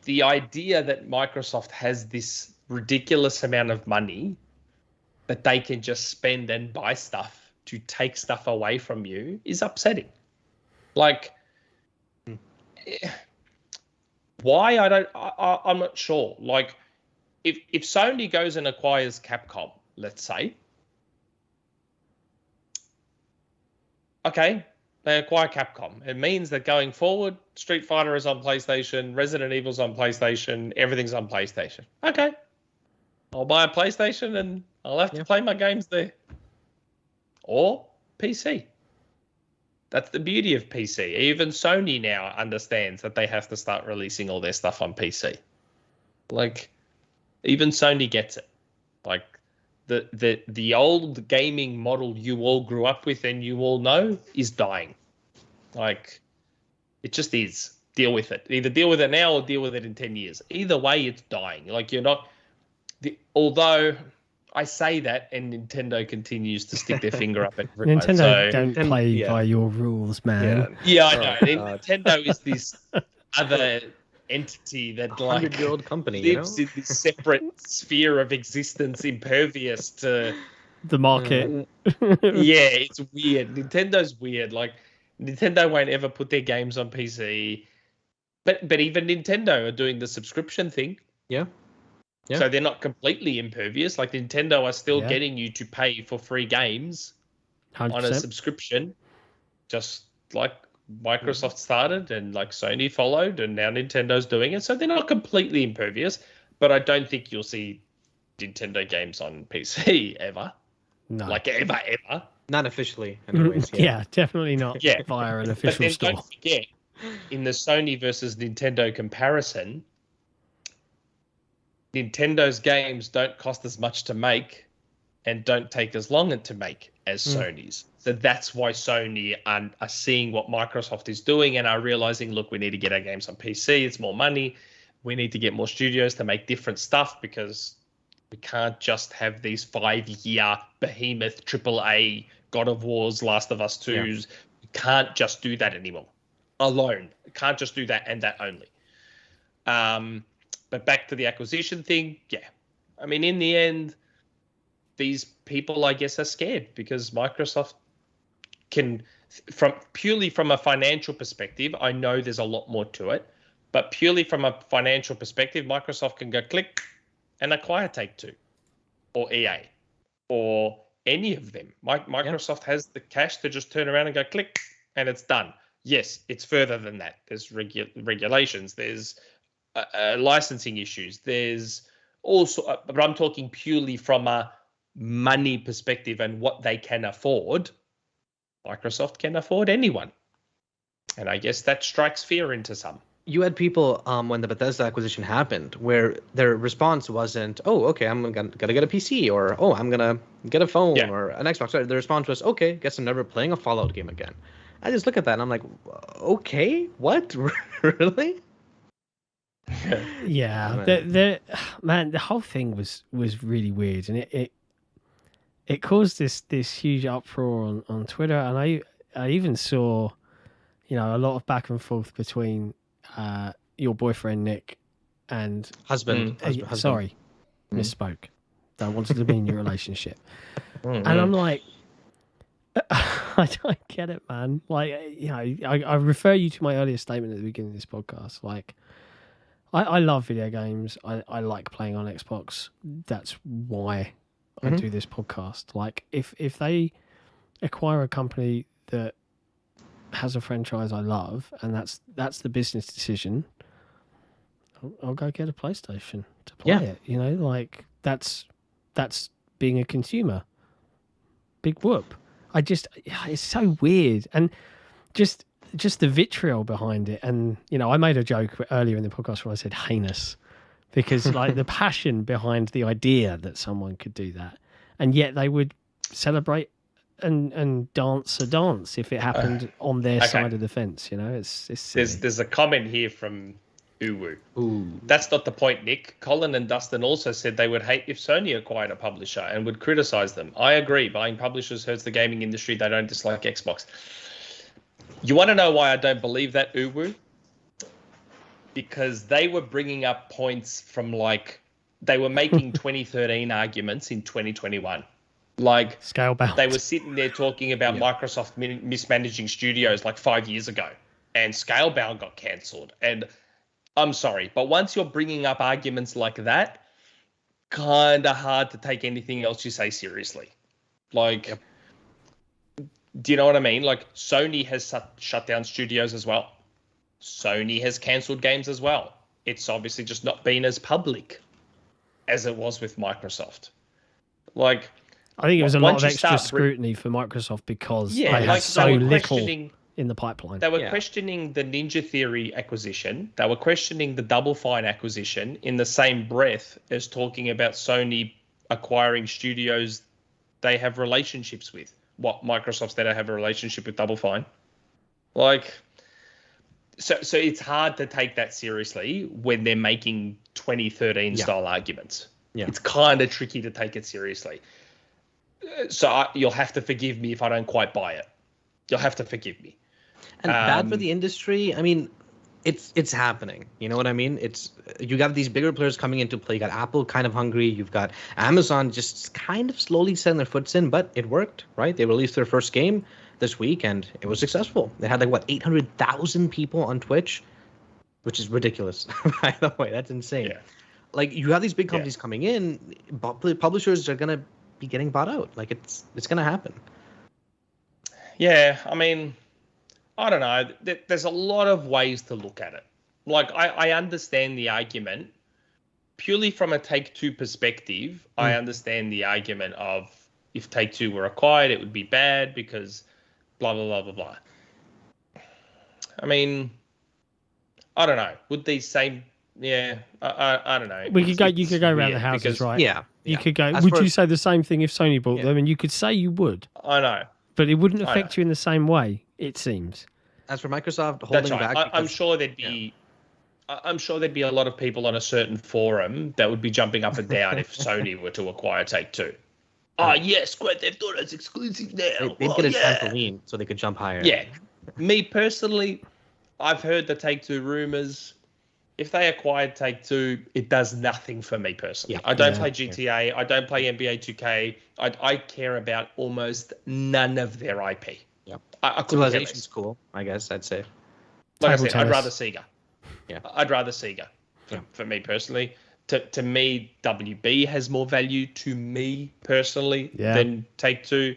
the idea that Microsoft has this ridiculous amount of money that they can just spend and buy stuff to take stuff away from you is upsetting. Like, why? I'm not sure. Like, if Sony goes and acquires Capcom, let's say, okay, they acquire Capcom. It means that going forward, Street Fighter is on PlayStation, Resident Evil's on PlayStation, everything's on PlayStation. Okay, I'll buy a PlayStation and I'll have to play my games there. Or PC. That's the beauty of PC. Even Sony now understands that they have to start releasing all their stuff on PC. Like, even Sony gets it. Like, the old gaming model you all grew up with and you all know is dying. Like, it just is. Deal with it. Either deal with it now or deal with it in 10 years. Either way, it's dying. Like, you're not... although... I say that, and Nintendo continues to stick their finger up at everyone. Nintendo don't play by your rules, man. Yeah, I know. Nintendo is this other entity that like 100-year-old company lives in this separate sphere of existence, impervious to the market. Yeah, it's weird. Nintendo's weird. Like, Nintendo won't ever put their games on PC, but even Nintendo are doing the subscription thing. Yeah. So they're not completely impervious. Like, Nintendo are still getting you to pay for free games 100%. On a subscription, just like Microsoft started and like Sony followed, and now Nintendo's doing it. So they're not completely impervious, but I don't think you'll see Nintendo games on PC ever. No. Like, ever. Not officially, anyways. Yeah, definitely not via an official but then store. Don't forget, in the Sony versus Nintendo comparison, Nintendo's games don't cost as much to make and don't take as long to make as Sony's. So that's why Sony are seeing what Microsoft is doing and are realizing, look, we need to get our games on PC. It's more money. We need to get more studios to make different stuff because we can't just have these 5-year behemoth AAA God of Wars, Last of Us 2s. Yeah. We can't just do that anymore alone. We can't just do that and that only. But back to the acquisition thing, I mean, in the end, these people, I guess, are scared because Microsoft can, purely from a financial perspective, I know there's a lot more to it, but purely from a financial perspective, Microsoft can go click and acquire Take-Two or EA or any of them. Microsoft has the cash to just turn around and go click and it's done. Yes, it's further than that. There's regulations. There's licensing issues. There's also, but I'm talking purely from a money perspective and what they can afford. Microsoft can afford anyone. And I guess that strikes fear into some. you had people when the Bethesda acquisition happened where their response wasn't, "Oh, okay, I'm gonna get a PC," or "Oh, I'm gonna get a phone or an Xbox." Sorry, the response was, "Okay, guess I'm never playing a Fallout game again." I just look at that and I'm like, "Okay, what? Really?" Yeah, man, the whole thing was really weird, and it caused this huge uproar on Twitter, and I even saw, a lot of back and forth between your boyfriend Nick and husband. Sorry, misspoke. Don't want to demean your relationship. And I'm like, I don't get it, man. Like, I refer you to my earlier statement at the beginning of this podcast. Like, I love video games. I like playing on Xbox. That's why I do this podcast. Like, if they acquire a company that has a franchise I love, and that's the business decision, I'll go get a PlayStation to play it. Like that's being a consumer. Big whoop. It's so weird, and just the vitriol behind it. And I made a joke earlier in the podcast when I said heinous, because like the passion behind the idea that someone could do that, and yet they would celebrate and dance a dance if it happened on their side of the fence. It's silly. There's a comment here from Uwu. Ooh. That's not the point, Nick. Colin and Dustin also said they would hate if Sony acquired a publisher and would criticize them. I agree. Buying publishers hurts the gaming industry. They don't dislike Xbox. You want to know why I don't believe that, Uwu? Because they were bringing up points from they were making 2013 arguments in 2021. Like, Scalebound. They were sitting there talking about Microsoft mismanaging studios 5 years ago, and Scalebound got cancelled. And I'm sorry, but once you're bringing up arguments like that, kind of hard to take anything else you say seriously. Do you know what I mean? Sony has shut down studios as well. Sony has cancelled games as well. It's obviously just not been as public as it was with Microsoft. I think it was a lot of extra scrutiny for Microsoft because they had so little in the pipeline. They were questioning the Ninja Theory acquisition. They were questioning the Double Fine acquisition in the same breath as talking about Sony acquiring studios they have relationships with. What, Microsoft's they don't have a relationship with Double Fine? So it's hard to take that seriously when they're making 2013 style arguments. Yeah. It's kind of tricky to take it seriously. So you'll have to forgive me if I don't quite buy it. You'll have to forgive me. And bad for the industry. I mean, it's happening. You know what I mean? You got these bigger players coming into play. You got Apple kind of hungry. You've got Amazon just kind of slowly setting their foots in, but it worked, right? They released their first game this week, and it was successful. They had 800,000 people on Twitch, which is ridiculous. By the way, that's insane. Yeah. You have these big companies coming in, publishers are gonna be getting bought out. It's gonna happen. Yeah, I mean, I don't know. There's a lot of ways to look at it. I understand the argument purely from a Take-Two perspective. I understand the argument of if Take-Two were acquired, it would be bad because blah blah blah blah blah. I mean, I don't know. Would these same? Yeah, I don't know. You could go around the houses, because, right? Yeah. You could go. Would you say the same thing if Sony bought them? And you could say you would. I know. But it wouldn't affect you in the same way, it seems. As for Microsoft holding back, I'm sure there'd be, I'm sure there'd be a lot of people on a certain forum that would be jumping up and down if Sony were to acquire Take-Two. Oh yes, Grand Theft Auto's exclusive now. They'd get a trampoline so they could jump higher. Yeah, me personally, I've heard the Take-Two rumors. If they acquired Take-Two, it does nothing for me personally. Yeah. I don't play GTA. I don't play NBA 2K. I care about almost none of their IP. Yep. I Civilization's cool, I guess I'd say. Like I said, I'd rather Sega. Yeah. I'd rather Sega for me personally. To me, WB has more value to me personally than Take-Two.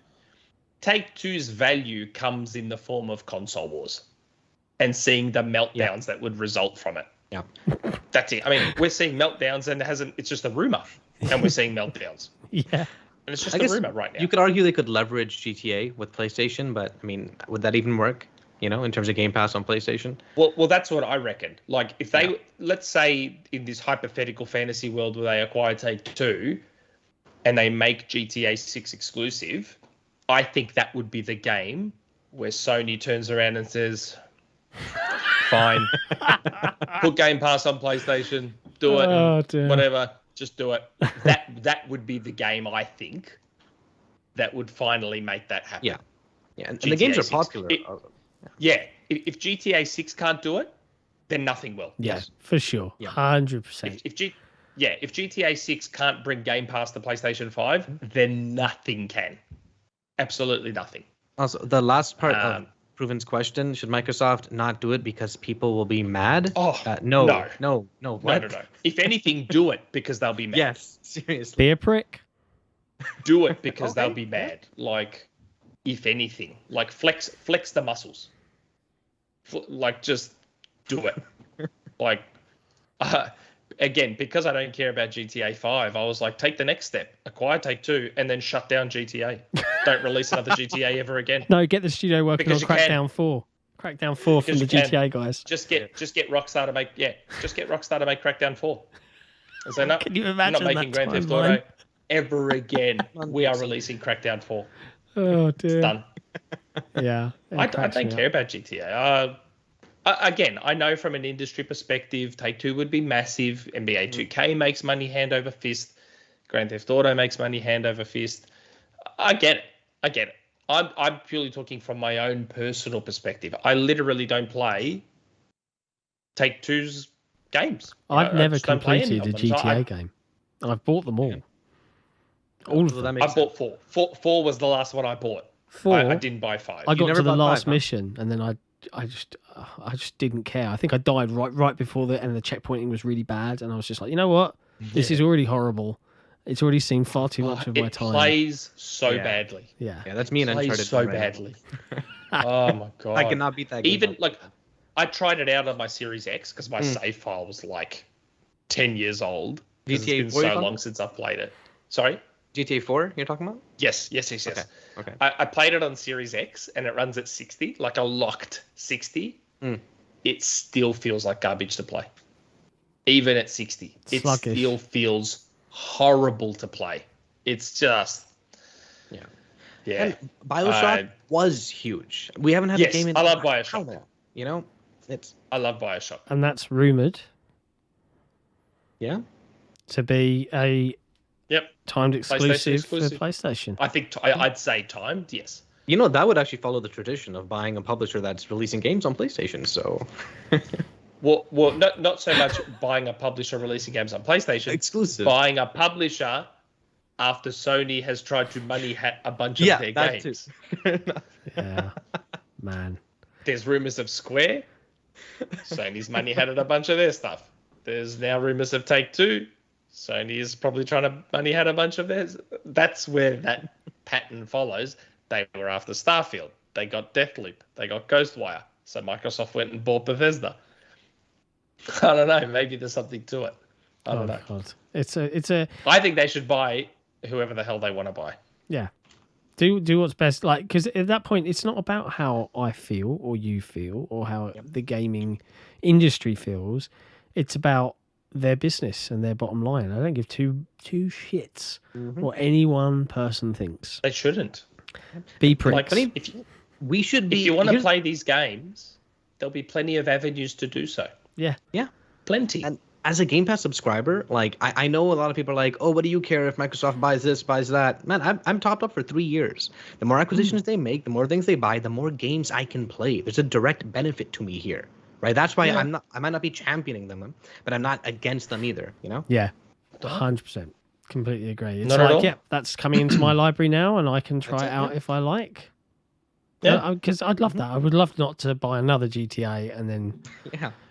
Take-Two's value comes in the form of console wars and seeing the meltdowns that would result from it. Yeah, that's it. I mean, we're seeing meltdowns, and it's just a rumor, and we're seeing meltdowns. Yeah, and it's just a rumor right now. You could argue they could leverage GTA with PlayStation, but I mean, would that even work? in terms of Game Pass on PlayStation. Well, that's what I reckon. Like, if they, let's say, in this hypothetical fantasy world where they acquire Take-Two and they make GTA 6 exclusive, I think that would be the game where Sony turns around and says, fine, put Game Pass on PlayStation, do it, whatever, just do it. That would be the game, I think, that would finally make that happen. Yeah, and the games are popular. If GTA 6 can't do it, then nothing will. Yes, for sure. 100%. If GTA 6 can't bring Game Pass to PlayStation 5, then nothing can. Absolutely nothing. Also, the last part of Proven's question, should Microsoft not do it because people will be mad? No. What? No. If anything, do it because they'll be mad. Yes, seriously. Be a prick. Do it because they'll be mad. Like, if anything, like flex the muscles. Like, just do it. Like, again, because I don't care about GTA 5, I was like, take the next step, acquire Take-Two, and then shut down GTA. Don't release another GTA ever again. No, get the studio working on Crackdown 4. Crackdown 4 from the GTA guys. Just get Rockstar to make Crackdown 4. And so, no, can you imagine not making Grand Theft Auto ever again. We are releasing Crackdown 4. Oh dear. It's done. Yeah. I don't care about GTA. Again, I know from an industry perspective, Take-Two would be massive. NBA 2K makes money hand over fist. Grand Theft Auto makes money hand over fist. I get it. I'm purely talking from my own personal perspective. I literally don't play Take-Two's games. I've never completed a GTA game. I've bought them all. All of them. I bought 4. 4 was the last one I bought. 4. I didn't buy 5. I got to the last mission, and then I just didn't care. I think I died right before the checkpointing was really bad, and I was just like, you know what? This is already horrible. It's already seen far too much of my time. It plays so badly. Yeah, that's me and Uncharted. Plays so badly. Oh my god! I cannot beat that game. Even like, I tried it out on my Series X because my save file was like 10 years old. It's been so long since I've played it. Sorry. GTA 4 you're talking about? Yes. Okay. I played it on Series X and it runs at 60, like a locked 60. It still feels like garbage to play. Even at 60. It still feels horrible to play. It's just... Yeah. And BioShock was huge. We haven't had a game in... I love BioShock. I love BioShock. And that's rumoured. Yeah. To be a... timed exclusive for PlayStation. I think I'd say timed, yes. That would actually follow the tradition of buying a publisher that's releasing games on PlayStation. So, well, not so much buying a publisher releasing games on PlayStation. Exclusive. Buying a publisher after Sony has tried to money hat a bunch of their games. Yeah, man. There's rumors of Square. Sony's money hatted a bunch of their stuff. There's now rumors of Take-Two. Sony is probably trying to money hat a bunch of theirs. That's where that pattern follows. They were after Starfield. They got Deathloop. They got Ghostwire. So Microsoft went and bought Bethesda. I don't know. Maybe there's something to it. I don't know. God. It's a. I think they should buy whoever the hell they want to buy. Yeah. Do what's best. Like, because at that point, it's not about how I feel or you feel or how the gaming industry feels. It's about their business and their bottom line. I don't give two shits what any one person thinks. They shouldn't. Be pricks. Like, if you want to play these games, there'll be plenty of avenues to do so. Yeah. Plenty. And as a Game Pass subscriber, like I know a lot of people are like, oh, what do you care if Microsoft buys this, buys that? Man, I'm topped up for 3 years. The more acquisitions they make, the more things they buy, the more games I can play. There's a direct benefit to me here. Right, that's why I might not be championing them, but I'm not against them either. Yeah, 100%, completely agree. It's like, that's coming into my library now, and I can try it out if I like. Yeah, because I'd love that. I would love not to buy another GTA and then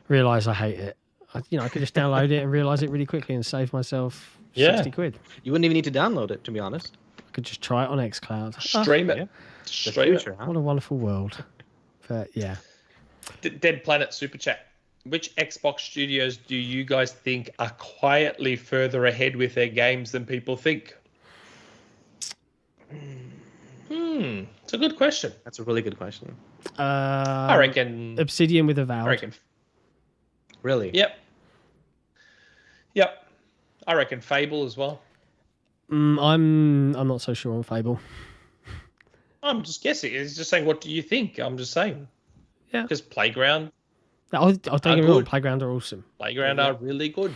realize I hate it. I could just download it and realize it really quickly and save myself 60 quid. You wouldn't even need to download it, to be honest. I could just try it on xCloud. Stream it. Stream it. What a wonderful world. But yeah. Dead Planet Super Chat. Which Xbox studios do you guys think are quietly further ahead with their games than people think? It's a good question. That's a really good question. I reckon Obsidian with Avowed. I reckon. Really? Yep. I reckon Fable as well. I'm not so sure on Fable. I'm just guessing. It's just saying, what do you think? I'm just saying. Yeah. Because Playground. I'll take it wrong. Playground are awesome. Playground are really good.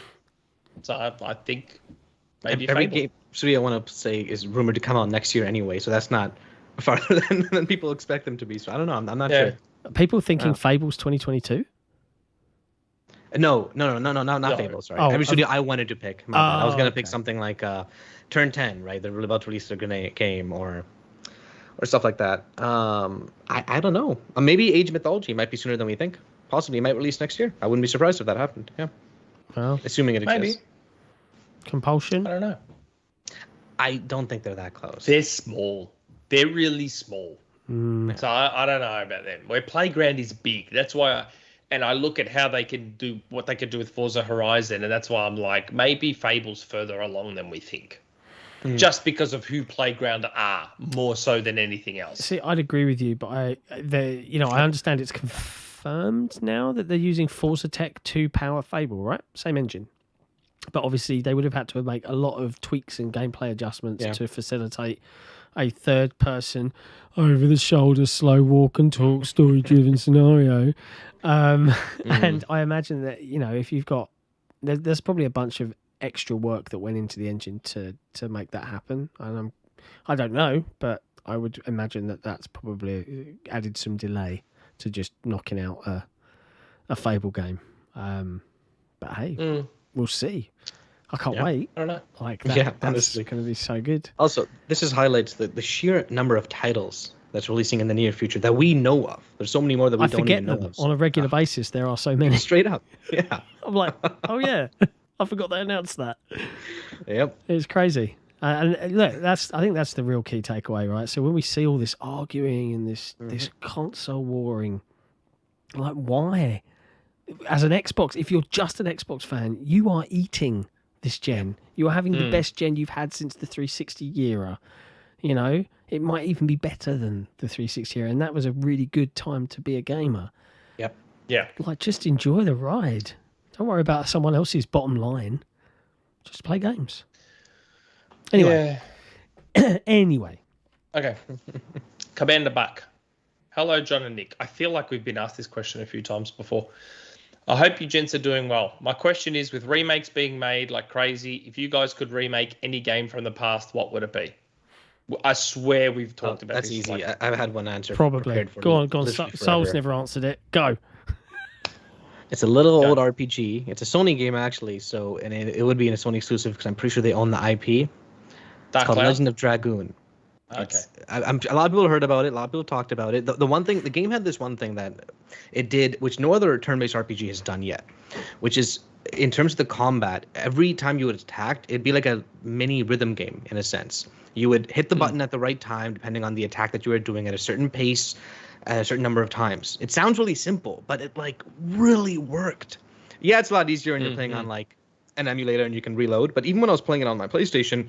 So I think maybe every Fable. game studio I want to say is rumored to come out next year anyway, so that's not farther than people expect them to be. So I don't know. I'm not sure. People thinking Fable's 2022? No, not Fable. Sorry, every studio I wanted to pick. My bad. I was gonna pick something like Turn 10, right? They're about to release a game or stuff like that. I don't know. Maybe Age Mythology might be sooner than we think. Possibly, it might release next year. I wouldn't be surprised if that happened. Yeah. Well, assuming it exists. Maybe. Compulsion? I don't know. I don't think they're that close. They're small. They're really small. So I don't know about them. Where Playground is big. That's why I look at how they can do what they could do with Forza Horizon, and that's why I'm like, maybe Fable's further along than we think. Just because of who Playground are, more so than anything else. See, I'd agree with you, but I understand it's confirmed now that they're using Forza Tech to power Fable, right? Same engine. But obviously they would have had to make a lot of tweaks and gameplay adjustments to facilitate a third-person, over-the-shoulder, slow walk and talk, story-driven scenario. And I imagine that, if you've got... There's probably a bunch of extra work that went into the engine to make that happen. And I don't know, but I would imagine that that's probably added some delay to just knocking out a Fable game. But hey, we'll see. I can't wait. I don't know. That's honestly going to be so good. Also, this highlights the sheer number of titles that's releasing in the near future that we know of. There's so many more that we don't even know of. On a regular basis, there are so many. Straight up. Yeah. I'm like, oh yeah, I forgot they announced that. Yep. It's crazy. And look, I think that's the real key takeaway, right? So when we see all this arguing and this console warring, like, why? As an Xbox, if you're just an Xbox fan, you are eating this gen. You are having the best gen you've had since the 360 era. It might even be better than the 360 era, and that was a really good time to be a gamer. Yep. Yeah. Like, just enjoy the ride. Don't worry about someone else's bottom line. Just play games. Anyway. Yeah. Anyway. Okay. commanderbuck. Hello, John and Nick. I feel like we've been asked this question a few times before. I hope you gents are doing well. My question is, with remakes being made like crazy, if you guys could remake any game from the past, what would it be? I swear we've talked about that's this. That's easy. I've had one answer. Probably. Go on. Soul's never answered it. Go. It's a little old RPG. It's a Sony game, actually, and it would be a Sony exclusive because I'm pretty sure they own the IP. It's called Legend of Dragoon. Okay. A lot of people heard about it. A lot of people talked about it. The one thing, the game had this one thing that it did, which no other turn-based RPG has done yet, which is, in terms of the combat, every time you would attack, it'd be like a mini rhythm game in a sense. You would hit the button at the right time, depending on the attack that you were doing at a certain pace, at a certain number of times. It sounds really simple, but it really worked. Yeah, it's a lot easier when you're playing on an emulator and you can reload. But even when I was playing it on my PlayStation,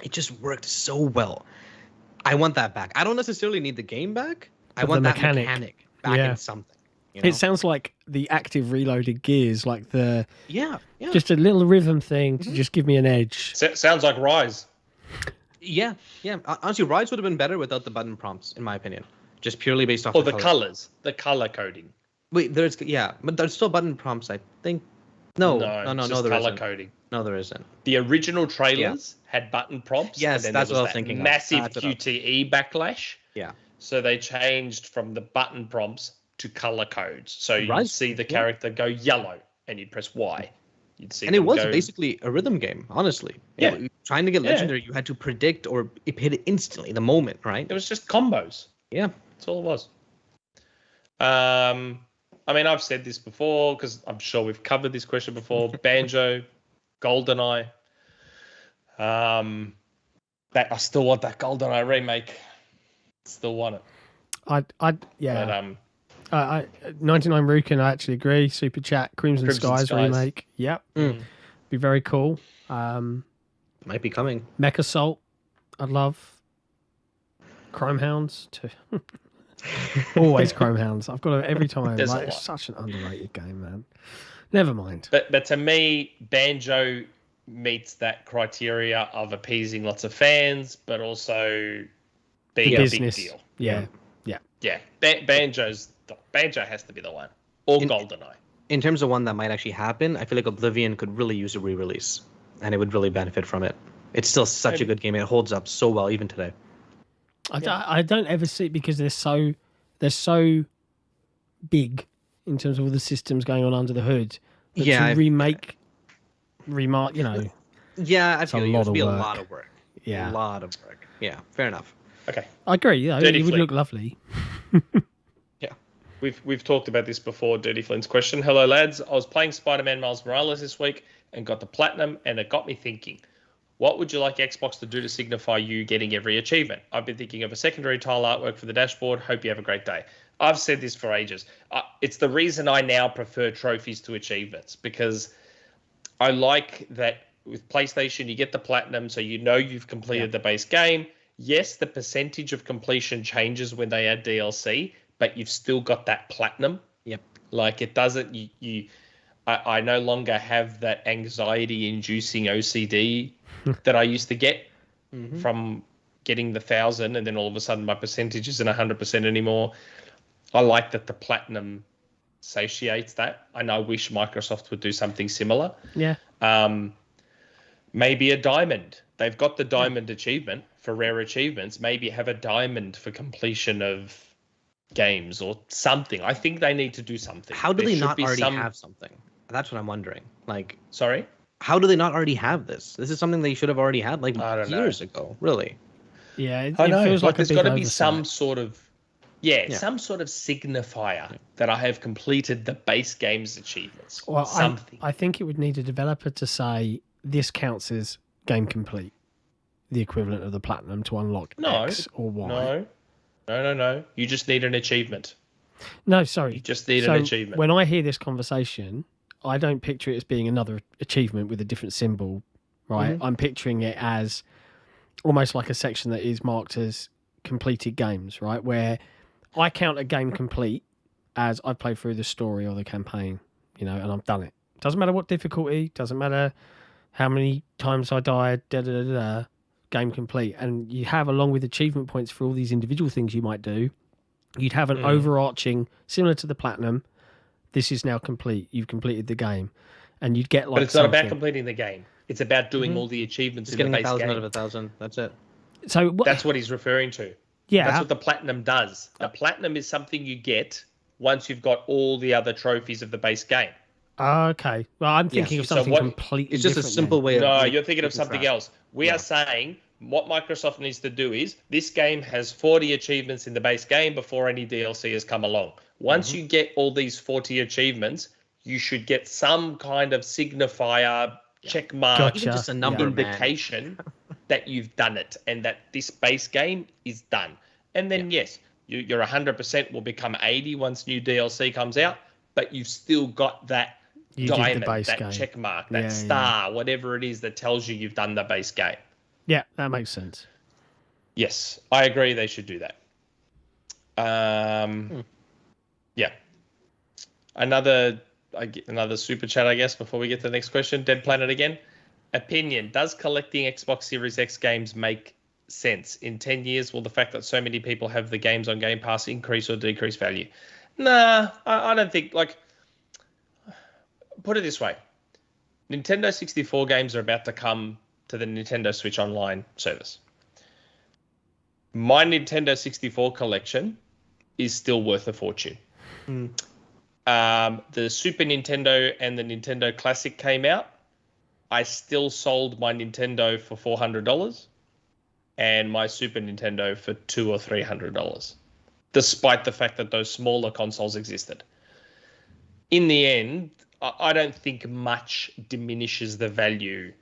it just worked so well. I want that back. I don't necessarily need the game back. I want that mechanic back in something. It sounds like the active reloaded gears, like yeah. just a little rhythm thing to just give me an edge. Sounds like Rise. Yeah. Honestly, Rise would have been better without the button prompts, in my opinion. Just purely based off the colors, the color coding. Wait, but there's still button prompts, I think. No, there color isn't. Coding. No, there isn't. The original trailers had button prompts. Yes, and then that's there was what I was thinking. Massive QTE backlash. Yeah. So they changed from the button prompts to color codes. So you'd see the character go yellow, and you'd press Y. You'd see. And it was basically a rhythm game, honestly. Yeah. Trying to get legendary, you had to predict or hit it instantly, the moment, right? It was just combos. Yeah. That's all it was. I mean, I've said this before because I'm sure we've covered this question before. Banjo, GoldenEye. That I still want that GoldenEye remake. Still want it. Yeah. But, 99 Rukin, I actually agree. Superchat, Crimson Skies remake. Yep. Be very cool. Might be coming. Mech Assault, I'd love. Chrome Hounds too. Always Chrome Hounds. I've got it every time. Like, it's such an underrated game, man. Never mind. But to me, Banjo meets that criteria of appeasing lots of fans, but also being a big deal. Yeah. Banjo has to be the one. Or GoldenEye. In terms of one that might actually happen, I feel like Oblivion could really use a re-release, and it would really benefit from it. It's still such a good game. It holds up so well even today. I don't ever see it because they're so big in terms of all the systems going on under the hood. Yeah, remark, you know. Yeah, I feel it would be a work. lot of work. Yeah, a lot of work. Yeah, fair enough. Okay, I agree. Yeah, it would look lovely. Yeah, we've talked about this before. DirtyFlint's question. Hello, lads. I was playing Spider-Man Miles Morales this week and got the platinum, and it got me thinking. What would you like Xbox to do to signify you getting every achievement? I've been thinking of a secondary tile artwork for the dashboard. Hope you have a great day. I've said this for ages. It's the reason I now prefer trophies to achievements, because I like that with PlayStation, you get the platinum, so you know you've completed the base game. Yes, the percentage of completion changes when they add DLC, but you've still got that platinum. Yep. Like it doesn't, I no longer have that anxiety-inducing OCD that I used to get from getting the 1,000, and then all of a sudden my percentage isn't 100% anymore. I like that the platinum satiates that, and I wish Microsoft would do something similar. Yeah. Maybe a diamond. They've got the diamond achievement for rare achievements. Maybe have a diamond for completion of games or something. I think they need to do something. How do they not already have something? That's what I'm wondering. Like, sorry? How do they not already have this? This is something they should have already had years ago, really. Yeah, it I know. feels like there's got to be some sort of some sort of signifier that I have completed the base game's achievements. Well, something. I think it would need a developer to say this counts as game complete, the equivalent of the platinum to unlock X or Y. No. You just need an achievement. No, sorry. You just need an achievement. When I hear this conversation, I don't picture it as being another achievement with a different symbol, right? I'm picturing it as almost like a section that is marked as completed games, right? Where I count a game complete as I've played through the story or the campaign, and I've done it. Doesn't matter what difficulty, doesn't matter how many times I died, game complete. And you have, along with achievement points for all these individual things you might do, you'd have an overarching, similar to the platinum, this is now complete. You've completed the game. And you'd get But it's not about completing the game. It's about doing all the achievements in the base game. Getting 1,000 out of 1,000. That's it. So that's what he's referring to. Yeah. That's what the platinum does. The platinum is something you get once you've got all the other trophies of the base game. Okay. Well, I'm thinking of something completely It's just a simple way of... No, you're thinking of something else. We are saying what Microsoft needs to do is this game has 40 achievements in the base game before any DLC has come along. Once you get all these 40 achievements, you should get some kind of signifier, check mark, even just a number indication that you've done it and that this base game is done. And then, yes, your 100% will become 80 once new DLC comes out, but you've still got that diamond, that check mark, that star, whatever it is that tells you've done the base game. Yeah, that makes sense. Yes, I agree they should do that. Yeah. Another super chat, I guess, before we get to the next question. Dead Planet again. Opinion. Does collecting Xbox Series X games make sense? In 10 years, will the fact that so many people have the games on Game Pass increase or decrease value? Nah, I don't think, put it this way. Nintendo 64 games are about to come to the Nintendo Switch Online service. My Nintendo 64 collection is still worth a fortune. The Super Nintendo and the Nintendo Classic came out. I still sold my Nintendo for $400 and my Super Nintendo for $200 or $300, despite the fact that those smaller consoles existed. In the end, I don't think much diminishes the value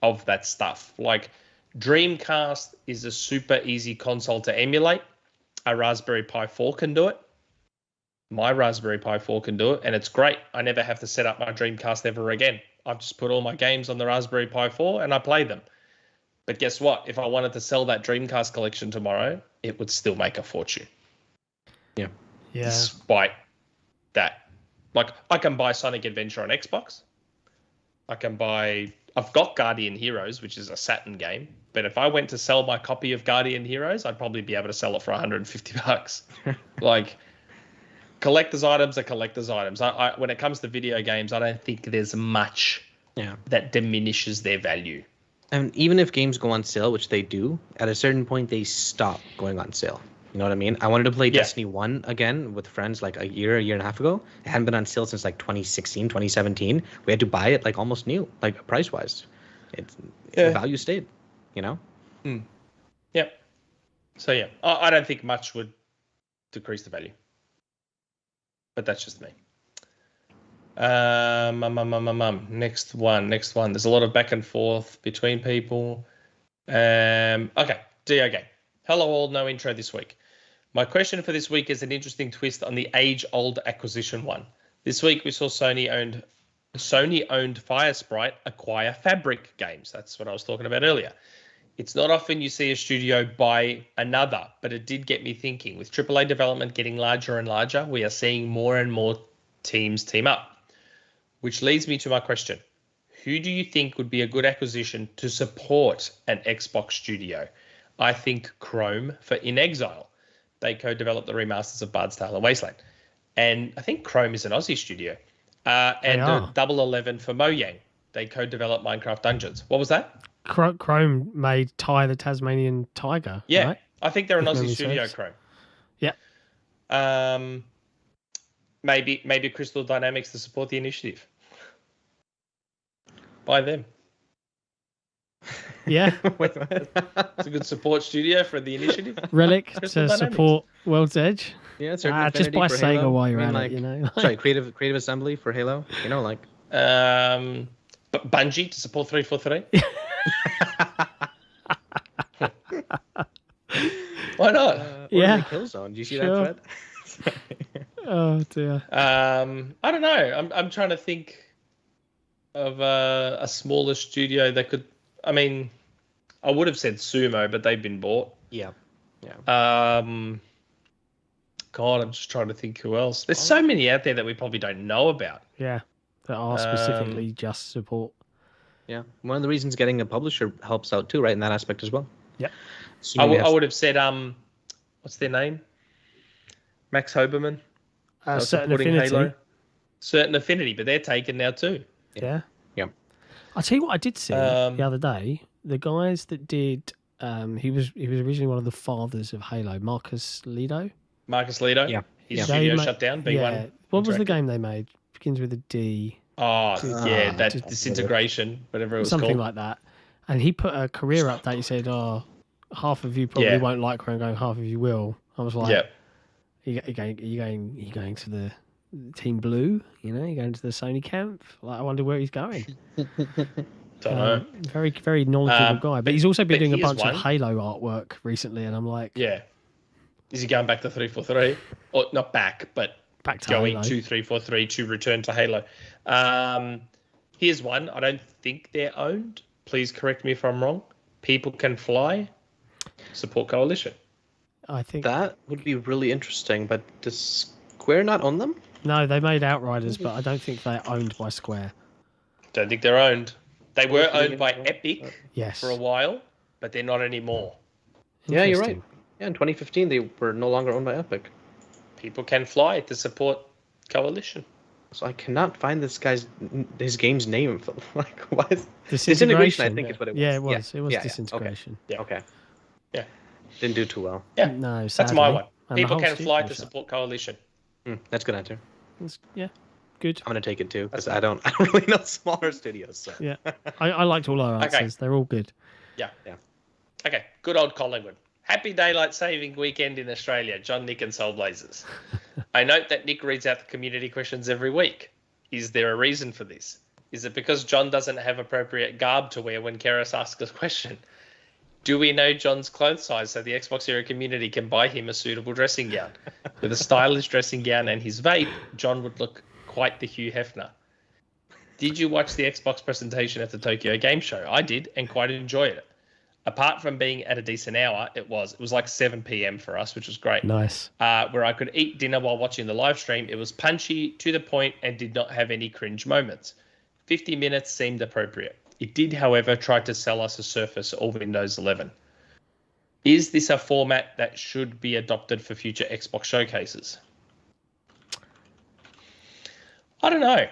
of that stuff. Like, Dreamcast is a super easy console to emulate. A Raspberry Pi 4 can do it. My Raspberry Pi 4 can do it, and it's great. I never have to set up my Dreamcast ever again. I've just put all my games on the Raspberry Pi 4 and I play them. But guess what? If I wanted to sell that Dreamcast collection tomorrow, it would still make a fortune. Yeah. Despite that. Like, I can buy Sonic Adventure on Xbox. I've got Guardian Heroes, which is a Saturn game. But if I went to sell my copy of Guardian Heroes, I'd probably be able to sell it for $150. Like, collector's items are collector's items. I when it comes to video games, I don't think there's much that diminishes their value. And even if games go on sale, which they do, at a certain point they stop going on sale. You know what I mean? I wanted to play Destiny 1 again with friends like a year and a half ago. It hadn't been on sale since like 2016, 2017. We had to buy it like almost new, like price-wise. The value stayed, you know? Yep. So, yeah, I don't think much would decrease the value. But that's just me. Next one. There's a lot of back and forth between people. Okay, DeoGame. Hello all, no intro this week. My question for this week is an interesting twist on the age-old acquisition one. This week we saw Sony-owned Firesprite acquire Fabric Games. That's what I was talking about earlier. It's not often you see a studio buy another, but it did get me thinking. With AAA development getting larger and larger, we are seeing more and more teams team up. Which leads me to my question. Who do you think would be a good acquisition to support an Xbox studio? I think Chrome for In Exile. They co-developed the remasters of Bard's Tale and Wasteland. And I think Chrome is an Aussie studio. And Double 11 for Mojang. They co-developed Minecraft Dungeons. What was that? Chrome made Ty the Tasmanian Tiger. Yeah, right? I think they're an Aussie studio, Chrome. Yeah. Maybe Crystal Dynamics to support the initiative. Buy them. Yeah. It's a good support studio for the initiative. Relic to support World's Edge. Yeah, just buy Sega Halo. while you're at it, you know. Sorry, Creative Assembly for Halo. You know, like. Bungie to support 343. Why not? Yeah. Killzone. Did you see that thread? Oh dear. I don't know. I'm trying to think of a smaller studio that could. I mean, I would have said Sumo, but they've been bought. Yeah. God, I'm just trying to think who else. There's so many out there that we probably don't know about. Yeah, that are specifically just support. Yeah, one of the reasons getting a publisher helps out too, right, in that aspect as well. Yeah. I would have said, what's their name? Max Hoberman. Certain Affinity. Halo. Certain Affinity, but they're taken now too. Yeah. Yeah. I'll tell you what I did see the other day. The guys that did, he was originally one of the fathers of Halo, Marcus Lido. Yeah. His studio shut down. B1. Yeah. What was the game they made? Begins with a D. That Disintegration, whatever it was something called. like that. And he put a career update. He said, half of you probably won't like where I'm going, half of you will. I was like, you going to the Team Blue? You know, you going to the Sony camp? Like, I wonder where he's going. Don't know. Very, very knowledgeable guy. But he's also been doing a bunch of Halo artwork recently, and I'm like... Yeah. Is he going back to 343? Or not back, but back to going Halo. to 343 to return to Halo. Here's one. I don't think they're owned. Please correct me if I'm wrong. People Can Fly. Support Coalition. I think... That would be really interesting, but does Square not own them? No, they made Outriders, but I don't think they're owned by Square. Don't think they're owned. They were owned by Epic for a while, but they're not anymore. Yeah, you're right. Yeah, in 2015, they were no longer owned by Epic. People Can Fly to support Coalition. So I cannot find his game's name. Like, what is Disintegration? I think is what it was. Yeah, it was. It was Disintegration. Okay. Yeah. Didn't do too well. Yeah. No, that's my one. People Can Fly to support Coalition. That's a good answer. Yeah, good. I'm gonna take it too because I don't really know smaller studios. So. Yeah, I liked all our answers. Okay. They're all good. Yeah. Okay, good old Collingwood. Happy daylight saving weekend in Australia, John, Nick and Soulblazerz. I note that Nick reads out the community questions every week. Is there a reason for this? Is it because John doesn't have appropriate garb to wear when Cerys asks a question? Do we know John's clothes size so the XboxEra community can buy him a suitable dressing gown? With a stylish dressing gown and his vape, John would look quite the Hugh Hefner. Did you watch the Xbox presentation at the Tokyo Game Show? I did and quite enjoyed it. apart from being at a decent hour, it was like 7 p.m. for us, which was great. Nice. Where I could eat dinner while watching the live stream. It was punchy, to the point, and did not have any cringe moments. 50 minutes seemed appropriate. It did, however, try to sell us a Surface or Windows 11. Is this a format that should be adopted for future Xbox showcases? I don't know.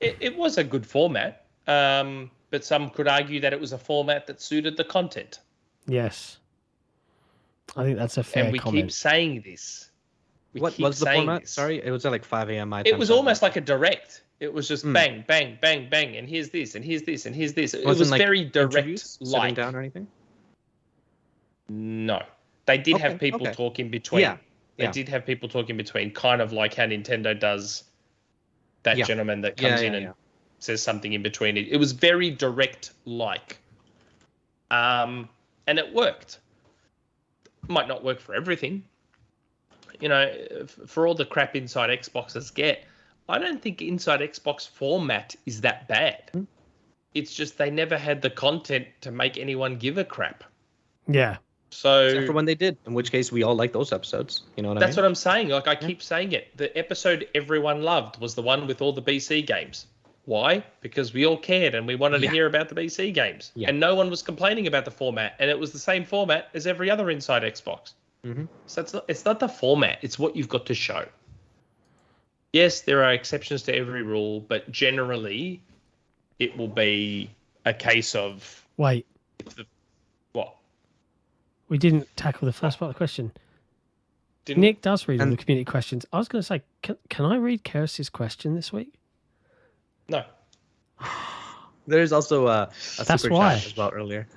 It was a good format, but some could argue that it was a format that suited the content. Yes. I think that's a fair comment. And we keep saying this. What was the format? Sorry, it was at like 5 a.m. my time. It was almost like a direct. It was just bang, bang, bang, bang, and here's this, and here's this, and here's this. It was like very direct. Sitting down or anything? No. They did have people talk in between. Yeah. They did have people talk in between, kind of like how Nintendo does that gentleman that comes in and says something in between. It was very direct-like. And it worked. Might not work for everything. You know, for all the crap Inside Xboxes get, I don't think Inside Xbox format is that bad. It's just they never had the content to make anyone give a crap. Yeah. So, except for when they did, in which case we all like those episodes. You know what I mean? That's what I'm saying. Like, I keep saying it. The episode everyone loved was the one with all the BC games. Why? Because we all cared and we wanted to hear about the BC games. Yeah. And no one was complaining about the format. And it was the same format as every other Inside Xbox. Mm-hmm. So it's not the format. It's what you've got to show. Yes, there are exceptions to every rule, but generally it will be a case of... Wait. What? We didn't tackle the first part of the question. Nick does read all the community questions. I was going to say, can I read Cerys' question this week? No. There's also a super chat as well earlier,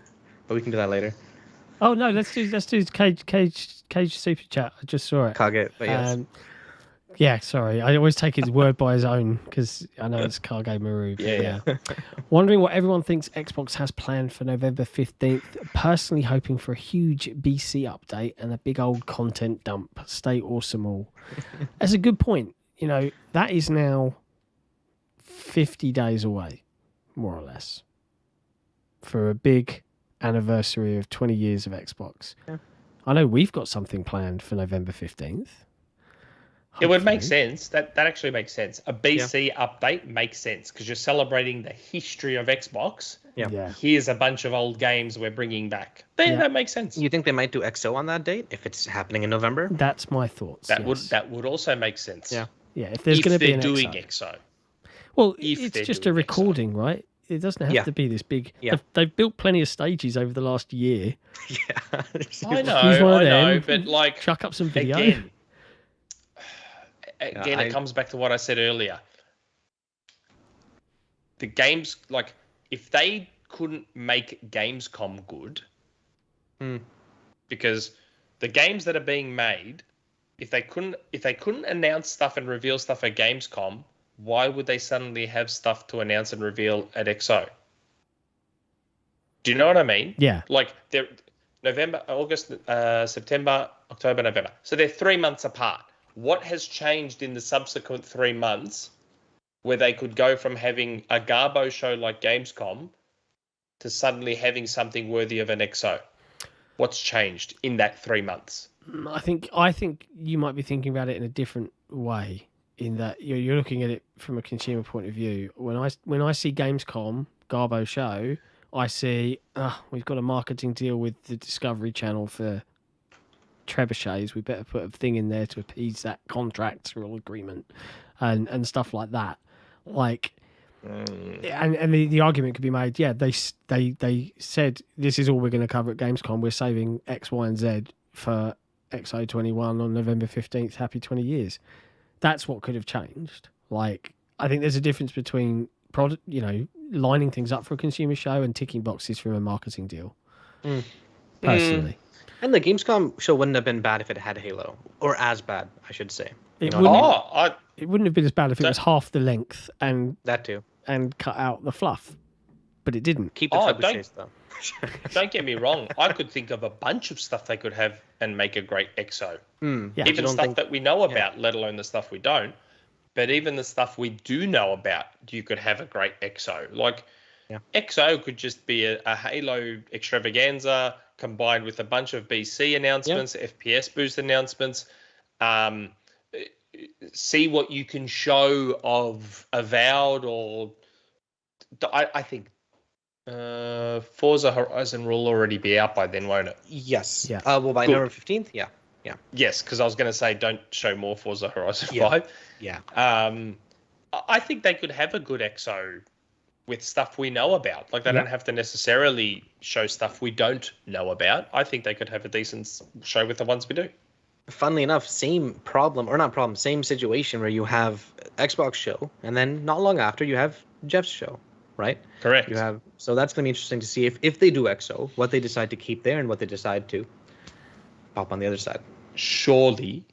but we can do that later. Oh no, let's do Cage super chat. I just saw it. Kage, but yes. Yeah, sorry. I always take his word by his own because I know it's Kage Maru. Yeah. Wondering what everyone thinks Xbox has planned for November 15th. Personally hoping for a huge BC update and a big old content dump. Stay awesome all. That's a good point. You know, that is now 50 days away, more or less, for a big anniversary of 20 years of Xbox. Yeah. I know we've got something planned for November 15th. It would make sense. That actually makes sense. A BC update makes sense because you're celebrating the history of Xbox. Yeah. Here's a bunch of old games we're bringing back. That makes sense. You think they might do XO on that date if it's happening in November? That's my thoughts. That would also make sense. Yeah. If there's going to be an doing XO. Well, it's just a recording, right? It doesn't have to be this big. Yeah. They've built plenty of stages over the last year. Yeah. I know, but like chuck up some video. Again, it comes back to what I said earlier. The games, like, if they couldn't make Gamescom good, because the games that are being made, if they couldn't announce stuff and reveal stuff at Gamescom, why would they suddenly have stuff to announce and reveal at XO? Do you know what I mean? Yeah. Like, they're November, August, September, October, November. So they're 3 months apart. What has changed in the subsequent 3 months where they could go from having a Garbo show like Gamescom to suddenly having something worthy of an XO? What's changed in that 3 months? I think you might be thinking about it in a different way, in that you're looking at it from a consumer point of view. When I see Gamescom, Garbo show, I see we've got a marketing deal with the Discovery Channel for trebuchets. We better put a thing in there to appease that contractual agreement and stuff like that. Like, and the argument could be made. Yeah, they said this is all we're going to cover at Gamescom. We're saving X, Y, and Z for XO21 on November 15th. Happy 20 years. That's what could have changed. Like, I think there's a difference between lining things up for a consumer show and ticking boxes from a marketing deal. Personally. And the Gamescom show wouldn't have been bad if it had Halo, or as bad, I should say. It wouldn't have been as bad if it was half the length and that too, and cut out the fluff, but it didn't. Keep the trebuchets though. Don't get me wrong. I could think of a bunch of stuff they could have and make a great XO. Even stuff that we know about, let alone the stuff we don't. But even the stuff we do know about, you could have a great XO. Like, Yeah. XO could just be a Halo extravaganza combined with a bunch of BC announcements, FPS Boost announcements. See what you can show of Avowed, or I think Forza Horizon will already be out by then, won't it? Yes. Yeah. Well, by November 15th. Yeah. Yeah. Yes, because I was going to say don't show more Forza Horizon 5. Yeah. I think they could have a good XO with stuff we know about. Like, they don't have to necessarily show stuff we don't know about. I think they could have a decent show with the ones we do. Funnily enough, same situation where you have Xbox show, and then not long after you have Jeff's show, right? Correct. So that's going to be interesting to see if they do XO, what they decide to keep there and what they decide to pop on the other side. Surely,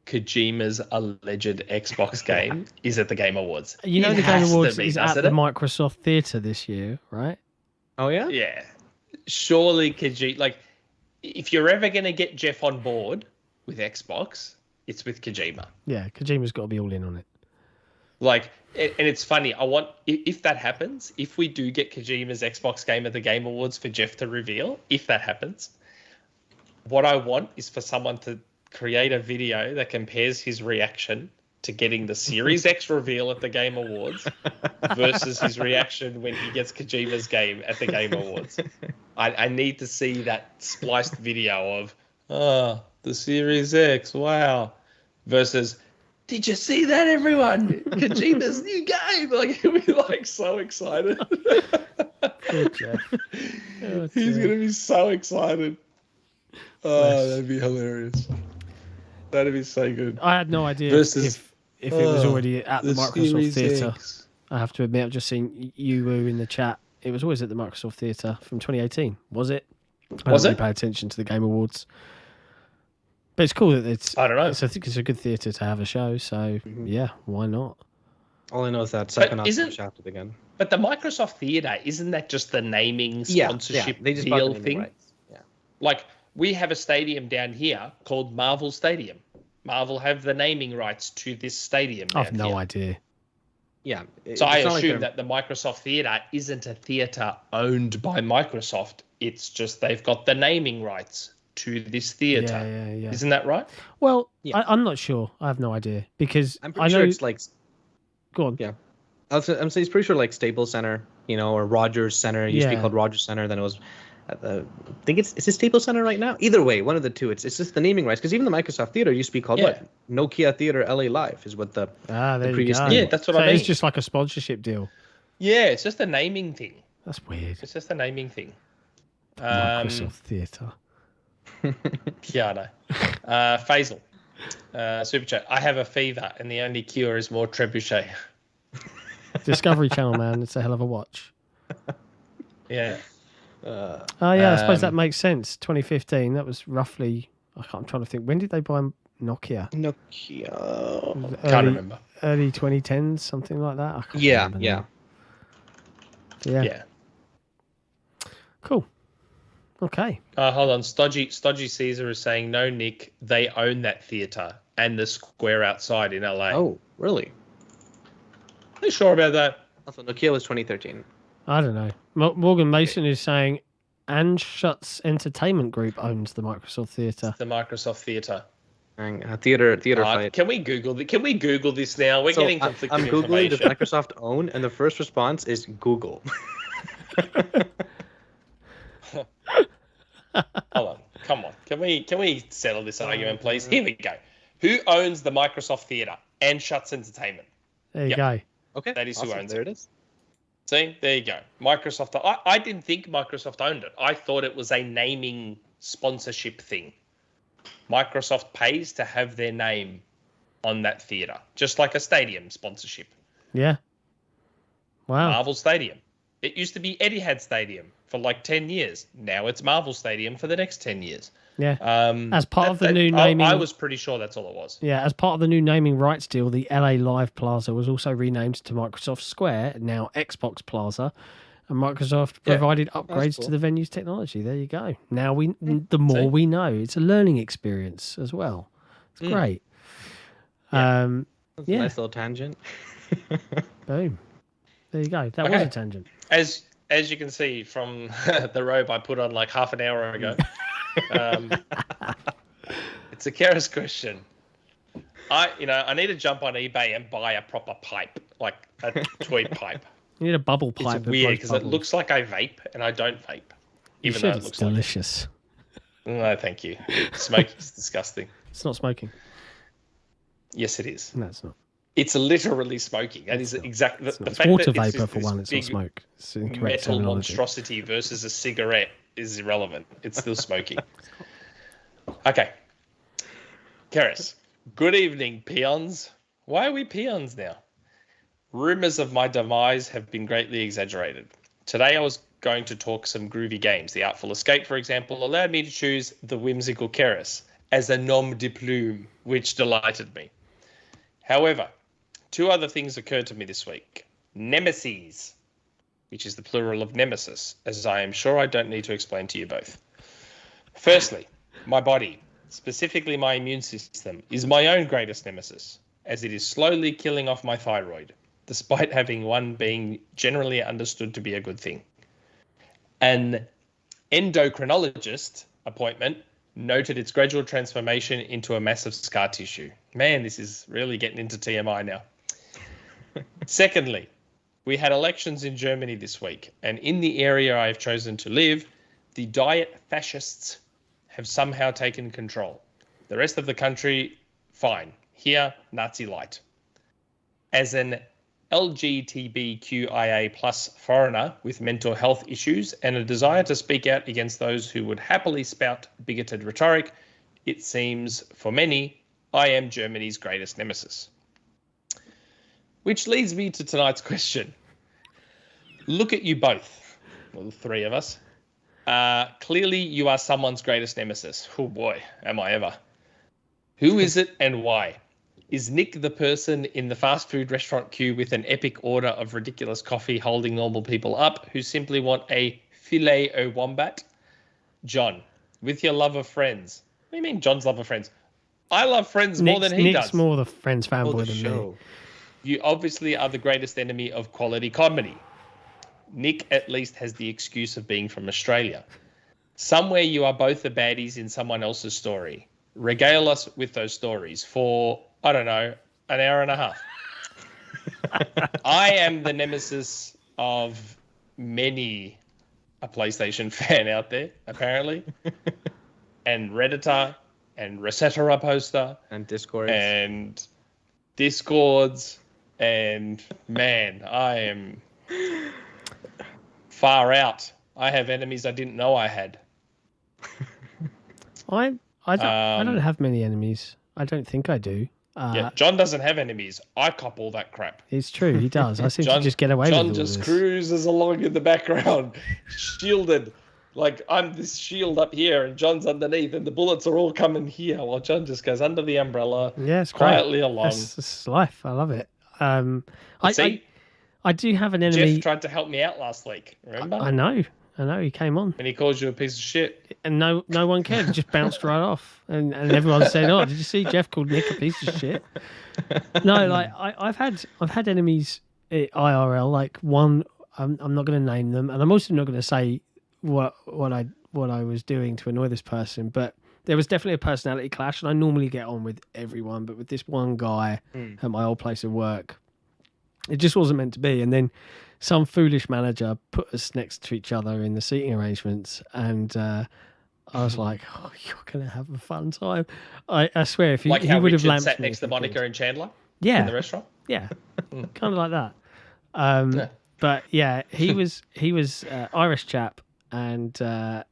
Kojima's alleged Xbox game is at the Game Awards. You know, the Game Awards is at the Microsoft Theatre this year, right? Oh, yeah? Yeah. Surely Kojima, like, if you're ever going to get Jeff on board with Xbox, it's with Kojima. Yeah, Kojima's got to be all in on it. Like, and it's funny, if that happens, if we do get Kojima's Xbox game at the Game Awards for Jeff to reveal, if that happens, what I want is for someone to create a video that compares his reaction to getting the Series X reveal at the Game Awards versus his reaction when he gets Kojima's game at the Game Awards. I need to see that spliced video of, the Series X, wow, versus, did you see that, everyone? Kojima's new game. Like, he'll be like so excited. He's going to be so excited. Oh, that'd be hilarious. That'd be so good. I had no idea if it was already at the Microsoft Theatre. I have to admit, I've just seen you in the chat. It was always at the Microsoft Theatre from 2018. Was it? I don't really pay attention to the Game Awards. But it's cool that it's... I don't know. I think it's a good theatre to have a show, so yeah, why not? All I know is that Psychonauts shafted again. But the Microsoft Theatre, isn't that just the naming sponsorship they just deal thing? Rights. Yeah. Like, we have a stadium down here called Marvel Stadium. Marvel have the naming rights to this stadium. I have no idea. Yeah. So I assume that the Microsoft Theatre isn't a theatre owned by Microsoft. It's just they've got the naming rights to this theatre. Yeah. Isn't that right? Well, I'm not sure. I have no idea because I'm pretty sure it's like. Go on. Yeah. I'm saying it's pretty sure like Staples Center, or Rogers Center. It used to be called Rogers Center. Then it was. I think is it Staples Center right now? Either way, one of the two. It's just the naming rights because even the Microsoft Theater used to be called what? Nokia Theater LA Live is what the previous name. Yeah, that's what I mean. It's just like a sponsorship deal. Yeah, it's just a naming thing. That's weird. It's just a naming thing. Microsoft Theater. Yeah, I know. Faisal, super chat. I have a fever, and the only cure is more trebuchet. Discovery Channel, man. It's a hell of a watch. Yeah. I suppose that makes sense. 2015. That was roughly. I'm trying to think. When did they buy Nokia? Can't remember. Early 2010s, something like that. I can't remember. Yeah. Cool. Okay. Hold on. Stodgy Caesar is saying, no, Nick, they own that theatre and the square outside in LA. Oh, really? Are you sure about that? I thought Nokia was 2013. I don't know. Morgan Mason is saying Anschutz Entertainment Group owns the Microsoft Theatre. The Microsoft Theatre. Theater fight. Can we Google this now? We're getting conflicting I'm Googling, does information. Microsoft own? And the first response is Google. Hold on. Come on. Can we settle this argument, please? Here we go. Who owns the Microsoft Theatre? Anschutz Entertainment. There you go. Okay. That is who owns it. There it is. See, there you go. Microsoft. I didn't think Microsoft owned it. I thought it was a naming sponsorship thing. Microsoft pays to have their name on that theatre, just like a stadium sponsorship. Yeah. Wow. Marvel Stadium. It used to be Etihad Stadium for like 10 years. Now it's Marvel Stadium for the next 10 years. Yeah. As part of the new naming... I was pretty sure that's all it was. Yeah, as part of the new naming rights deal, the LA Live Plaza was also renamed to Microsoft Square, now Xbox Plaza, and Microsoft provided upgrades to the venue's technology. There you go. Now the more we know. It's a learning experience as well. It's great. That's a nice little tangent. Boom. There you go. That was a tangent. As you can see from the robe I put on like half an hour ago, it's a Cerys question. I need to jump on eBay and buy a proper pipe, like a toy pipe. You need a bubble pipe. It's weird because it looks like I vape, and I don't vape. Even though it looks delicious. No, thank you. Smoking is disgusting. It's not smoking. Yes, it is. No, it's not. It's literally smoking. That is exactly the fact water that vapor for one. It's not smoke. It's incorrect metal monstrosity versus a cigarette is irrelevant. It's still smoking. Okay, Cerys. Good evening, peons. Why are we peons now? Rumors of my demise have been greatly exaggerated. Today I was going to talk some groovy games. The Artful Escape, for example, allowed me to choose the whimsical Cerys as a nom de plume, which delighted me. However, two other things occurred to me this week. Nemeses, which is the plural of Nemesis, as I am sure I don't need to explain to you both. Firstly, my body, specifically my immune system, is my own greatest nemesis, as it is slowly killing off my thyroid, despite having one being generally understood to be a good thing. An endocrinologist appointment noted its gradual transformation into a massive scar tissue. Man, this is really getting into TMI now. Secondly, we had elections in Germany this week, and in the area I have chosen to live, the diet fascists have somehow taken control. The rest of the country, fine. Here, Nazi light. As an LGBTQIA plus foreigner with mental health issues and a desire to speak out against those who would happily spout bigoted rhetoric, it seems for many, I am Germany's greatest nemesis. Which leads me to tonight's question. Look at you both, well, the three of us. Clearly you are someone's greatest nemesis. Oh boy, am I ever. Who is it and why? Is Nick the person in the fast food restaurant queue with an epic order of ridiculous coffee holding normal people up who simply want a filet au wombat? John, with your love of Friends. What do you mean John's love of Friends? I love Friends more than he does. Nick's more the Friends fanboy than me. You obviously are the greatest enemy of quality comedy. Nick at least has the excuse of being from Australia. Somewhere you are both the baddies in someone else's story. Regale us with those stories for, I don't know, an hour and a half. I am the nemesis of many a PlayStation fan out there, apparently. And Redditor and Resetera poster. And Discords. And Discords. And man, I am far out. I have enemies I didn't know I had. I don't have many enemies. I don't think I do. Yeah, John doesn't have enemies. I cop all that crap. It's true, he does. I seem to just get away with all this. John just cruises along in the background, shielded. Like, I'm this shield up here, and John's underneath, and the bullets are all coming here, while John just goes under the umbrella, quietly along. That's life. I love it. See? I do have an enemy. Jeff tried to help me out last week, remember? I know, he came on. And he called you a piece of shit. And no one cared. It just bounced right off. And everyone said, "Oh, did you see Jeff called Nick a piece of shit?" No, like I've had enemies IRL. Like one, I'm not going to name them, and I'm also not going to say what I was doing to annoy this person. But there was definitely a personality clash, and I normally get on with everyone, but with this one guy at my old place of work, it just wasn't meant to be. And then some foolish manager put us next to each other in the seating arrangements, and I was like, "Oh, you're gonna have a fun time." I swear, if he would have Richard lamped sat me next to Monica and Chandler, in the restaurant, kind of like that. But yeah, he was Irish chap, and I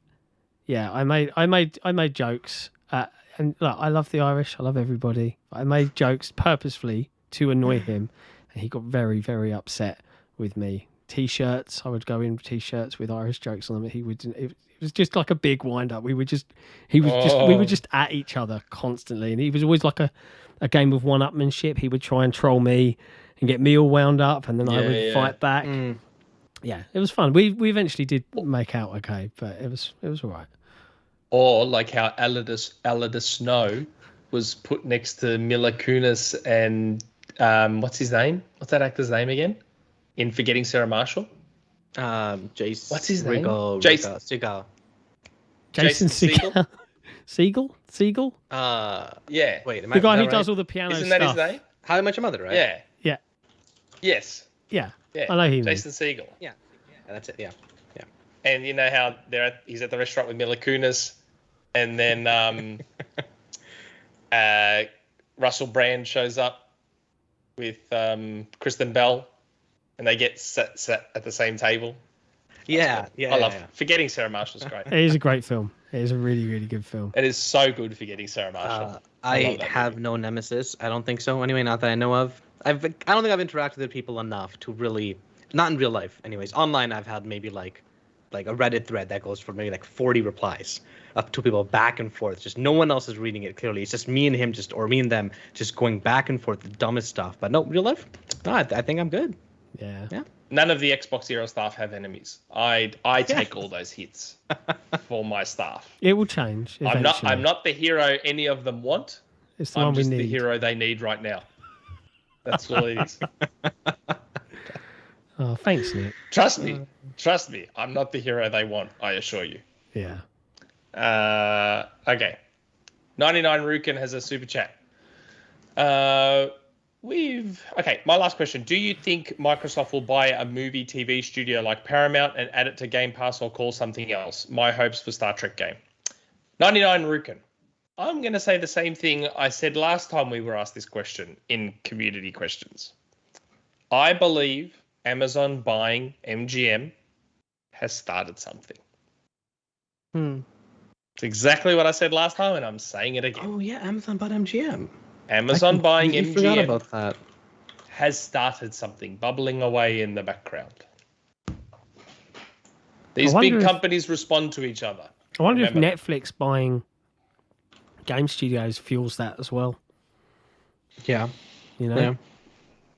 made jokes. And look, I love the Irish. I love everybody. I made jokes purposefully to annoy him, and he got very, very upset with me. T-shirts, I would go in with T-shirts with Irish jokes on them. He would. It was just like a big wind-up. We were just at each other constantly, and he was always like a game of one-upmanship. He would try and troll me and get me all wound up, and then I would fight back. Yeah, it was fun. We eventually did make out okay, but it was all right. Or like how Alida Snow was put next to Mila Kunis and what's his name? What's that actor's name again? in Forgetting Sarah Marshall? Jason. What's his name? Jason. Jason Segel. Segel? Yeah. Wait, the guy who does all the piano Isn't stuff. that his name? How I Met Your Mother, right? Yeah. Yeah. Yes. Yeah. Yeah. I know him. Jason Segel. Yeah, that's it. Yeah. And you know how he's at the restaurant with Mila Kunis, and then Russell Brand shows up with Kristen Bell, and they get sat at the same table. Yeah. I love Forgetting Sarah Marshall's great. It is a great film. It is a really, really good film. It is so good, Forgetting Sarah Marshall. I have no Nemesis. I don't think so. Anyway, not that I know of. I don't think I've interacted with people enough to really, not in real life. Anyways, online I've had maybe like a Reddit thread that goes for maybe like 40 replies up to people back and forth. Just no one else is reading it clearly. It's just me and him, or me and them, just going back and forth, the dumbest stuff. But no, real life, no, I think I'm good. Yeah. None of the XboxEra staff have enemies. I take all those hits for my staff. It will change eventually. I'm not the hero any of them want. It's the one we need. I'm just the hero they need right now. That's all it is. Oh, thanks, Nick. Trust me. I'm not the hero they want, I assure you. Yeah. Okay. 99 Rukin has a super chat. My last question. Do you think Microsoft will buy a movie TV studio like Paramount and add it to Game Pass or call something else? My hopes for Star Trek game. 99 Rukin. I'm going to say the same thing I said last time we were asked this question in community questions. I believe Amazon buying MGM has started something. It's exactly what I said last time, and I'm saying it again. Oh yeah, Amazon bought MGM. Amazon buying MGM forgot about that. Has started something bubbling away in the background. These big companies respond to each other. I wonder if Netflix buying game studios fuels that as well. Yeah. You know? Yeah.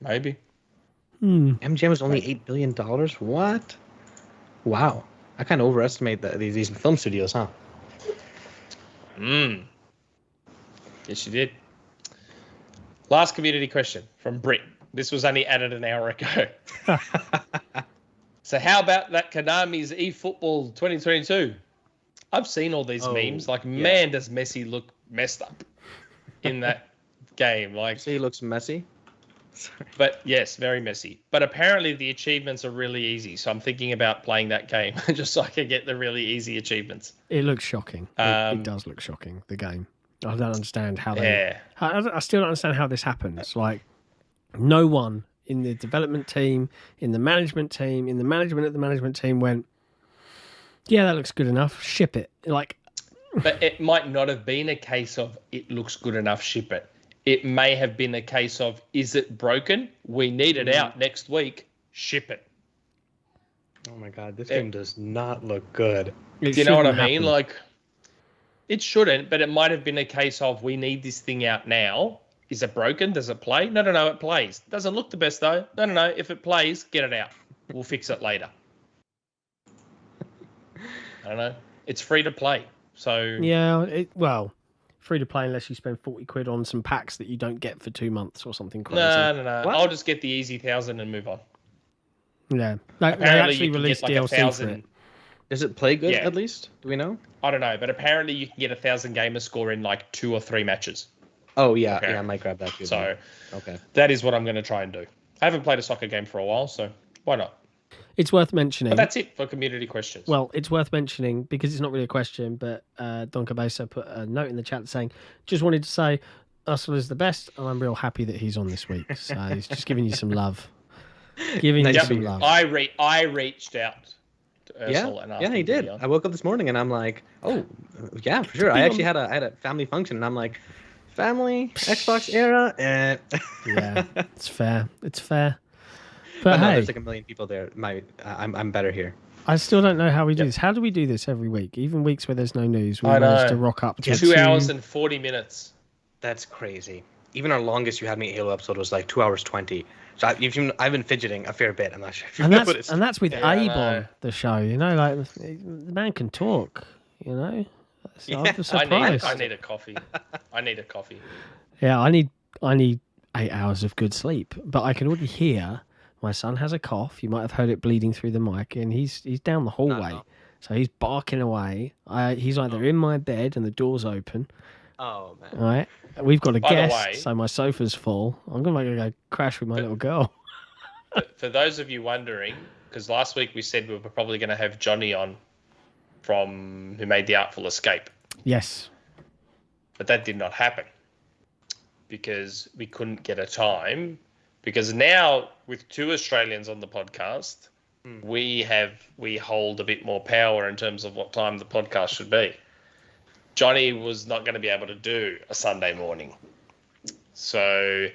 Maybe. MGM is only $8 billion? What? Wow. I kind of overestimate these film studios, huh? Yes, you did. Last community question from BRiT. This was only added an hour ago. So how about that Konami's eFootball 2022? I've seen all these memes. Like, man, does Messi look messed up in that game. Like, so he looks messy? Sorry. But yes, very messy. But apparently the achievements are really easy. So I'm thinking about playing that game just so I can get the really easy achievements. It looks shocking. It does look shocking, the game. I don't understand how they... I still don't understand how this happens. Like, no one in the development team, in the management team, in the management of the management team went, yeah, that looks good enough, ship it. Like... But it might not have been a case of it looks good enough, ship it. It may have been a case of, is it broken? We need it out next week. Ship it. Oh my God, this game does not look good. Do you know what I mean? Like, it shouldn't, but it might have been a case of, we need this thing out now. Is it broken? Does it play? No, it plays. Doesn't look the best though. No. If it plays, get it out. We'll fix it later. I don't know. It's free to play. So yeah, free to play unless you spend 40 quid on some packs that you don't get for 2 months or something crazy. No. What? I'll just get the easy 1,000 and move on. Yeah. Like, they actually released like DLC for it. Does it play good at least? Do we know? I don't know, but apparently you can get 1,000 gamer score in like 2 or 3 matches. Oh yeah, I might grab that too. So that is what I'm going to try and do. I haven't played a soccer game for a while, so why not? It's worth mentioning. But that's it for community questions. Well, it's worth mentioning because it's not really a question, but Don Cabeza put a note in the chat saying, just wanted to say Ursula is the best, and I'm real happy that he's on this week. So he's just giving you some love. Giving you some love. I reached out to Ursula and asked him he did. I woke up this morning and I'm like, oh, yeah, for sure. I actually had a family function, and I'm like, family, XboxEra, and... Yeah, it's fair. It's fair. But hey, there's like a million people there. I'm better here. I still don't know how we do this. How do we do this every week? Even weeks where there's no news, we manage to rock up to 2 hours and 40 minutes. That's crazy. Even our longest you had me Halo episode was like 2 hours 20. So I've been fidgeting a fair bit. I'm not sure if you know what it's... And that's with Abe on the show, you know, like the man can talk, you know. So I'm surprised. I need a coffee. Yeah, I need 8 hours of good sleep, but I can already hear My son has a cough. You might have heard it bleeding through the mic, and he's down the hallway. So he's barking away. He's either in my bed and the door's open. Oh, man. All right. We've got a By the guest, way, so my sofa's full. I'm going to go crash with my little girl. For those of you wondering, because last week we said we were probably going to have Johnny on from who made The Artful Escape. Yes. But that did not happen because we couldn't get a time. Because now with 2 Australians on the podcast, we hold a bit more power in terms of what time the podcast should be. Johnny was not going to be able to do a Sunday morning. So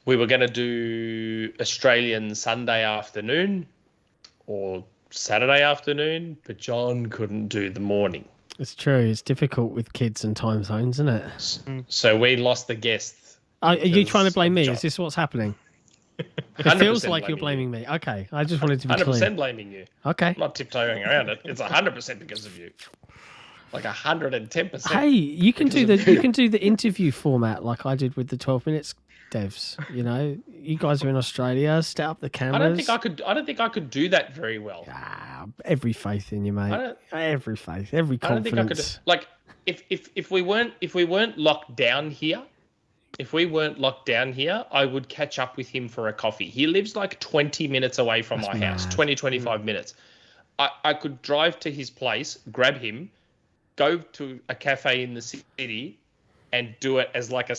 we were going to do Australian Sunday afternoon or Saturday afternoon, but John couldn't do the morning. It's true. It's difficult with kids and time zones, isn't it? So we lost the guest. Are you trying to blame me? Is this what's happening? It feels like you're blaming me. Okay. I just wanted to be 100% clear. 100% blaming you. Okay. I'm not tiptoeing around it. It's 100% because of you. Like 110%. Hey, you can do the interview format like I did with the 12 minutes devs. You know, you guys are in Australia. Set up the cameras. I don't think I could do that very well. Every faith in you, mate. Every faith, every confidence. I don't think I could. Like if we weren't locked down here. If we weren't locked down here, I would catch up with him for a coffee. He lives like 20 minutes away from my house, 25 minutes. I could drive to his place, grab him, go to a cafe in the city, and do it as like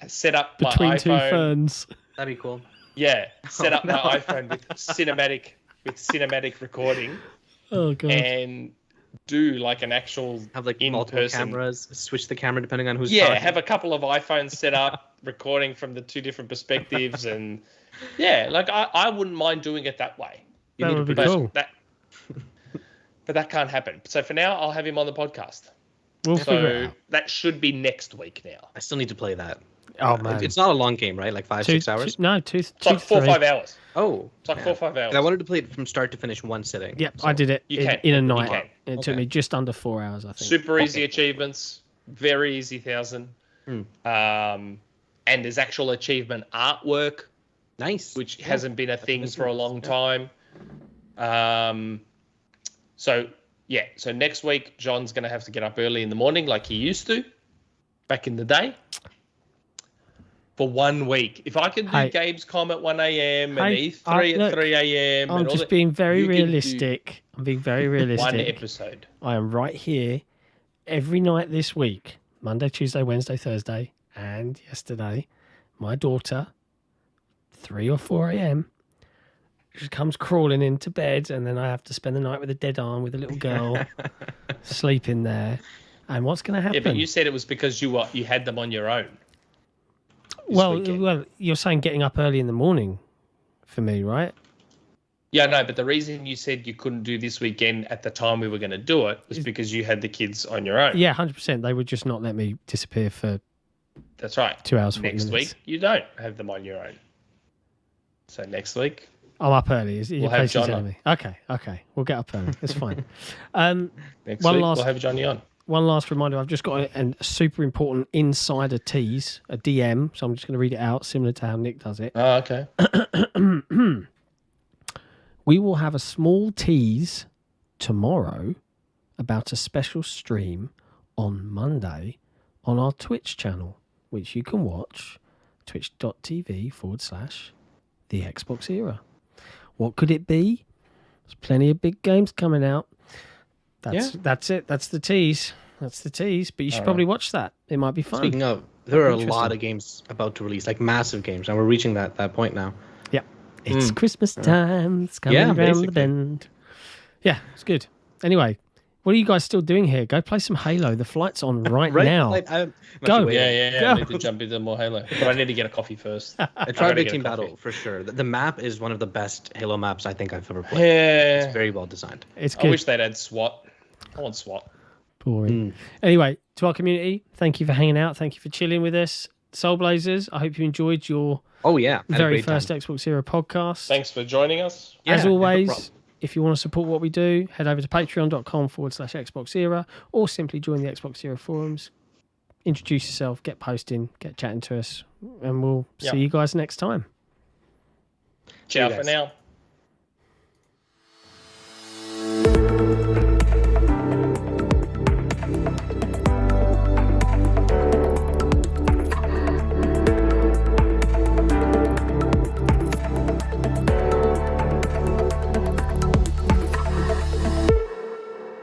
set up between my iPhone. Two ferns. That'd be cool. Yeah, set up my iPhone with cinematic recording. Oh god. And do like an actual have like multiple cameras, switch the camera depending on who's talking. Have a couple of iPhones set up, recording from the 2 different perspectives, and like I wouldn't mind doing it that way. That would be cool. But that can't happen. So for now, I'll have him on the podcast. We'll figure it out. That should be next week now. I still need to play that. Oh man, it's not a long game, right? Like 5-6 hours. It's like 4 or 5 hours. Oh, it's like 4 or 5 hours. I wanted to play it from start to finish one sitting. Yep, so I did it in a night. It took me just under 4 hours, I think. Super easy achievements, very easy 1,000. And there's actual achievement artwork. Nice. Which hasn't been a thing for a long time. So next week, John's going to have to get up early in the morning like he used to back in the day. For 1 week. If I could do Gamescom at 1 a.m. and E3 at 3 a.m. I'm just being very realistic. I'm being very realistic. 1 episode. I am right here every night this week. Monday, Tuesday, Wednesday, Thursday, and yesterday. My daughter, 3 or 4 a.m., she comes crawling into bed, and then I have to spend the night with a dead arm with a little girl sleeping there. And what's going to happen? Yeah, but you said it was because you had them on your own. Well, you're saying getting up early in the morning for me, right? Yeah, no, but the reason you said you couldn't do this weekend at the time we were going to do it was because you had the kids on your own. Yeah, 100%. They would just not let me disappear for... That's right. 2 hours, 40 minutes. Next week, you don't have them on your own. So next week... I'm up early. We'll have John on. Me. Okay. We'll get up early. It's fine. Next week, we'll have Johnny on. One last reminder, I've just got a super important insider tease, a DM, so I'm just going to read it out, similar to how Nick does it. Oh, okay. We will have a small tease tomorrow about a special stream on Monday on our Twitch channel, which you can watch, twitch.tv/the XboxEra. What could it be? There's plenty of big games coming out. That's it. That's the tease. But you should probably watch that. It might be fun. Speaking of, there are a lot of games about to release, like massive games, and we're reaching that point now. Yeah. It's Christmas time. It's coming around the bend. Yeah, it's good. Anyway, what are you guys still doing here? Go play some Halo. The flight's on right now. Go. Yeah. Go. I need to jump into more Halo. But I need to get a coffee first. Try Big Team Battle for sure. The map is one of the best Halo maps I think I've ever played. Yeah. It's very well designed. It's good. I wish they'd add SWAT. I want SWAT. Boring. Anyway, to our community, thank you for hanging out. Thank you for chilling with us. Soulblazerz, I hope you enjoyed your very first XboxEra podcast. Thanks for joining us. As always, if you want to support what we do, head over to patreon.com/XboxEra or simply join the XboxEra forums. Introduce yourself, get posting, get chatting to us, and we'll see you guys next time. Ciao for now.